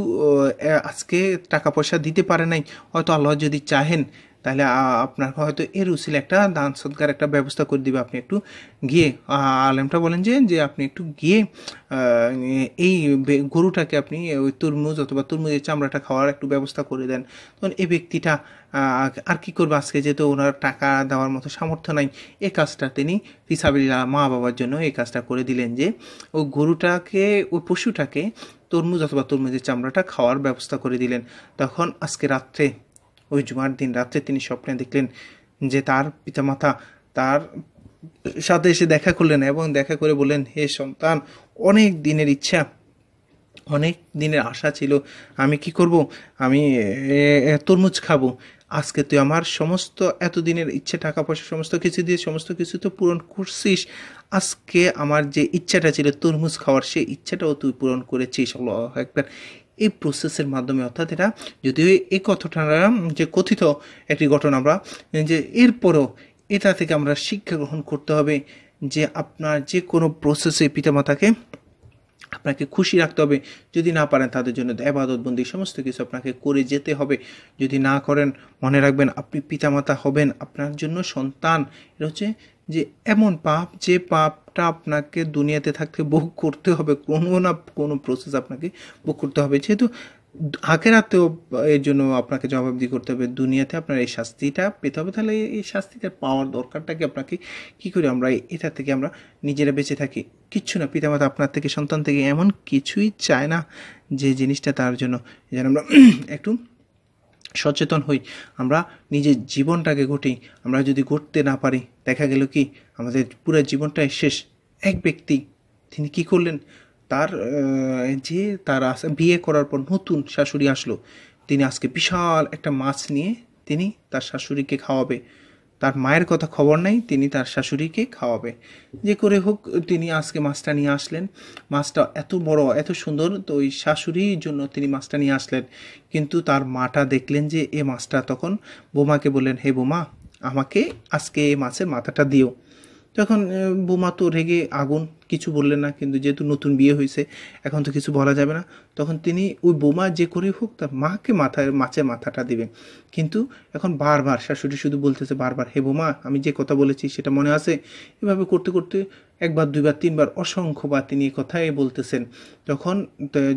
আজকে টাকা পয়সা দিতে পারে নাই, হয়তো আল্লাহ যদি চাহেন তাহলে আপনার হয়তো এর উসিলে একটা দান সদকার একটা ব্যবস্থা করে দিবে। আপনি একটু গিয়ে, আলেমটা বলেন যে আপনি একটু গিয়ে এই গরুটাকে আপনি ওই তরমুজ অথবা তরমুজের চামড়াটা খাওয়ার একটু ব্যবস্থা করে দেন। তখন এই ব্যক্তিটা আর কি করবে, আজকে যেহেতু ওনার টাকা দেওয়ার মতো সামর্থ্য নাই, এই কাজটা তিনি ফিসাবিল্লাহ মা বাবার জন্য এই কাজটা করে দিলেন যে ওই গরুটাকে, ওই পশুটাকে তরমুজ অথবা তরমুজের চামড়াটা খাওয়ার ব্যবস্থা করে দিলেন। তখন আজকে রাত্রে, ওই জুমার দিন রাত্রে তিনি স্বপ্নে দেখলেন যে তার পিতামাতা তার সাথে এসে দেখা করলেন এবং দেখা করে বললেন, হে সন্তান, অনেক দিনের ইচ্ছা, অনেক দিনের আশা ছিল, আমি কি করব, আমি তরমুজ খাবো, আজকে তুই আমার সমস্ত এতদিনের ইচ্ছে টাকা পয়সা সমস্ত কিছু দিয়ে সমস্ত কিছু তো পূরণ করছিস, আজকে আমার যে ইচ্ছাটা ছিল তরমুজ খাওয়ার সেই ইচ্ছাটাও তুই পূরণ করেছিস। আল্লাহু আকবার। এই প্রসেসের মাধ্যমে, অর্থাৎ এটা যদিও এই কথাটা যে কথিত একটি ঘটনা, আমরা যে এরপরও এটা থেকে আমরা শিক্ষা গ্রহণ করতে হবে যে আপনার যে কোনো প্রসেসে পিতামাতাকে আপনাকে খুশি রাখতে হবে। যদি না পারেন তাদের জন্য ইবাদতবন্দি সমস্ত কিছু আপনাকে করে যেতে হবে। যদি না করেন মনে রাখবেন আপনি পিতামাতা হবেন, আপনার জন্য সন্তান এটা হচ্ছে যে এমন পাপ যে পাপটা আপনাকে দুনিয়াতে থাকতে ভোগ করতে হবে, কোনো না কোনো প্রসেস আপনাকে ভোগ করতে হবে। যেহেতু আখেরাতেও এর জন্য আপনাকে জবাবদিহি করতে হবে, দুনিয়াতে আপনার এই শাস্তিটা পেতে হবে, তাহলে এই শাস্তিটা পাওয়ার দরকারটাকে আপনাকে কী করে আমরা এটা থেকে আমরা নিজেরা বেঁচে থাকি? কিচ্ছু না, পিতামাতা আপনার থেকে সন্তান থেকে এমন কিছুই চায় না যে জিনিসটা তার জন্য। যেন আমরা একটু সচেতন হই, আমরা নিজের জীবনটাকে গড়ি। আমরা যদি গড়তে না পারি, দেখা গেল কি আমাদের পুরো জীবনটাই শেষ। এক ব্যক্তি তিনি কি করলেন, তার বিয়ে করার পর নতুন শাশুড়ি আসলো, তিনি আজকে বিশাল একটা মাছ নিয়ে তিনি তার শাশুড়িকে খাওয়াবে। তার মায়ের কথা খবর নাই, তিনি তার শাশুড়িকে খাওয়াবে। যে করে হোক তিনি আজকে মাছটা নিয়ে আসলেন। মাছটা এত বড় এত সুন্দর, তো ওই শাশুড়ির জন্য তিনি মাছটা নিয়ে আসলেন। কিন্তু তার মাটা দেখলেন যে এই মাছটা, তখন বোমাকে বললেন, হে বোমা, আমাকে আজকে এই মাছের মাথাটা দিও। তখন বোমা তো রেগে আগুন, কিছু বললেন না, কিন্তু যেহেতু নতুন বিয়ে হয়েছে এখন তো কিছু বলা যাবে না। তখন তিনি ওই বোমা যে করে হোক তার মাকে মাছের মাথাটা দিবে। কিন্তু এখন বারবার শাশুড়ি শুধু বলতেছে বারবার, হে বোমা, আমি যে কথা বলেছি সেটা মনে আছে? এভাবে করতে করতে একবার দুইবার তিনবার অসংখ্যবার তিনি এই কথাই বলতেছেন।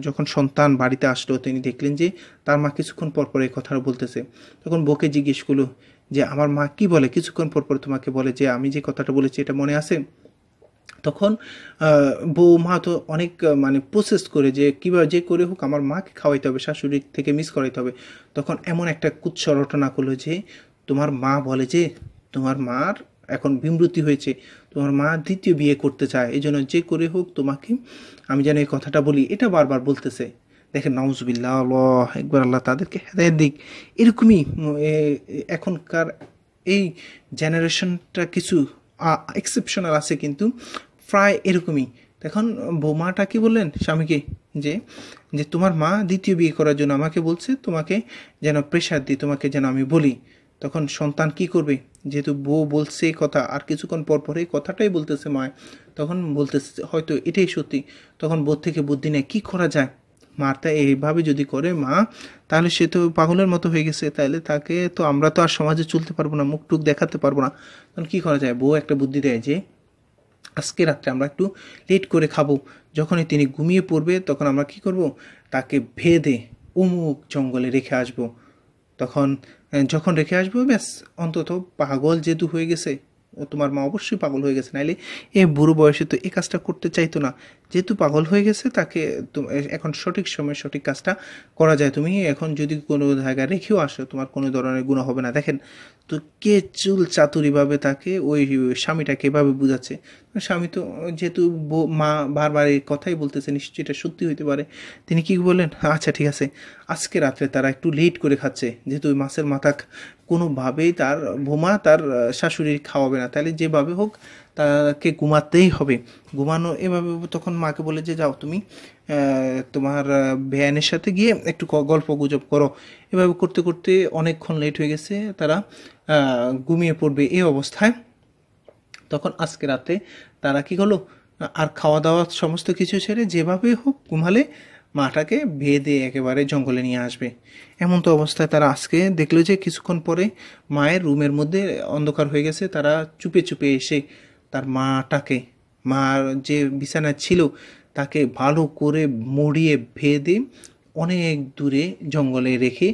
যখন সন্তান বাড়িতে আসলো, তিনি দেখলেন যে তার মা কিছুক্ষণ পর পর এই কথাটা বলতেছে। তখন বউকে জিজ্ঞেস করলো যে আমার মা কি বলে, কিছুক্ষণ পর পর তোমাকে বলে যে আমি যে কথাটা বলেছি এটা মনে আছে? তখন বৌমা তো অনেক প্রসেস করে যে কীভাবে যে করে হোক আমার মাকে খাওয়াইতে হবে, শাশুড়ির থেকে মিস করাইতে হবে। তখন এমন একটা কুৎসা রটনা করলো যে তোমার মা বলে যে তোমার মার এখন বিমৃতি হয়েছে, তোমার মা দ্বিতীয় বিয়ে করতে চায়, এই জন্য যে করে হোক তোমাকে আমি যেন এই কথাটা বলি, এটা বারবার বলতেছে। দেখেন, নাউজুবিল্লাহ, আল্লাহ একবার, আল্লাহ তাদেরকে হেদায়েত দিক। এরকমই এখনকার এই জেনারেশনটা কিছু এক্সেপশনাল আছে, কিন্তু প্রায় এরকমই। এখন বৌমাটা কি বললেন স্বামীকে যে তোমার মা দ্বিতীয় বিয়ে করার জন্য আমাকে বলছে, তোমাকে যেন প্রেশার দিই, তোমাকে যেন আমি বলি। তখন সন্তান কি করবে, যেহেতু বউ বলছে কথা, আর কিছুক্ষণ পর পরে কথাটাই বলতেছে মা, তখন বলতেছে হয়তো এটাই সত্যি। তখন বোধ থেকে বুদ্ধি নেয় কী করা যায়। মারটা এইভাবে যদি করে মা, তাহলে সে তো পাগলের মতো হয়ে গেছে, তাহলে তাকে তো আমরা তো আর সমাজে চলতে পারবো না, মুখ টুক দেখাতে পারবো না। তখন কী করা যায়, বউ একটা বুদ্ধি দেয় যে আজকে রাত্রে আমরা একটু লেট করে খাবো, যখনই তিনি ঘুমিয়ে পড়বে তখন আমরা কি করব, তাকে ভেদে অমুক জঙ্গলে রেখে আসব। তখন যখন রেখে আসবো, ব্যাস, অন্তত পাগল যেহেতু হয়ে গেছে, ও তোমার মা অবশ্যই পাগল হয়ে গেছে, নাইলে এ বুড়ো বয়সে তো এই কাজটা করতে চাইতো না। যেহেতু পাগল হয়ে গেছে, তাকে এখন সঠিক সময়ে সঠিক কাজটা করা যায়। তুমি এখন যদি কোনো জায়গায় রেখেও আসো, তোমার কোনো ধরনের গুনাহ হবে না। দেখেন তো কে চুল চাতুরিভাবে তাকে ওই স্বামীটাকে এভাবে বুঝাচ্ছে। স্বামী তো যেহেতু মা বারবার এই কথাই বলতেছে, নিশ্চয়ই এটা সত্যি হইতে পারে। তিনি কি বললেন, আচ্ছা ঠিক আছে, আজকে রাত্রে তারা একটু লেট করে খাচ্ছে, যেহেতু ওই মাছের মাথা কোনোভাবেই তার বোমা তার শাশুড়ি খাওয়াবে না, তাহলে যেভাবে হোক তাকে ঘুমাতেই হবে, ঘুমানো এভাবে। তখন মাকে বলে যে যাও তুমি তোমার বেয়ানের সাথে গিয়ে একটু গল্প গুজব করো। এভাবে করতে করতে অনেকক্ষণ লেট হয়ে গেছে, তারা ঘুমিয়ে পড়বে এই অবস্থায়। তখন আজকে রাতে তারা কি হলো, আর খাওয়া দাওয়া সমস্ত কিছু ছেড়ে যেভাবে হোক ঘুমালে মাটাকে বেঁধে একেবারে জঙ্গলে নিয়ে আসবে। এমন তো অবস্থায় তারা আজকে দেখলো যে কিছুক্ষণ পরে মায়ের রুমের মধ্যে অন্ধকার হয়ে গেছে। তারা চুপে চুপে এসে তার মার যে বিছানায় ছিল তাকে ভালো করে মরিয়ে বেঁধে অনেক দূরে জঙ্গলে রেখে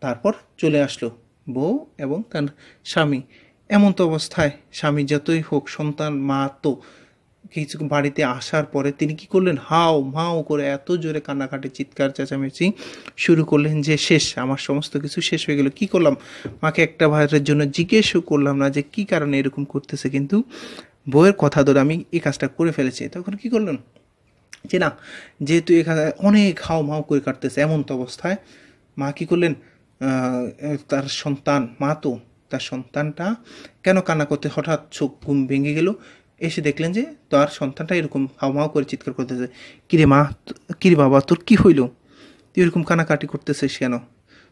তারপর চলে আসলো বউ এবং তার স্বামী। এমন তো অবস্থায় স্বামী যতই হোক, সন্তান মা তো কিছু বাড়িতে আসার পরে তিনি কি করলেন, হাও মাও করে এত জোরে কান্নাকাটি চিৎকার চেঁচামেচি শুরু করলেন যে শেষ, আমার সমস্ত কিছু শেষ হয়ে গেল। কি করলাম, মাকে একটা ভাইয়ের জন্য জিজ্ঞেসও করলাম না যে কি কারণে এরকম করতেছে, কিন্তু বউয়ের কথা ধরে আমি এই কাজটা করে ফেলেছি। তখন কি করলেন যে না, যেহেতু এখানে অনেক হাও মাও করে কাটতেছে, এমন তো অবস্থায় মা কি করলেন, তার সন্তানটা কেন কান্না করতে, হঠাৎ চোখ ঘুম ভেঙে গেল, এসে দেখলেন যে তার সন্তানটা এরকম হাওমাও করে চিৎকার করতেছে। কিরে মা, কিরে বাবা, তোর কি হইল? তুই এরকম কানাকাটি করতেছিস কেন?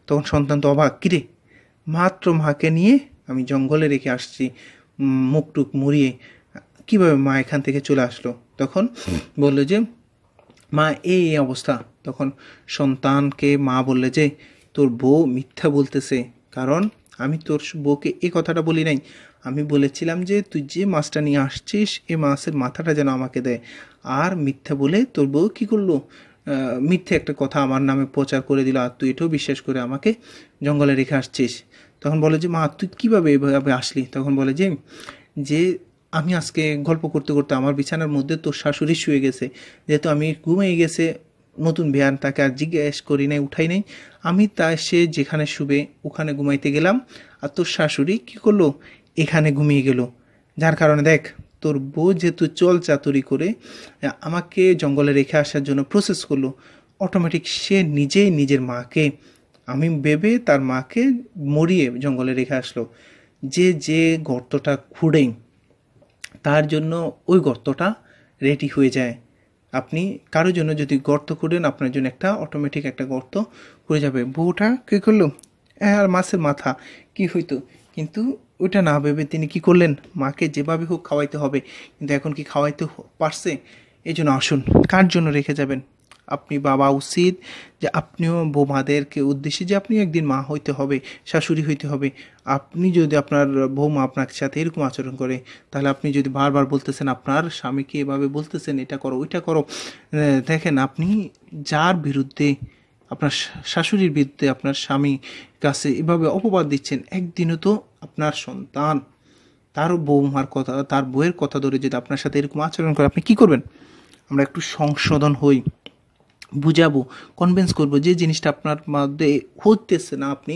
তখন সন্তান তো অবাক, কিরে মাত্র মাকে নিয়ে আমি জঙ্গলে রেখে আসছি, মুখ টুক মুড়িয়ে, কীভাবে মা এখান থেকে চলে আসলো? তখন বললো যে মা এই অবস্থা। তখন সন্তানকে মা বললে যে তোর বউ মিথ্যা বলতেছে, কারণ আমি তোর বউকে এই কথাটা বলি নাই, আমি বলেছিলাম যে তুই যে মাছটা নিয়ে আসছিস এই মাছের মাথাটা যেন আমাকে দেয়। আর মিথ্যা বলে তোর বউ কী করলো, মিথ্যে একটা কথা আমার নামে প্রচার করে দিল, আর তুই এটাও বিশ্বাস করে আমাকে জঙ্গলে রেখে আসছিস। তখন বলে যে মা তুই কীভাবে এভাবে আসলি? তখন বলে যে যে আমি আজকে গল্প করতে করতে আমার বিছানার মধ্যে তোর শাশুড়ি শুয়ে গেছে, যেহেতু আমি ঘুমিয়ে গেছে, নতুন বিয়ান তাকে আর জিজ্ঞেস করি নাই, উঠাই নাই, আমি তা সে যেখানে শুবে ওখানে ঘুমাইতে গেলাম, আর তোর শাশুড়ি কী করলো, এখানে ঘুমিয়ে গেল। যার কারণে দেখ তোর বউ যেহেতু চল চাতুরি করে আমাকে জঙ্গলে রেখে আসার জন্য প্রসেস করলো, অটোমেটিক সে নিজেই নিজের মাকে, আমি ভেবে তার মাকে মরিয়ে জঙ্গলে রেখে আসলো। যে গর্তটা খুঁড়ে তার জন্য ওই গর্তটা রেডি হয়ে যায়। আপনি কারোর জন্য যদি গর্ত খুঁড়েন, আপনার জন্য একটা অটোমেটিক একটা গর্ত খুঁড়ে যাবে। বউটা কী করলো, আর মাছের মাথা কি হইতো, কিন্তু ওইটা না ভেবে তিনি কি করলেন, মাকে যেভাবে হোক খাওয়াইতে হবে, কিন্তু এখন কি খাওয়াইতে পারছে? এই জন্য আসুন, কার জন্য রেখে যাবেন? আপনি বাবা উচিত যে আপনিও বৌমাদেরকে উদ্দেশ্যে যে আপনি একদিন মা হইতে হবে, শাশুড়ি হইতে হবে। আপনি যদি আপনার বৌমা আপনার সাথে এরকম আচরণ করে, তাহলে আপনি যদি বারবার বলতেছেন আপনার স্বামীকে এভাবে বলতেছেন এটা করো ওইটা করো, দেখেন আপনি যার বিরুদ্ধে, আপনার শাশুড়ির বিরুদ্ধে আপনার স্বামী কাছে এভাবে অপবাদ দিচ্ছেন, একদিনও তো আপনার সন্তান তার বৌমার কথা, তার বউয়ের কথা ধরে যদি আপনার সাথে এরকম আচরণ করে, আপনি কি করবেন? আমরা একটু সংশোধন হই, বুঝাবো, কনভিন্স করবো যে জিনিসটা আপনার মধ্যে হতেছে না, আপনি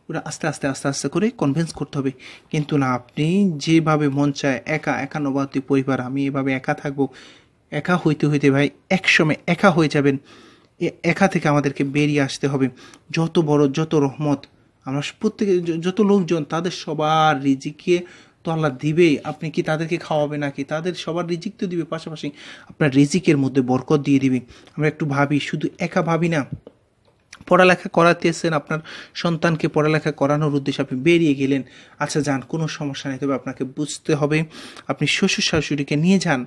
ওটা আস্তে আস্তে আস্তে আস্তে করে কনভিন্স করতে হবে। কিন্তু না, আপনি যেভাবে মন চায় একান্নবর্তী পরিবার, আমি এভাবে একা থাকবো, একা হইতে হইতে ভাই একসময় একা হয়ে যাবেন। একা থেকে আমাদেরকে বেরিয়ে আসতে হবে। যত বড় যত রহমত আমরা প্রত্যেকে, যত লোকজন তাদের সবার রিজিকে তো আল্লাহ দিবেই। আপনি কি তাদেরকে খাওয়াবে নাকি? তাদের সবার রিজিক তো দিবে, পাশাপাশি আপনার রিজিকের মধ্যে বরকত দিয়ে দিবে। আমরা একটু ভাবি, শুধু একা ভাবি না। পড়ালেখা করাতেছেন, আপনার সন্তানকে পড়ালেখা করানোর উদ্দেশ্যে আপনি বেরিয়ে গেলেন, আচ্ছা যান, কোনো সমস্যা নেই, তবে আপনাকে বুঝতে হবে আপনি শ্বশুর শাশুড়িকে নিয়ে যান।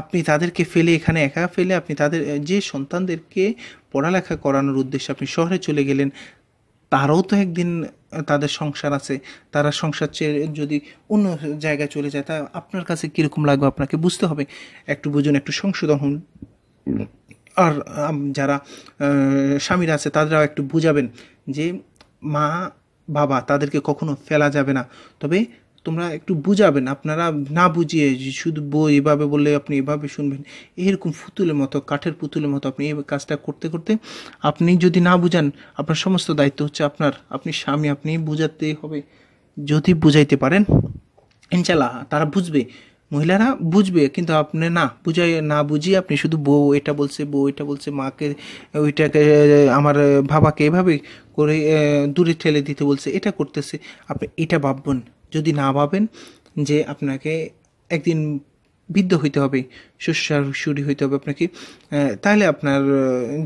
আপনি তাদেরকে ফেলে, এখানে একা ফেলে আপনি তাদের যে সন্তানদেরকে পড়ালেখা করানোর উদ্দেশ্যে আপনি শহরে চলে গেলেন, তারাও তো একদিন তাদের সংসার আছে, তারা সংসার ছেড়ে যদি অন্য জায়গায় চলে যায়, তা আপনার কাছে কীরকম লাগবে আপনাকে বুঝতে হবে। একটু বুঝুন, একটু সংশোধন হন। আর যারা স্বামীরা আছে তাদেরও একটু বুঝাবেন যে মা বাবা তাদেরকে কখনো ফেলা যাবে না, তবে তোমরা একটু বুঝাবেন। আপনারা না বুঝিয়ে শুধু বই এভাবে বললে আপনি এভাবে শুনবেন, এরকম পুতুলের মতো, কাঠের পুতুলের মতো আপনি এই কাজটা করতে করতে, আপনি যদি না বুঝান, আপনার সমস্ত দায়িত্ব হচ্ছে আপনার, আপনি স্বামী, আপনি বুঝাতে হবে। যদি বুঝাইতে পারেন ইনশাল্লাহ তারা বুঝবে, মহিলারা বুঝবে। কিন্তু আপনি না বুঝিয়ে আপনি শুধু বউ এটা বলছে, বউ এটা বলছে, মাকে ওইটাকে, আমার বাবাকে এভাবে করে দূরে ঠেলে দিতে বলছে, এটা করতেছে, আপনি এটা ভাববেন। যদি না ভাবেন যে আপনাকে একদিন বৃদ্ধ হইতে হবে, শ্বশুর শাশুড়ি হইতে হবে আপনাকে, তাহলে আপনার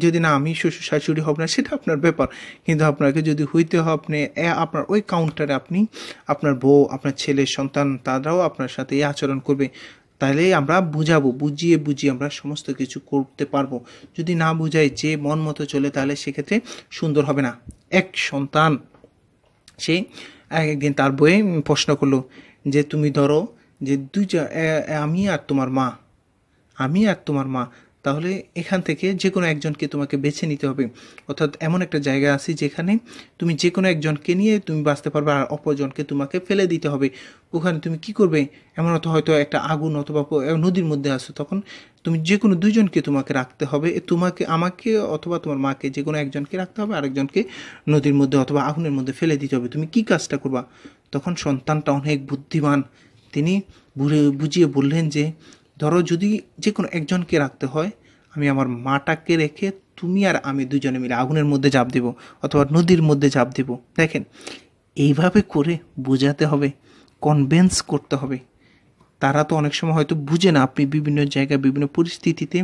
যদি না, আমি শ্বশুর শাশুড়ি হব না সেটা আপনার ব্যাপার, কিন্তু আপনাকে যদি হইতে হয়, আপনি আপনার ওই কাউন্টারে আপনি, আপনার বউ, আপনার ছেলে সন্তান তারাও আপনার সাথে এই আচরণ করবে। তাহলে আমরা বুঝাবো, বুঝিয়ে আমরা সমস্ত কিছু করতে পারবো। যদি না বুঝাই, যে মন মতো চলে, তাহলে সেক্ষেত্রে সুন্দর হবে না। এক সন্তান সে একদিন তার বইয়ে প্রশ্ন করলো যে তুমি ধরো যে আমি আর তোমার মা, তাহলে এখান থেকে যে কোনো একজনকে তোমাকে বেছে নিতে হবে। অর্থাৎ এমন একটা জায়গা আছে যেখানে তুমি যে কোনো একজনকে নিয়ে তুমি বাঁচতে পারবে, আর অপরজনকে তোমাকে ফেলে দিতে হবে। ওখানে তুমি কি করবে? এমন হয়তো একটা আগুন অথবা নদীর মধ্যে আসো, তখন তুমি যে কোনো দুইজনকে তোমাকে রাখতে হবে, তোমাকে, আমাকে অথবা তোমার মাকে, যে কোনো একজনকে রাখতে হবে, আরেকজনকে নদীর মধ্যে অথবা আগুনের মধ্যে ফেলে দিতে হবে। তুমি কি কাজটা করবা? তখন সন্তানটা অনেক বুদ্ধিমান, তিনি বুঝিয়ে বললেন যে ধরো যদি যে কোনো একজনকে রাখতে হয়, আমি আমার মাটাকে রেখে তুমি আর আমি দুজনে মিলে আগুনের মধ্যে ঝাঁপ দেব অথবা নদীর মধ্যে ঝাঁপ দেব। দেখেন, এইভাবে করে বোঝাতে হবে, কনভিন্স করতে হবে। তারা তো অনেক সময় হয়তো বুঝে না, আপনি বিভিন্ন জায়গায় বিভিন্ন পরিস্থিতিতে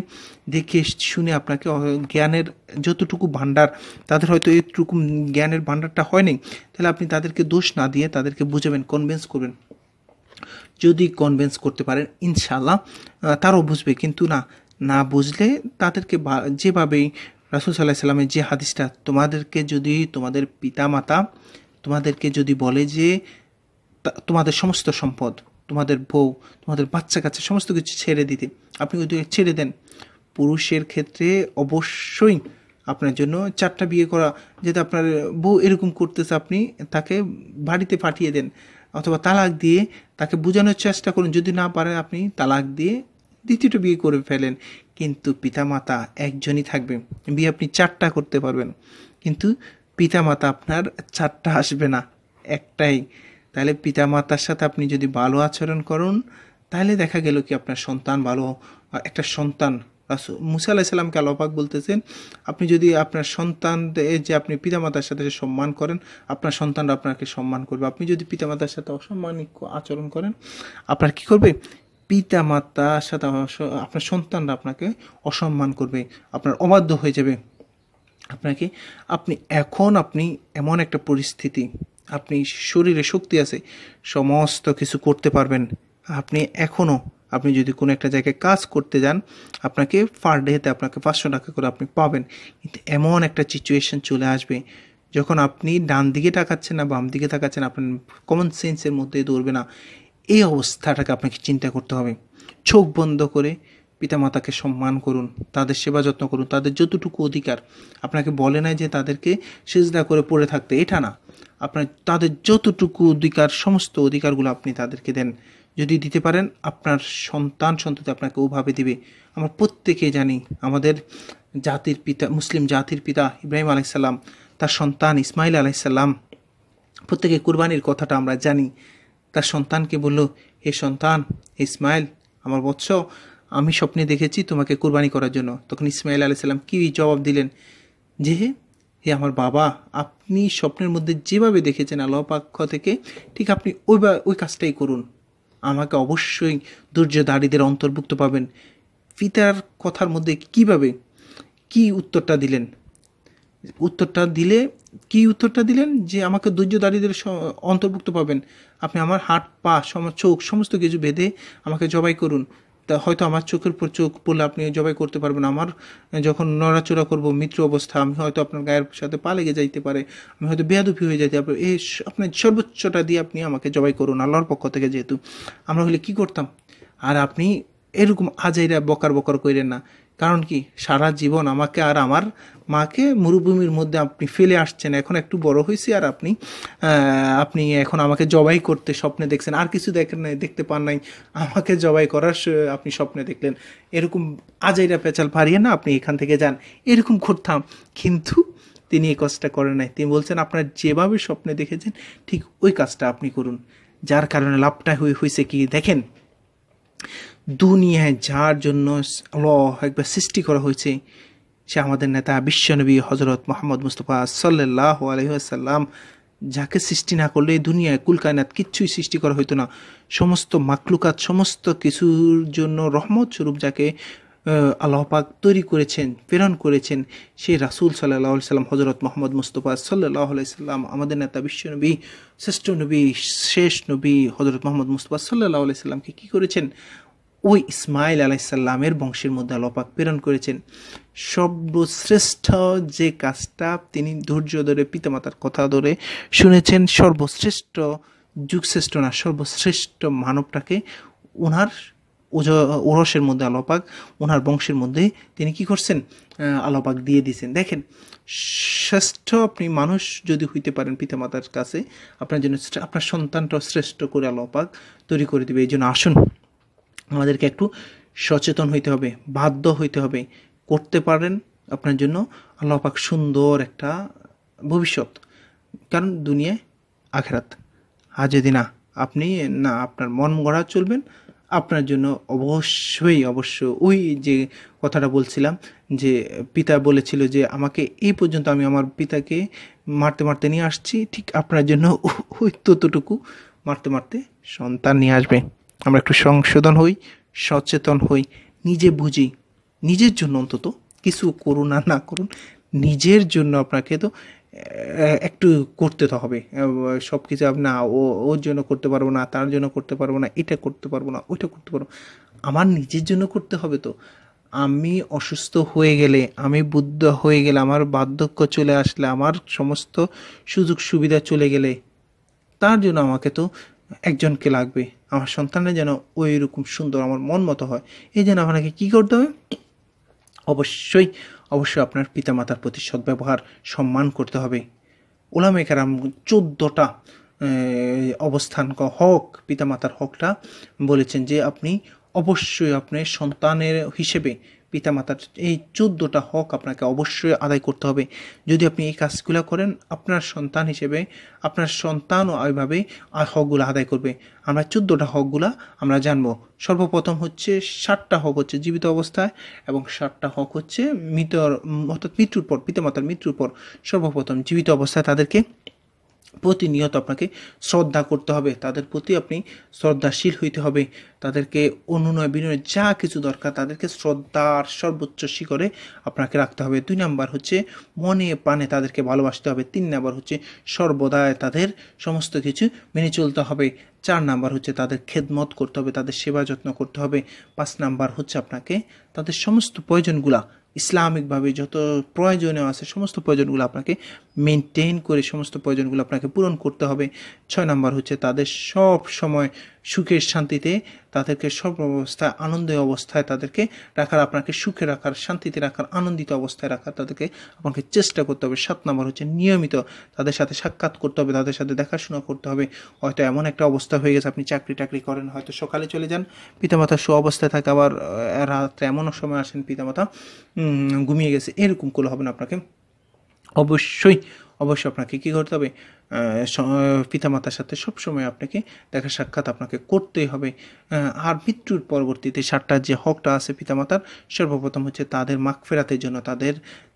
দেখে শুনে আপনাকে জ্ঞানের যতটুকু ভাণ্ডার, তাদের হয়তো এইটুকু জ্ঞানের ভাণ্ডারটা হয়নি, তাহলে আপনি তাদেরকে দোষ না দিয়ে তাদেরকে বুঝাবেন, কনভিন্স করবেন। যদি কনভিন্স করতে পারেন ইনশাআল্লাহ তারাও বুঝবে। কিন্তু না বুঝলে তাদেরকে যেভাবেই রাসূল সাল্লাল্লাহু আলাইহি সাল্লামের যে হাদিসটা, তোমাদেরকে যদি তোমাদের পিতামাতা তোমাদেরকে যদি বলে যে তোমাদের সমস্ত সম্পদ, তোমাদের বউ, তোমাদের বাচ্চা কাচ্চা সমস্ত কিছু ছেড়ে দিতে, আপনি যদি ছেড়ে দেন। পুরুষের ক্ষেত্রে অবশ্যই আপনার জন্য 4টা বিয়ে করা, যদি আপনার বউ এরকম করতেছে, আপনি তাকে বাড়িতে পাঠিয়ে দেন, অথবা তালাক দিয়ে তাকে বোঝানোর চেষ্টা করুন। যদি না পারেন আপনি তালাক দিয়ে দ্বিতীয়টা বিয়ে করে ফেলেন। কিন্তু পিতামাতা একজনই থাকবে, বিয়ে আপনি 4টা করতে পারবেন, কিন্তু পিতামাতা আপনার 4টা আসবে না, একটাই। তাহলে পিতামাতার সাথে আপনি যদি ভালো আচরণ করুন, তাহলে দেখা গেল কি আপনার সন্তান ভালো, একটা সন্তান। মুসা আলাইহিস সালামকে আল্লাহ পাক বলতেছেন, আপনি যদি আপনার সন্তান যে আপনি পিতামাতার সাথে সম্মান করেন, আপনার সন্তানরা আপনাকে সম্মান করবে। আপনি যদি পিতামাতার সাথে অসম্মানিক আচরণ করেন, আপনার কি করবে? পিতামাতার সাথে আপনার সন্তানরা আপনাকে অসম্মান করবে, আপনার অবাধ্য হয়ে যাবে আপনাকে। আপনি এমন একটা পরিস্থিতি, আপনি শরীরে শক্তি আছে, সমস্ত কিছু করতে পারবেন। আপনি যদি কোনো একটা জায়গায় কাজ করতে যান, আপনাকে পার ডেতে আপনাকে 500 টাকা করে আপনি পাবেন। কিন্তু এমন একটা সিচুয়েশন চলে আসবে যখন আপনি ডান দিকে তাকাচ্ছেন না বাম দিকে তাকাচ্ছেন, আপনার কমন সেন্সের মধ্যে দৌড়বে না। এই অবস্থাটাকে আপনাকে চিন্তা করতে হবে। চোখ বন্ধ করে পিতামাতাকে সম্মান করুন, তাদের সেবা যত্ন করুন, তাদের যতটুকু অধিকার। আপনাকে বলে নাই যে তাদেরকে সিজদা করে পড়ে থাকতে, এটা না। আপনার তাদের যতটুকু অধিকার, সমস্ত অধিকারগুলো আপনি তাদেরকে দেন। যদি দিতে পারেন, আপনার সন্ততি আপনাকে ওভাবে দিবে। আমরা প্রত্যেকেই জানি, আমাদের জাতির পিতা, মুসলিম জাতির পিতা ইব্রাহিম আলাইহিস সালাম, তার সন্তান ইসমাইল আলাইহিস সালাম, প্রত্যেকে কুরবানির কথাটা আমরা জানি। তার সন্তানকে বলল, হে সন্তান ইসমাইল, আমার বৎস, আমি স্বপ্নে দেখেছি তোমাকে কুরবানি করার জন্য। তখন ইসমাইল আলাইহিস সালাম কি জবাব দিলেন? যে হে আমার বাবা, আপনি স্বপ্নের মধ্যে যেভাবে দেখেছেন আল্লাহ পক্ষ থেকে, ঠিক আপনি ওই কাজটাই করুন। আমাকে অবশ্যই ধৈর্যধারীদের অন্তর্ভুক্ত পাবেন। পিতার কথার মধ্যে কি উত্তরটা দিলেন? যে আমাকে ধৈর্যধারীদের অন্তর্ভুক্ত পাবেন। আপনি আমার হাত পা চোখ সমস্ত কিছু বেঁধে আমাকে জবাই করুন। তা হয়তো আমার চোখের উপর চোখ পড়লে আপনি জবাই করতে পারবেন। আমার যখন নড়াচড়া করব মৃত্যু অবস্থা, আমি হয়তো আপনার গায়ের সাথে পা লেগে যাইতে পারে, আমি হয়তো বেয়াদবি হয়ে যাইতে পারে। আপনার সর্বোচ্চটা দিয়ে আপনি আমাকে জবাই করুন আল্লাহর পক্ষ থেকে। যেহেতু আমরা হলে কি করতাম? আর আপনি এরকম আজাইরা বকার করেন না। কারণ কি, সারা জীবন আমাকে আর আমার মাকে মরুভূমির মধ্যে আপনি ফেলে আসছেন। এখন একটু বড় হয়েছি, আর আপনি এখন আমাকে জবাই করতে স্বপ্নে দেখছেন, আর কিছু দেখতে পান নাই, আমাকে জবাই করার আপনি স্বপ্নে দেখলেন। এরকম আজাইরা পেঁচাল পারিয়ে না, আপনি এখান থেকে যান, এরকম করতাম। কিন্তু তিনি এই কাজটা করেন নাই। তিনি বলছেন, আপনার যেভাবে স্বপ্নে দেখেছেন ঠিক ওই কাজটা আপনি করুন। যার কারণে লাভটা হয়েছে কি দেখেন, দুনিয়ায় যার জন্য আল্লাহ একবার সৃষ্টি করা হয়েছে, সে আমাদের নেতা বিশ্বনবী হযরত মুহাম্মদ মুস্তাফা সাল্লাল্লাহু আলাইহি ওয়াসাল্লাম। যাকে সৃষ্টি না করলে দুনিয়ায় কুলকায়নাত কিচ্ছুই সৃষ্টি করা হইতো না। সমস্ত মাকলুকাত, সমস্ত কিছুর জন্য রহমত স্বরূপ যাকে আল্লাহ পাক তৈরি করেছেন, প্রেরণ করেছেন, সেই রাসূল সাল্লাল্লাহু আলাইহি সাল্লাম হযরত মুহাম্মদ মুস্তাফা সাল্লাল্লাহু আলাইহি সাল্লাম, আমাদের নেতা বিশ্বনবী, শ্রেষ্ঠ নবী, শেষ নবী হযরত মুহাম্মদ মুস্তাফা সাল্লাল্লাহু আলাইহি সাল্লামকে কি করেছেন? ওই ইসমাইল আলাইহিস সালামের বংশের মধ্যে আল্লাহ পাক প্রেরণ করেছেন। সর্বশ্রেষ্ঠ যে কাজটা তিনি ধৈর্য ধরে পিতামাতার কথা ধরে শুনেছেন, সর্বশ্রেষ্ঠ যুগশ্রেষ্ঠ না, সর্বশ্রেষ্ঠ মানবটাকে ওনার ওরসের মধ্যে আল্লাহ পাক, ওনার বংশের মধ্যে তিনি কি করছেন? আল্লাহ পাক দিয়ে দিয়েছেন। দেখেন, শ্রেষ্ঠ আপনি মানুষ যদি হইতে পারেন পিতামাতার কাছে, আপনার জন্য আপনার সন্তানটাও শ্রেষ্ঠ করে আল্লাহ পাক তৈরি করে দেবে। এই জন্য আসুন, আমাদেরকে একটু সচেতন হইতে হবে, বাধ্য হইতে হবে। করতে পারেন আপনার জন্য আল্লাহ পাক সুন্দর একটা ভবিষ্যৎ, কারণ দুনিয়ায় আখিরাত। আর যদি আপনি আপনার মন গড়া চলবেন, আপনার জন্য অবশ্যই ওই যে কথাটা বলছিলাম, যে পিতা বলেছিল যে আমাকে এই পর্যন্ত আমি আমার পিতাকে মারতে নিয়ে আসছি, ঠিক আপনার জন্য ওই ততটুকু মারতে সন্তান নিয়ে আসবে। আমরা একটু সংশোধন হই, সচেতন হই, নিজে বুঝি, নিজের জন্য অন্তত কিছু করুন আর না করুন, নিজের জন্য আপনাকে তো একটু করতে তো হবে। সব কিছু না ওর জন্য করতে পারবো না, তার জন্য করতে পারবো না, এটা করতে পারবো না, ওইটা করতে পারবো, আমার নিজের জন্য করতে হবে। তো আমি অসুস্থ হয়ে গেলে, আমি বুদ্ধ হয়ে গেলে, আমার বার্ধক্য চলে আসলে, আমার সমস্ত সুযোগ সুবিধা চলে গেলে, তার জন্য আমাকে তো একজনকে লাগবে। আমার সন্তানের যেন ওই রকম সুন্দর আমার মন মতো হয়, এই জন্য আপনাকে কী করতে হবে? অবশ্যই অবশ্যই আপনার পিতামাতার প্রতি সদ্ব্যবহার, সম্মান করতে হবে। ওলামায়ে কেরাম 14টা অবস্থান হক, পিতামাতার হকটা বলেছেন যে আপনি অবশ্যই আপনার সন্তানের হিসেবে পিতামাতার এই 14টা হক আপনাকে অবশ্যই আদায় করতে হবে। যদি আপনি এই কাজগুলো করেন, আপনার সন্তান হিসেবে আপনার সন্তানও ওইভাবে হকগুলো আদায় করবে। আমরা 14টা হকগুলা আমরা জানবো। সর্বপ্রথম হচ্ছে 7টা হক হচ্ছে জীবিত অবস্থায়, এবং 7টা হক হচ্ছে অর্থাৎ মৃত্যুর পর, পিতামাতার মৃত্যুর পর। সর্বপ্রথম জীবিত অবস্থায় তাদেরকে প্রতিনিয়ত আপনাকে শ্রদ্ধা করতে হবে, তাদের প্রতি আপনি শ্রদ্ধাশীল হইতে হবে, তাদেরকে অনুনয় বিনয় যা কিছু দরকার তাদেরকে শ্রদ্ধার সর্বোচ্চ শিখরে আপনাকে রাখতে হবে। 2 নাম্বার হচ্ছে মনে প্রাণে তাদেরকে ভালোবাসতে হবে। 3 নাম্বার হচ্ছে সর্বদাই তাদের সমস্ত কিছু মেনে চলতে হবে। 4 নাম্বার হচ্ছে তাদের খেদমত করতে হবে, তাদের সেবা যত্ন করতে হবে। 5 নাম্বার হচ্ছে আপনাকে তাদের সমস্ত প্রয়োজনগুলা ইসলামিকভাবে যত প্রয়োজনীয় আছে সমস্ত প্রয়োজনগুলো আপনাকে মেনটেন করে সমস্ত প্রয়োজনগুলো আপনাকে পূরণ করতে হবে। 6 নাম্বার হচ্ছে তাদের সব সময় সুখের শান্তিতে, তাদেরকে সব অবস্থায় আনন্দের অবস্থায় তাদেরকে রাখার, আপনাকে সুখে রাখার, শান্তিতে রাখার, আনন্দিত অবস্থায় রাখার তাদেরকে আপনাকে চেষ্টা করতে হবে। 7 নাম্বার হচ্ছে নিয়মিত তাদের সাথে সাক্ষাৎ করতে হবে, তাদের সাথে দেখাশোনা করতে হবে। হয়তো এমন একটা অবস্থা হয়ে গেছে, আপনি চাকরি টাকরি করেন, হয়তো সকালে চলে যান, পিতামাতা অবস্থায় থাকে, আবার রাত্রে এমনও সময় আসেন পিতামাতা ঘুমিয়ে গেছে, এরকম করলে হবে না। আপনাকে অবশ্যই আপনাকে কী করতে হবে? পিতামাতার সাথে সবসময় আপনাকে দেখা সাক্ষাৎ আপনাকে করতেই হবে। আর মৃত্যুর পরবর্তীতে 7টা যে হকটা আছে পিতামাতার, সর্বপ্রথম হচ্ছে তাদের মাগফিরাতের জন্য, তাদের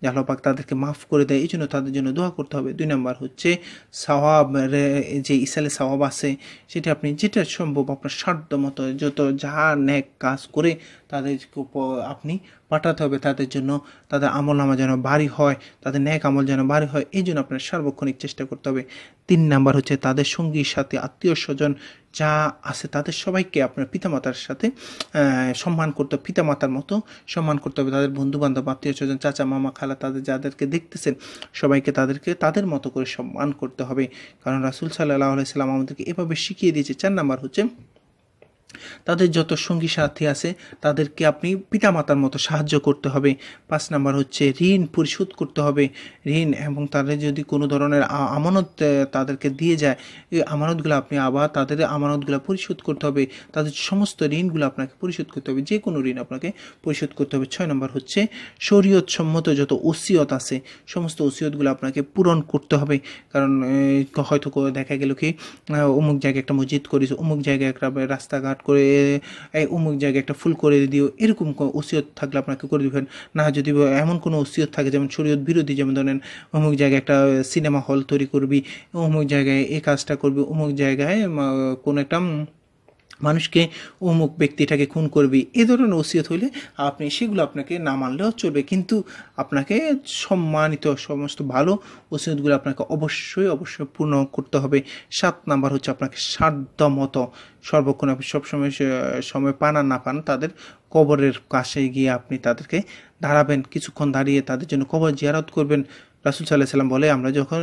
আল্লাহ পাক তাদেরকে মাফ করে দেয় এই জন্য তাদের জন্য দোয়া করতে হবে। 2 নাম্বার হচ্ছে সওয়াব, যে ইসালে সওয়াব আছে সেটা আপনি যেটা সম্ভব আপনার সাধ্য মতো যত যা নেক কাজ করে তাদেরকে আপনি পাঠাতে হবে, তাদের জন্য তাদের আমল নামা যেন ভারী হয়, তাদের নেক আমল যেন ভারী হয়, এই জন্য আপনার সার্বক্ষণিক চেষ্টা করতে হবে। 3 নাম্বার হচ্ছে তাদের সঙ্গী সাথে আত্মীয় স্বজন যা আছে তাদের সবাইকে আপনার পিতামাতার সাথে সম্মান করতে হবে, পিতামাতার মতো সম্মান করতে হবে। তাদের বন্ধু বান্ধব, আত্মীয় স্বজন, চাচা মামা খালা, তাদের যাদেরকে দেখতেছেন সবাইকে তাদেরকে তাদের মতো করে সম্মান করতে হবে, কারণ রাসূল সাল্লাল্লাহু আলাইহি সাল্লাম আমাদেরকে এভাবে শিখিয়ে দিয়েছে। 4 নাম্বার হচ্ছে তাদের যত সঙ্গী সাথী আছে তাদেরকে আপনি পিতামাতার মতো সাহায্য করতে হবে। 5 নাম্বার হচ্ছে ঋণ পরিশোধ করতে হবে, ঋণ, এবং তাদের যদি কোনো ধরনের আমানত তাদেরকে দিয়ে যায়, এই আমানতগুলো আপনি আবার তাদের আমানতগুলো পরিশোধ করতে হবে, তাদের সমস্ত ঋণগুলো আপনাকে পরিশোধ করতে হবে, যে কোনো ঋণ আপনাকে পরিশোধ করতে হবে। 6 নাম্বার হচ্ছে শরীয়ত সম্মত যত ওসিয়ত আছে সমস্ত ওসিয়তগুলো আপনাকে পূরণ করতে হবে, কারণ হয়তো দেখা গেল কি অমুক জায়গায় একটা মসজিদ করেছে, অমুক জায়গায় একটা রাস্তাঘাট করে, অমুক জায়গায় একটা ফুল করে দিও, এরকম ওসিয়ত থাকলে আপনাকে করে দিবেন না। যদি এমন কোনো ওসিয়ত থাকে যেমন শরীয়ত বিরোধী, যেমন ধরেন অমুক জায়গায় একটা সিনেমা হল তৈরি করবি, অমুক জায়গায় এই কাজটা করবি, অমুক জায়গায় কোনো একটা মানুষকে অমুক ব্যক্তিটাকে খুন করবি, এ ধরনের ওসিয়ত হইলে আপনি সেগুলো আপনাকে না মানলেও চলবে, কিন্তু আপনাকে সম্মানিত সমস্ত ভালো ওসিয়তগুলো আপনাকে অবশ্যই পূর্ণ করতে হবে। 7 নাম্বার হচ্ছে আপনাকে সাধ্য মতো সর্বক্ষণ আপনি সবসময় সময় পান আর না পান তাদের কবরের কাছে গিয়ে আপনি তাদেরকে দাঁড়াবেন, কিছুক্ষণ দাঁড়িয়ে তাদের জন্য কবর জিয়ারত করবেন। রাসূল সাল্লাল্লাহু আলাইহি সাল্লাম বলে আমরা যখন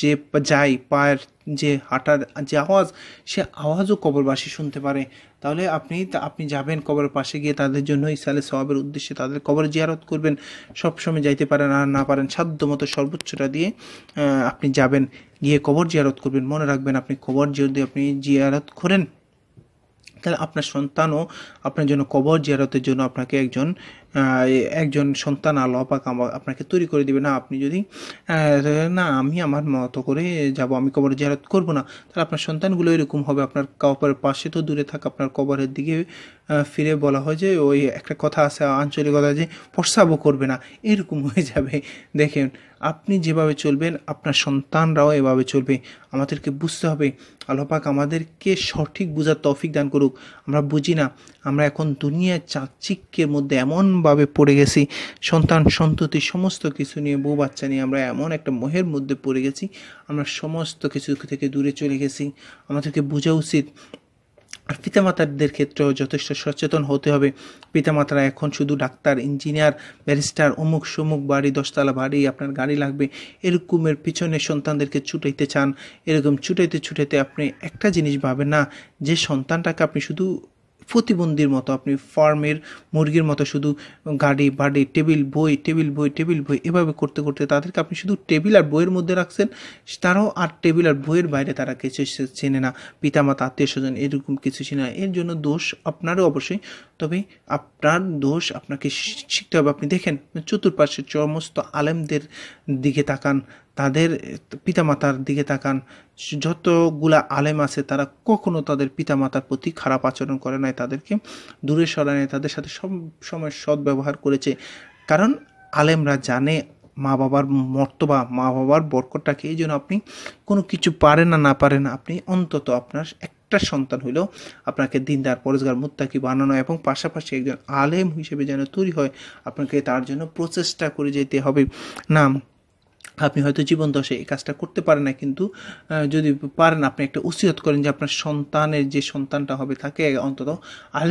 যে যাই, পায়ের যে হাঁটার যে আওয়াজ, সে আওয়াজও কবরবাসী শুনতে পারে, তাহলে আপনি যাবেন কবরের পাশে গিয়ে তাদের জন্য ইসালে সওয়াবের উদ্দেশ্যে তাদের কবর জিয়ারত করবেন। সবসময় যাইতে পারেন আর না পারেন সাধ্য মতো সর্বোচ্চটা দিয়ে আপনি যাবেন, গিয়ে কবর জিয়ারত করবেন। মনে রাখবেন আপনি কবর যদি আপনি জিয়ারত করেন তাহলে আপনার সন্তানও আপনার জন্য কবর জিয়ারতের জন্য আপনাকে একজন একজন সন্তান আল্লাহ পাক আপনাকে তৈরি করে দিবে না। আপনি যদি না আমি আমার মতো করে যাব, আমি কবর জিয়ারত করব না, তাহলে আপনার সন্তানগুলো এরকম হবে। আপনার কবরের পাশে তো দূরে থাক, আপনার কবরের দিকে ফিরে বলা হয় যে ওই একটা কথা আছে আঞ্চলিকতা, যে প্রস্রাবও করবে না, এরকম হয়ে যাবে। দেখেন, আপনি যেভাবে চলবেন আপনার সন্তানরাও এভাবে চলবে। আমাদেরকে বুঝতে হবে, আল্লাহ পাক আমাদেরকে সঠিক বুঝার তৌফিক দান করুক। আমরা বুঝি না, আমরা এখন দুনিয়ার চাকচিক্যের মধ্যে এমনভাবে পড়ে গেছি, সন্তান সন্ততি সমস্ত কিছু নিয়ে, বউ বাচ্চা নিয়ে আমরা এমন একটা মোহের মধ্যে পড়ে গেছি, আমরা সমস্ত কিছু থেকে দূরে চলে গেছি। আমাদেরকে বোঝা উচিত। আর পিতামাতাদের ক্ষেত্রেও যথেষ্ট সচেতন হতে হবে। পিতামাতারা এখন শুধু ডাক্তার, ইঞ্জিনিয়ার, ব্যারিস্টার, অমুক সমুক বাড়ি, 10তলা বাড়ি, আপনার গাড়ি লাগবে, এরকমের পিছনে সন্তানদেরকে ছুটাইতে চান। এরকম ছুটাইতে আপনি একটা জিনিস ভাবেন না, যে সন্তানটাকে আপনি শুধু প্রতিবন্ধীর মতো, আপনি ফার্মের মুরগির মতো শুধু গাড়ি বাড়ি, টেবিল বই এভাবে করতে তাদেরকে আপনি শুধু টেবিল আর বইয়ের মধ্যে রাখছেন। তারাও আর টেবিল আর বইয়ের বাইরে তারা কিছু চেনে না, পিতামাতা, আত্মীয় স্বজন এরকম কিছু চেনে না। এর জন্য দোষ আপনারও অবশ্যই, তবে আপনার দোষ আপনাকে শিখতে হবে। আপনি দেখেন চতুর্পাশে সমস্ত আলেমদের দিকে তাকান, তাদের পিতামাতার দিকে তাকান, যতগুলা আলেম আছে তারা কখনো তাদের পিতামাতার প্রতি খারাপ আচরণ করে নাই, তাদেরকে দূরে সরায় নাই, তাদের সাথে সব সময় সৎ ব্যবহার করেছে। কারণ আলেমরা জানে মা বাবার মর্তবা, মা বাবার বরকতটাকে। এই জন্য আপনি কোনো কিছু পারেন না পারেন, আপনি অন্তত আপনার একটা সন্তান হইলেও আপনাকে দিনদার, পরেজগার, মুত্তাকি বানানো এবং পাশাপাশি একজন আলেম হিসেবে যেন তৈরি হয়, আপনাকে তার জন্য প্রচেষ্টা করে যেতে হবে। না, আপনি হয়তো জীবন দশায় এই কাজটা করতে পারেন না, কিন্তু যদি পারেন আপনি একটা ওসিয়ত করেন যে আপনার সন্তানের যে সন্তানটা হবে তাকে অন্তত